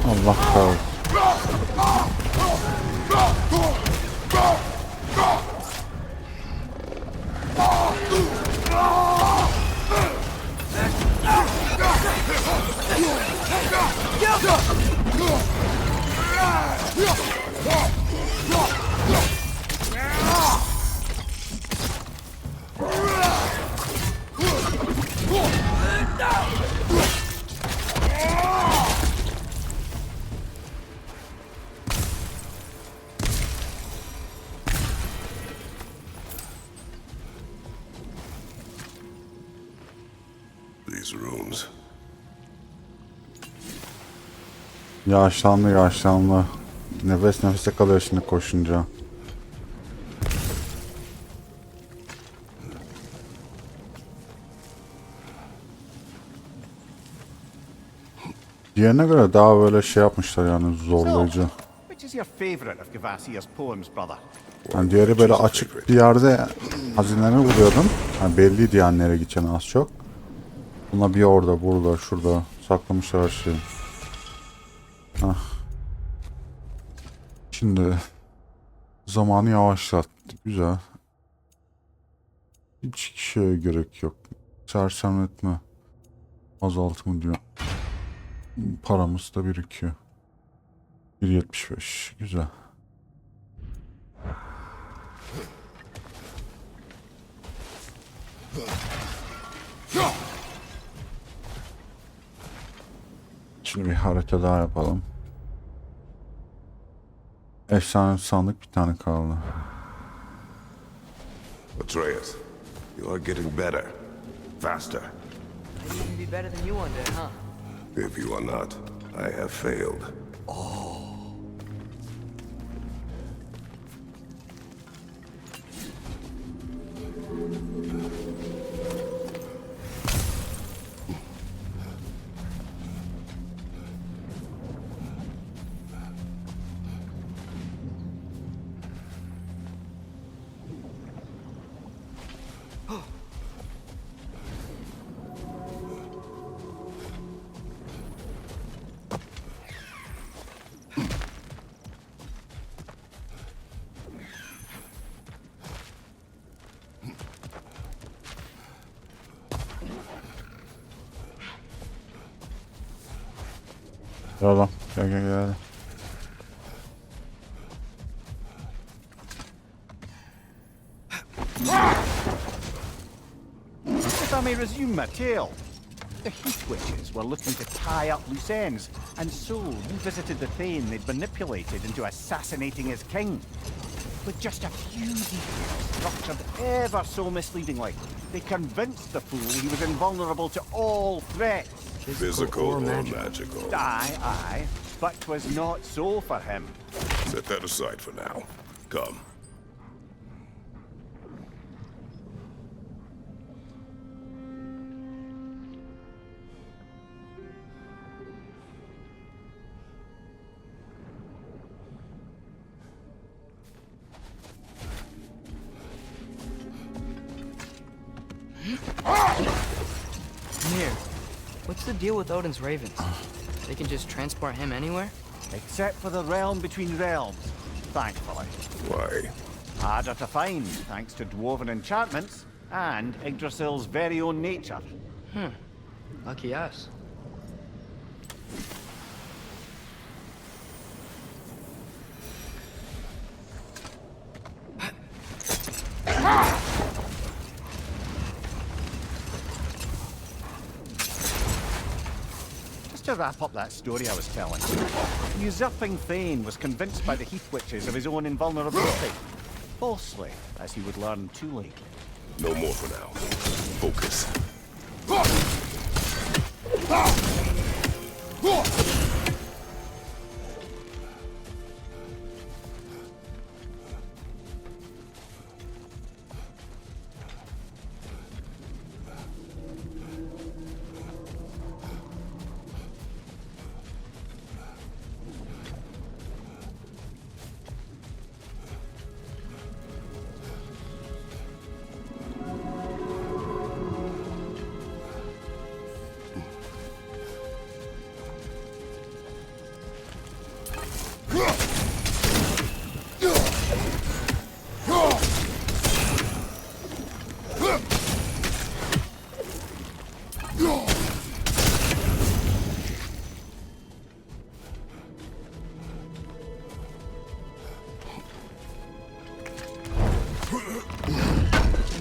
Allah kahretsin. These rooms. Yaşlandı yaşlandı. Nefes nefese kalıyor şimdi koşunca. Diğerine göre daha böyle şey yapmışlar yani zorlayıcı. Which is your favorite of Gavasia's poems, brother? Yani diğeri böyle açık bir yerde hazineleri buluyordum. Yani belliydi yani nereye gideceğini az çok. Buna bir orada, burada, şurada saklamışlar her şeyi. Hah. Şimdi zamanı yavaşlattı. Güzel. Hiç şeye gerek yok. Sersemletme. Azaltma diyor. Paramız da birikiyor. 1.75. Güzel. Şimdi bir harita daha yapalım. Efsane sandık bir tane kaldı. Atreus, you are getting better. Faster. Maybe you can be better than you one day, huh? If you are not, I have failed. Gel lan. Gel gel gel. If I may resume my tale, the Heath Witches were looking to tie up loose ends, and so revisited the Thane they'd manipulated into assassinating his king. With just a few details structured ever so misleadingly, they convinced the fool he was invulnerable to all threats. Physical or magical? Aye, aye, but 'twas not so for him. Set that aside for now. Come. Mir, what's the deal with Odin's ravens? They can just transport him anywhere? Except for the realm between realms, thankfully. Why? Harder to find, thanks to dwarven enchantments and Yggdrasil's very own nature. Lucky us. Just to wrap up that story I was telling, the usurping Thane was convinced by the Heath Witches of his own invulnerability. Falsely, as he would learn too late. No more for now. Focus.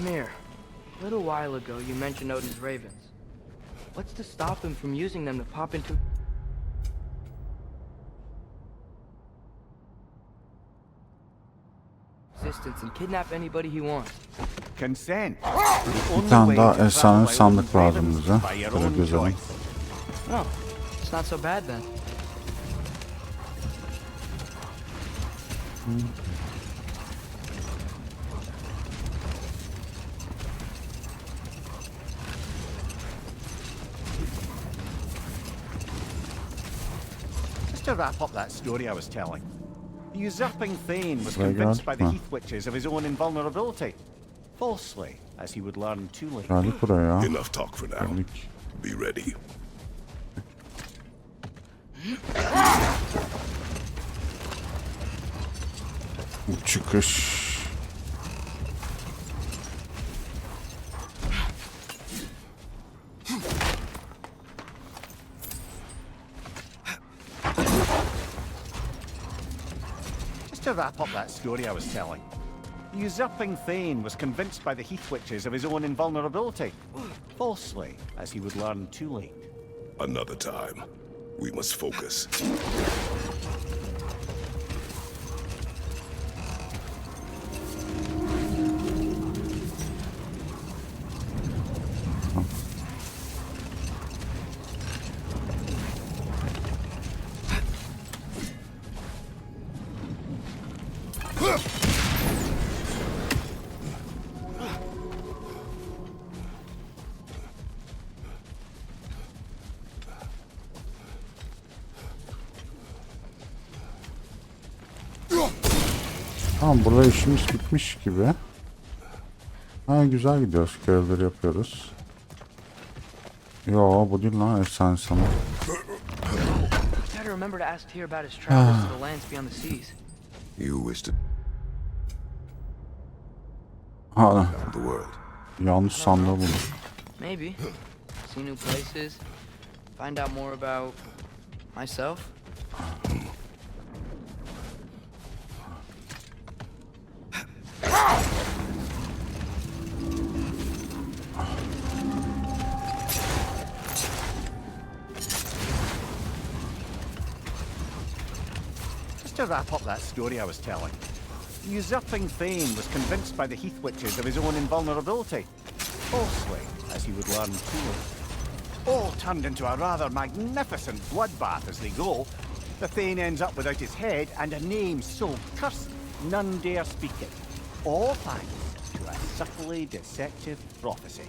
Mir, a little while ago you mentioned Odin's ravens. What's to stop him from using them to pop into existence and kidnap anybody he wants? Consent. Bir tane daha efsane sandık lazım bize. Şöyle güzelim. No, it's not so bad then. Just to wrap up that story I was telling, the usurping Thane was convinced by the Heath Witches of his own invulnerability. Falsely, as he would learn too late. Geldik buraya. Enough talk for now. Geldik. Be ready. Bu çıkış. Just to wrap up that story I was telling, the usurping Thane was convinced by the Heath Witches of his own invulnerability. Falsely, as he would learn too late. Another time. We must focus. Tamam, burada işimiz bitmiş gibi. Ha, güzel gidiyoruz. Görevleri yapıyoruz. Yo, bu değil lan, efsane sanırım. Gotta remember to ask Tyr about his travels to the lands beyond the seas. You wish to Ha, the world. yanlış sandığı buldum. Maybe. See new places. Find out more about myself. Just to wrap up that story I was telling, the usurping Thane was convinced by the Heath Witches of his own invulnerability. Falsely, as he would learn too late. All turned into a rather magnificent bloodbath as they go. The Thane ends up without his head and a name so cursed none dare speak it. All thanks to a subtly deceptive prophecy.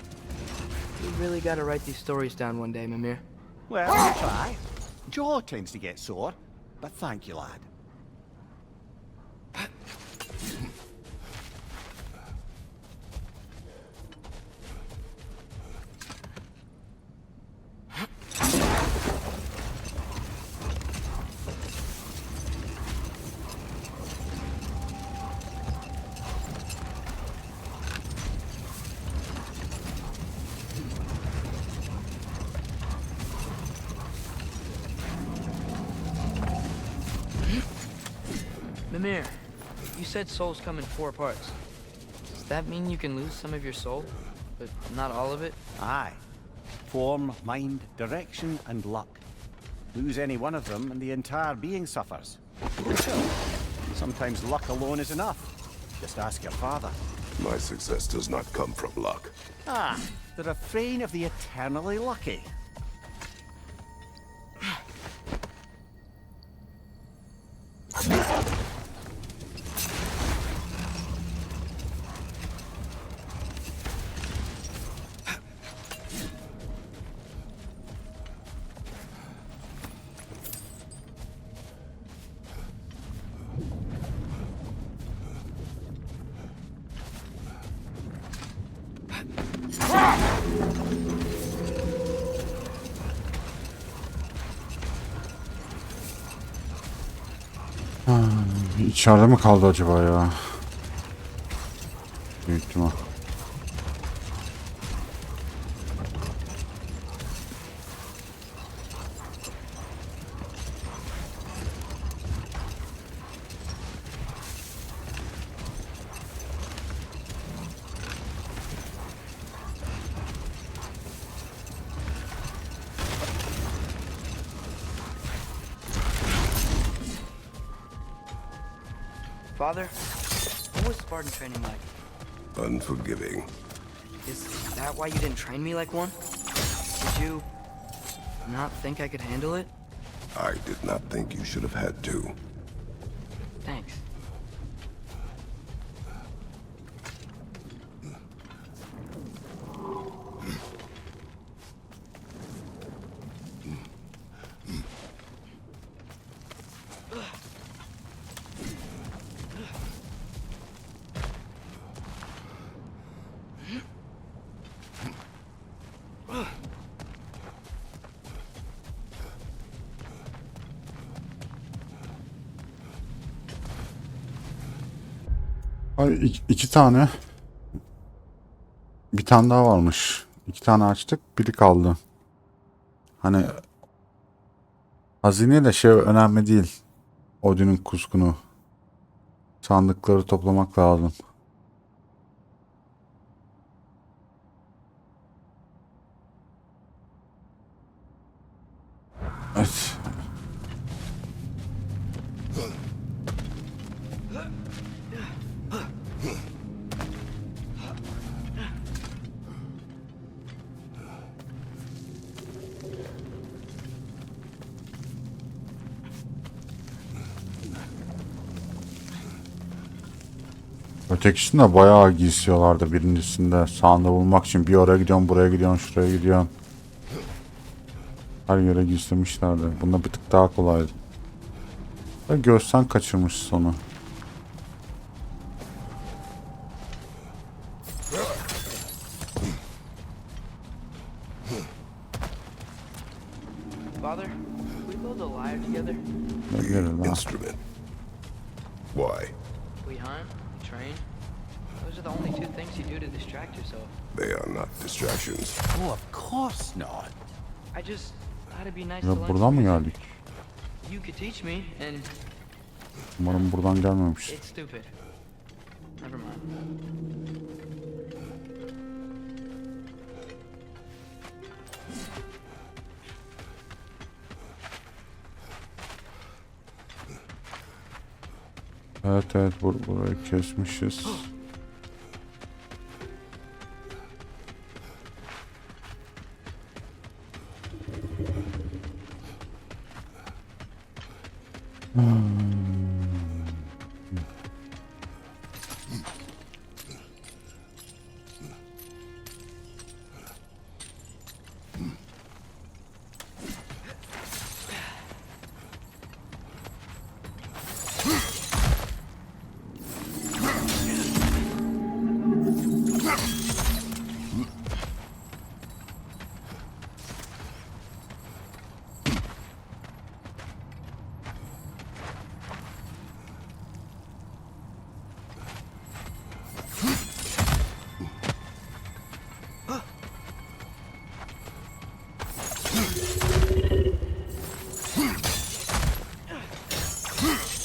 You really gotta write these stories down one day, Mimir. Well, I'll try. Jaw tends to get sore, but thank you, lad. Mimir, you said souls come in 4 parts. Does that mean you can lose some of your soul, but not all of it? Aye. Form, mind, direction, and luck. Lose any one of them and the entire being suffers. Sometimes luck alone is enough. Just ask your father. My success does not come from luck. Ah, the refrain of the eternally lucky. İçeride mi kaldı acaba ya? Büyük ihtimal. Father, what was Spartan training like? Unforgiving. Is that why you didn't train me like one? Did you not think I could handle it? I did not think you should have had to. Thanks. Ay, iki tane. Bir tane daha varmış. 2 tane açtık. Biri kaldı. Hani hazine de şey önemli değil. Odin'in kuskunu. Sandıkları toplamak lazım. Evet. Ötekisinde bayağı gizliyorlardı birincisinde. Sağında bulmak için bir oraya gidiyorsun, buraya gidiyorsun, şuraya gidiyorsun. Her yere gizlemişlerdi. Bunda bir tık daha kolaydı. Ve gözden kaçırmış sonu. Father, we build a lyre together. Ne gelir lan? Instrument. Why? We hunt, we train. Those are the only two things you do to distract yourself. They are not distractions. Oh, of course not. I just thought it'd be nice to Ya learn buradan from mı you. geldik? You could teach me, and Umarım buradan gelmemiş. it's stupid. Never mind. Evet evet burayı kesmişiz.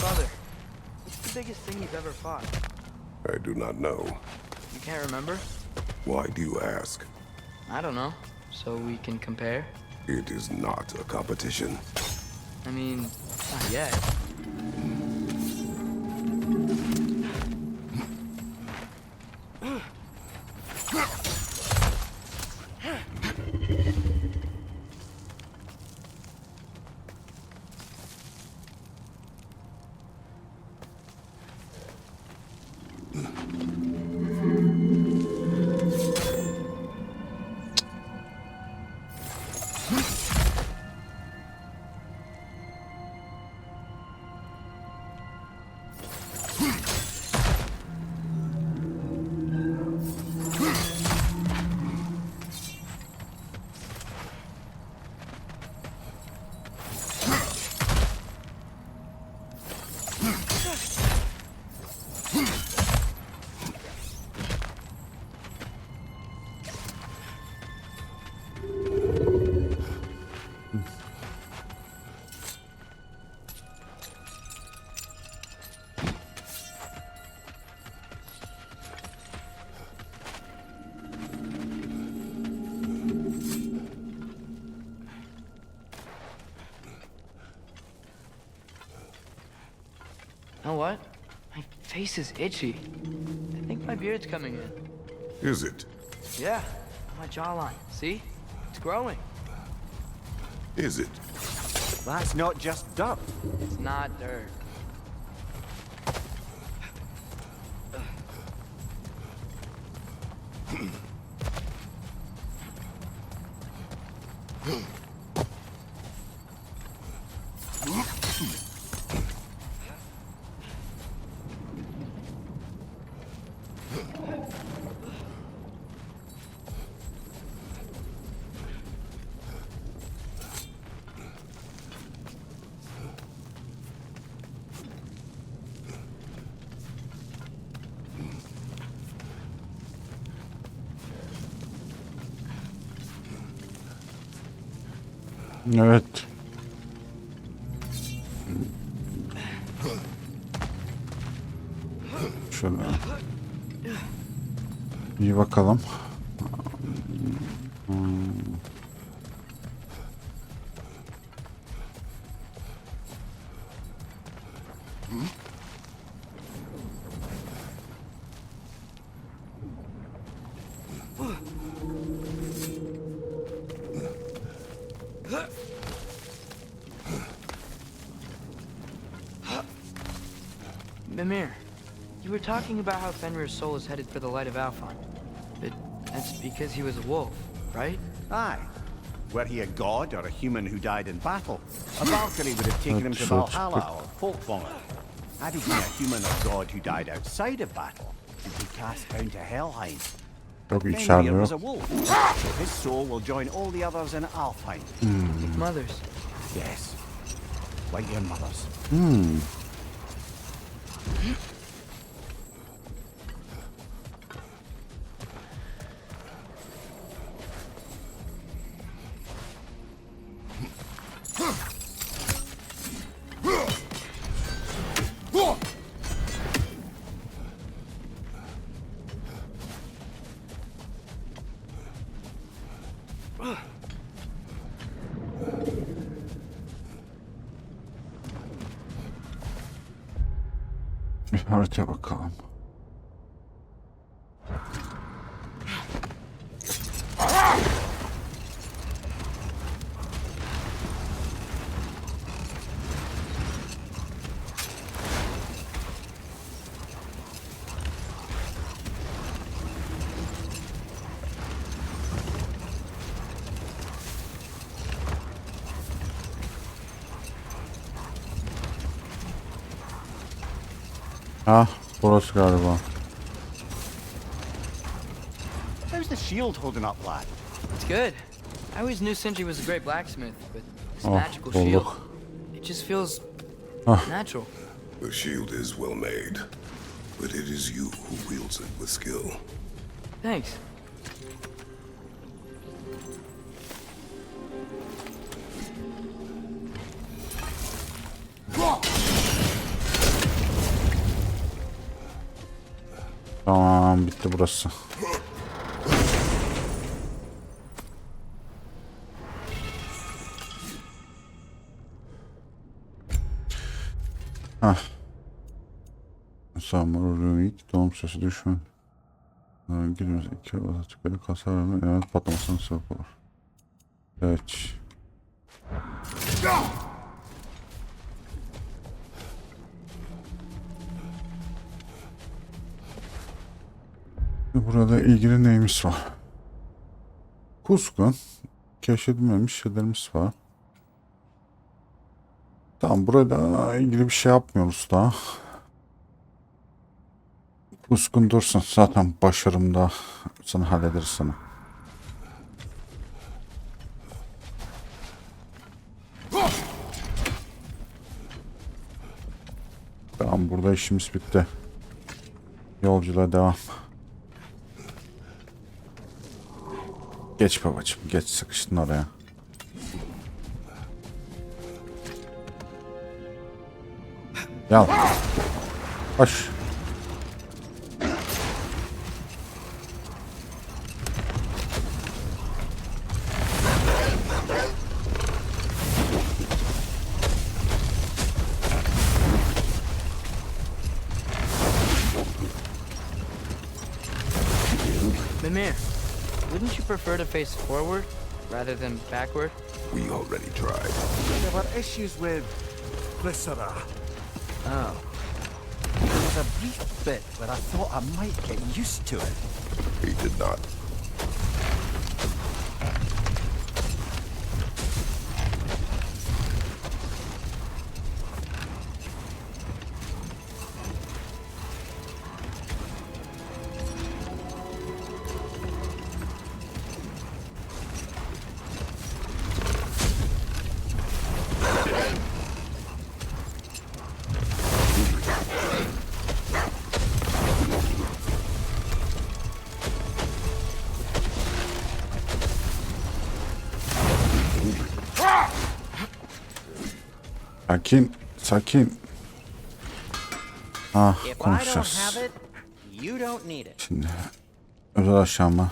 Father, what's the biggest thing you've ever fought? I do not know. You can't remember? Why do you ask? I don't know. So we can compare? It is not a competition. I mean, not yet. Know what? I face is itchy. I think my beard's coming in. Is it? Yeah, my jawline. See? It's growing. Is it? That's not just dirt. It's not dirt. Evet. Şöyle. İyi bakalım. Mimir, you were talking about how Fenrir's soul is headed for the light of Alfheim. But that's because he was a wolf, right? Aye. Were he a god or a human who died in battle, a Valkyrie would have taken him to Valhalla or Folkvang. Had he been a human or god who died outside of battle, he'd be cast down to Helheim. Yok Fenrir içeride was a yok. wolf, so his soul will join all the others in Alfheim. Like mothers. Yes, like your mothers. Bir haritaya bakalım. Ah, burası galiba. How's the shield holding up, lad? It's good. I always knew Sindri was a great blacksmith, but this Oh, magical shield, bulduk. it just feels Ah. natural. The shield is well made, but it is you who wields it with skill. Thanks. Tamam, bitti burası. Hah. Samur'un ilk doğum sesi düşme. Girmez iki otomatik kasar verme element patlamasına sebep olur. Evet. Burada ilgili neyimiz var? Kuzgun. Keşfedilmemiş şeylerimiz var. Tamam, burada ilgili bir şey yapmıyoruz daha. Kuzgun dursun. Zaten başarımda sana hallederiz sana. Tamam, burada işimiz bitti. Yolculuğa devam. Geç babacığım, geç, sıkıştın oraya. Gel. Koş. prefer to face forward rather than backward? We already tried. There were issues with Glycera. Oh. There was a brief bit where I thought I might get used to it. He did not. Sakin, sakin. Ah, If I don't konuşacağız. have it, you don't need it. Şimdi özel aşama.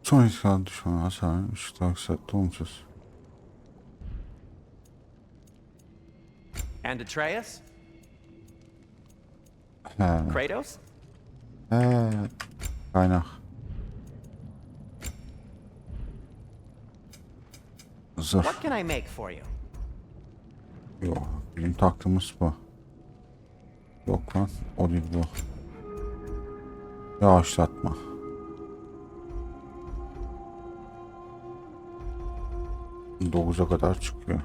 Son iskal düşmanı hasarı ışıkta aksatlı olumsuz. And Atreus? He. Kratos? He. Kaynak. Zırh. What can I make for you? Yok. Bizim taktığımız bu. Yok lan. O değil bu. Yavaşlatma. Dokuza kadar çıkıyor.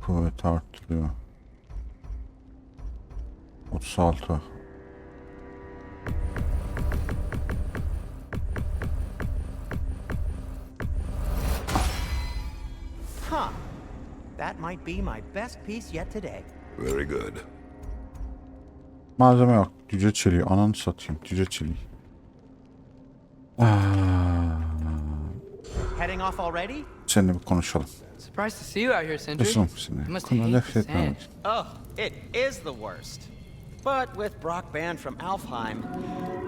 Kuvvet artırıyor. 36. Huh. That might be my best piece yet today. Very good. Malzeme yok. Cüce çeliği. Ananı satayım. Cüce çeliği. Heading off already? Seninle bir konuşalım. Surprised to see you out here, Sindri. Resim You seni. must Konu hate nefret the sand. etmemek. Oh, it is the worst. But with Brock banned from Alfheim,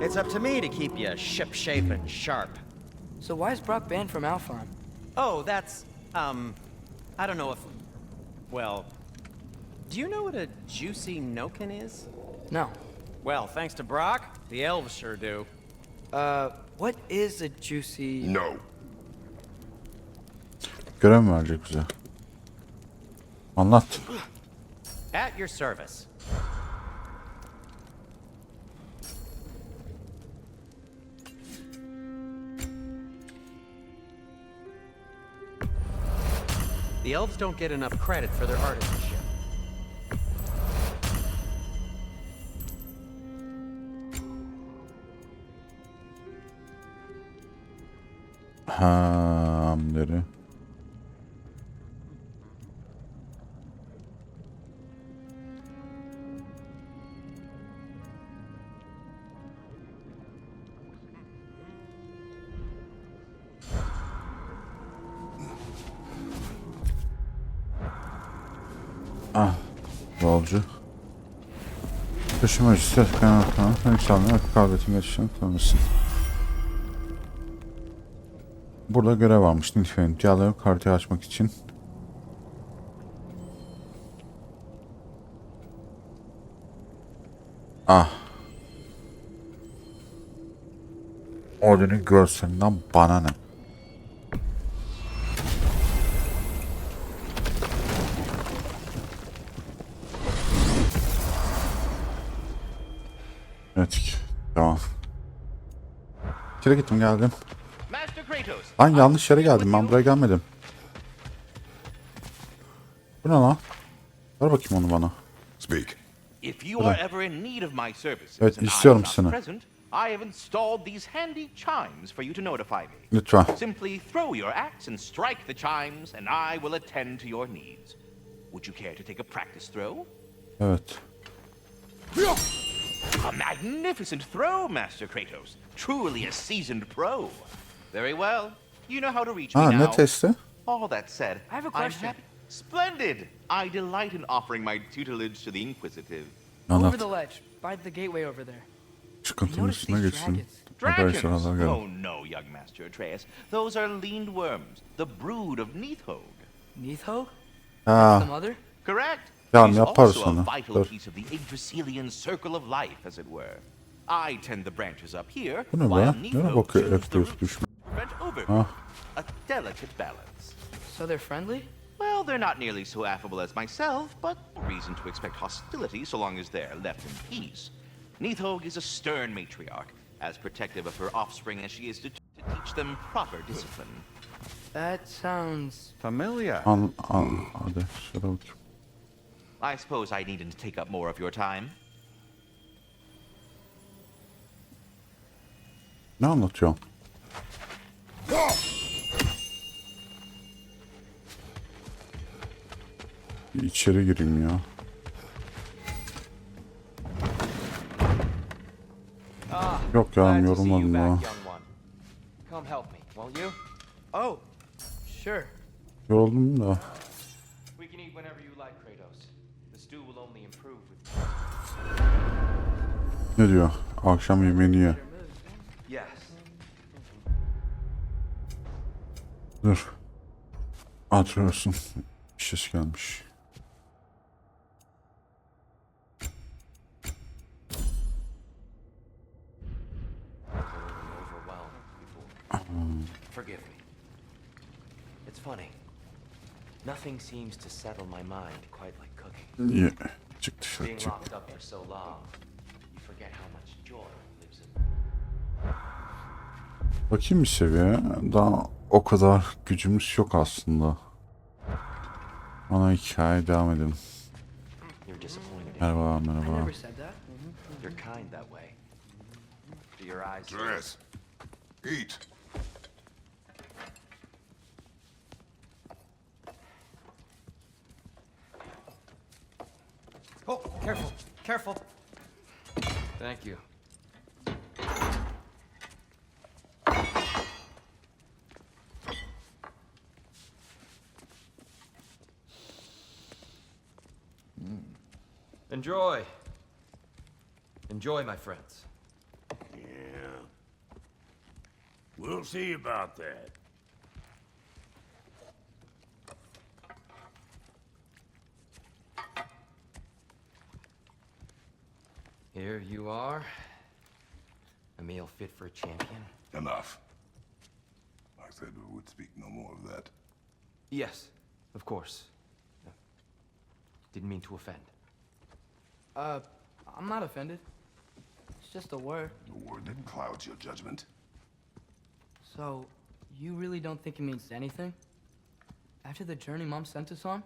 it's up to me to keep you ship-shape and sharp. So why is Brock banned from Alfheim? Oh, that's, I don't know if... Well, do you know what a juicy noken is? No. Well, thanks to Brock, the elves sure do. What is a juicy... No. Görev mi verecek bize? Anlat. At your service. The elves don't get enough credit for their artisanship. Hamleri. Ah, yolcu. Taşımacısı kanatlanan insanların kabiliyetin geçişini tanırsın. Burada görev varmış. Nilüfer'in diğerleri kartı açmak için. Ah. Odin'in görselinden bana ne? Evet. Tamam. İçeri gittim geldim. Master Kratos. Lan yanlış yere geldim. Ben buraya gelmedim. Bu ne lan? Ver bakayım onu bana. Speak. If you are ever in need of my services Evet, and I istiyorum am not seni. present, I have installed these handy chimes for you to notify me. Lütfen. Simply throw your axe and strike the chimes, and I will attend to your needs. Would you care to take a practice throw? Evet. A magnificent throw, Master Kratos. Truly a seasoned pro. Very well. You know how to reach me Ha, now. ne testi? All that said, I have a I'm question. happy. Splendid! I delight in offering my tutelage to the Inquisitive. Over Anlat. the ledge, by the gateway over there. Çıkıntının Notice üstüne these geçsin. Dragons? Arkadaşlar Allah gelin. Oh no, young Master Atreus. Those are lean worms, the brood of Neathog. Neathog? Ha, The mother? Correct. Tamam She's yaparız also onu. a vital Dur. piece of the Yggdrasilian circle of life, as it were. I tend the branches up here, Bu ne while be? Neitho Nereye bakıyor tunes the Atreus roots düşme? to prevent overgrowth. Ah. A delicate balance. So they're friendly? Well, they're not nearly so affable as myself, but no reason to expect hostility so long as they're left in peace. Neitho is a stern matriarch, as protective of her offspring as she is to teach them proper discipline. That sounds Familiar. Hadi şöyle bakayım. I suppose I needn't take up more of your time. Ne anlatıyorsun? Bir içeri gireyim ya. Yok ya Glad to see you yorulmadım back, daha. young one. Come help me, won't you? Oh, sure. Yoruldum da. We can eat whenever you like, Kratos. The stew will only improve with... Ne diyor? Akşam yemeğini ye. Yes. Dur. Atreus'un şişesi gelmiş. Forgive me. It's funny. Nothing seems to settle my mind quite like cooking. Ye. Çık dışarı Being çık. locked up for so long, you forget how much joy lives in. Bakayım bir seviye. Daha o kadar gücümüz yok aslında. Ana hikaye devam edelim. You're disappointed. Merhaba I merhaba. never said that. You're kind that way. Do your eyes... Dress. Eat. Oh, careful, careful. Thank you. Enjoy. Enjoy, my friends. Yeah. We'll see about that. Here you are. A meal fit for a champion. Enough. I said we would speak no more of that. Yes, of course. Didn't mean to offend. I'm not offended. It's just a word. A word that clouds your judgment. So, you really don't think it means anything? After the journey Mom sent us on?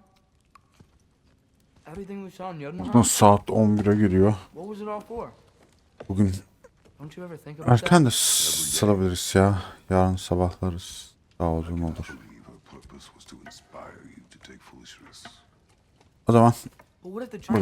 Everything we saw in Buradan Jotunheim? saat 11'e giriyor. What was it all for? Bugün Don't you ever think about that? erken de sılabiliriz ya. Yarın sabahlarız. Daha uzun olur. I believe her purpose was to inspire you to take foolish risks. O zaman But what if the journey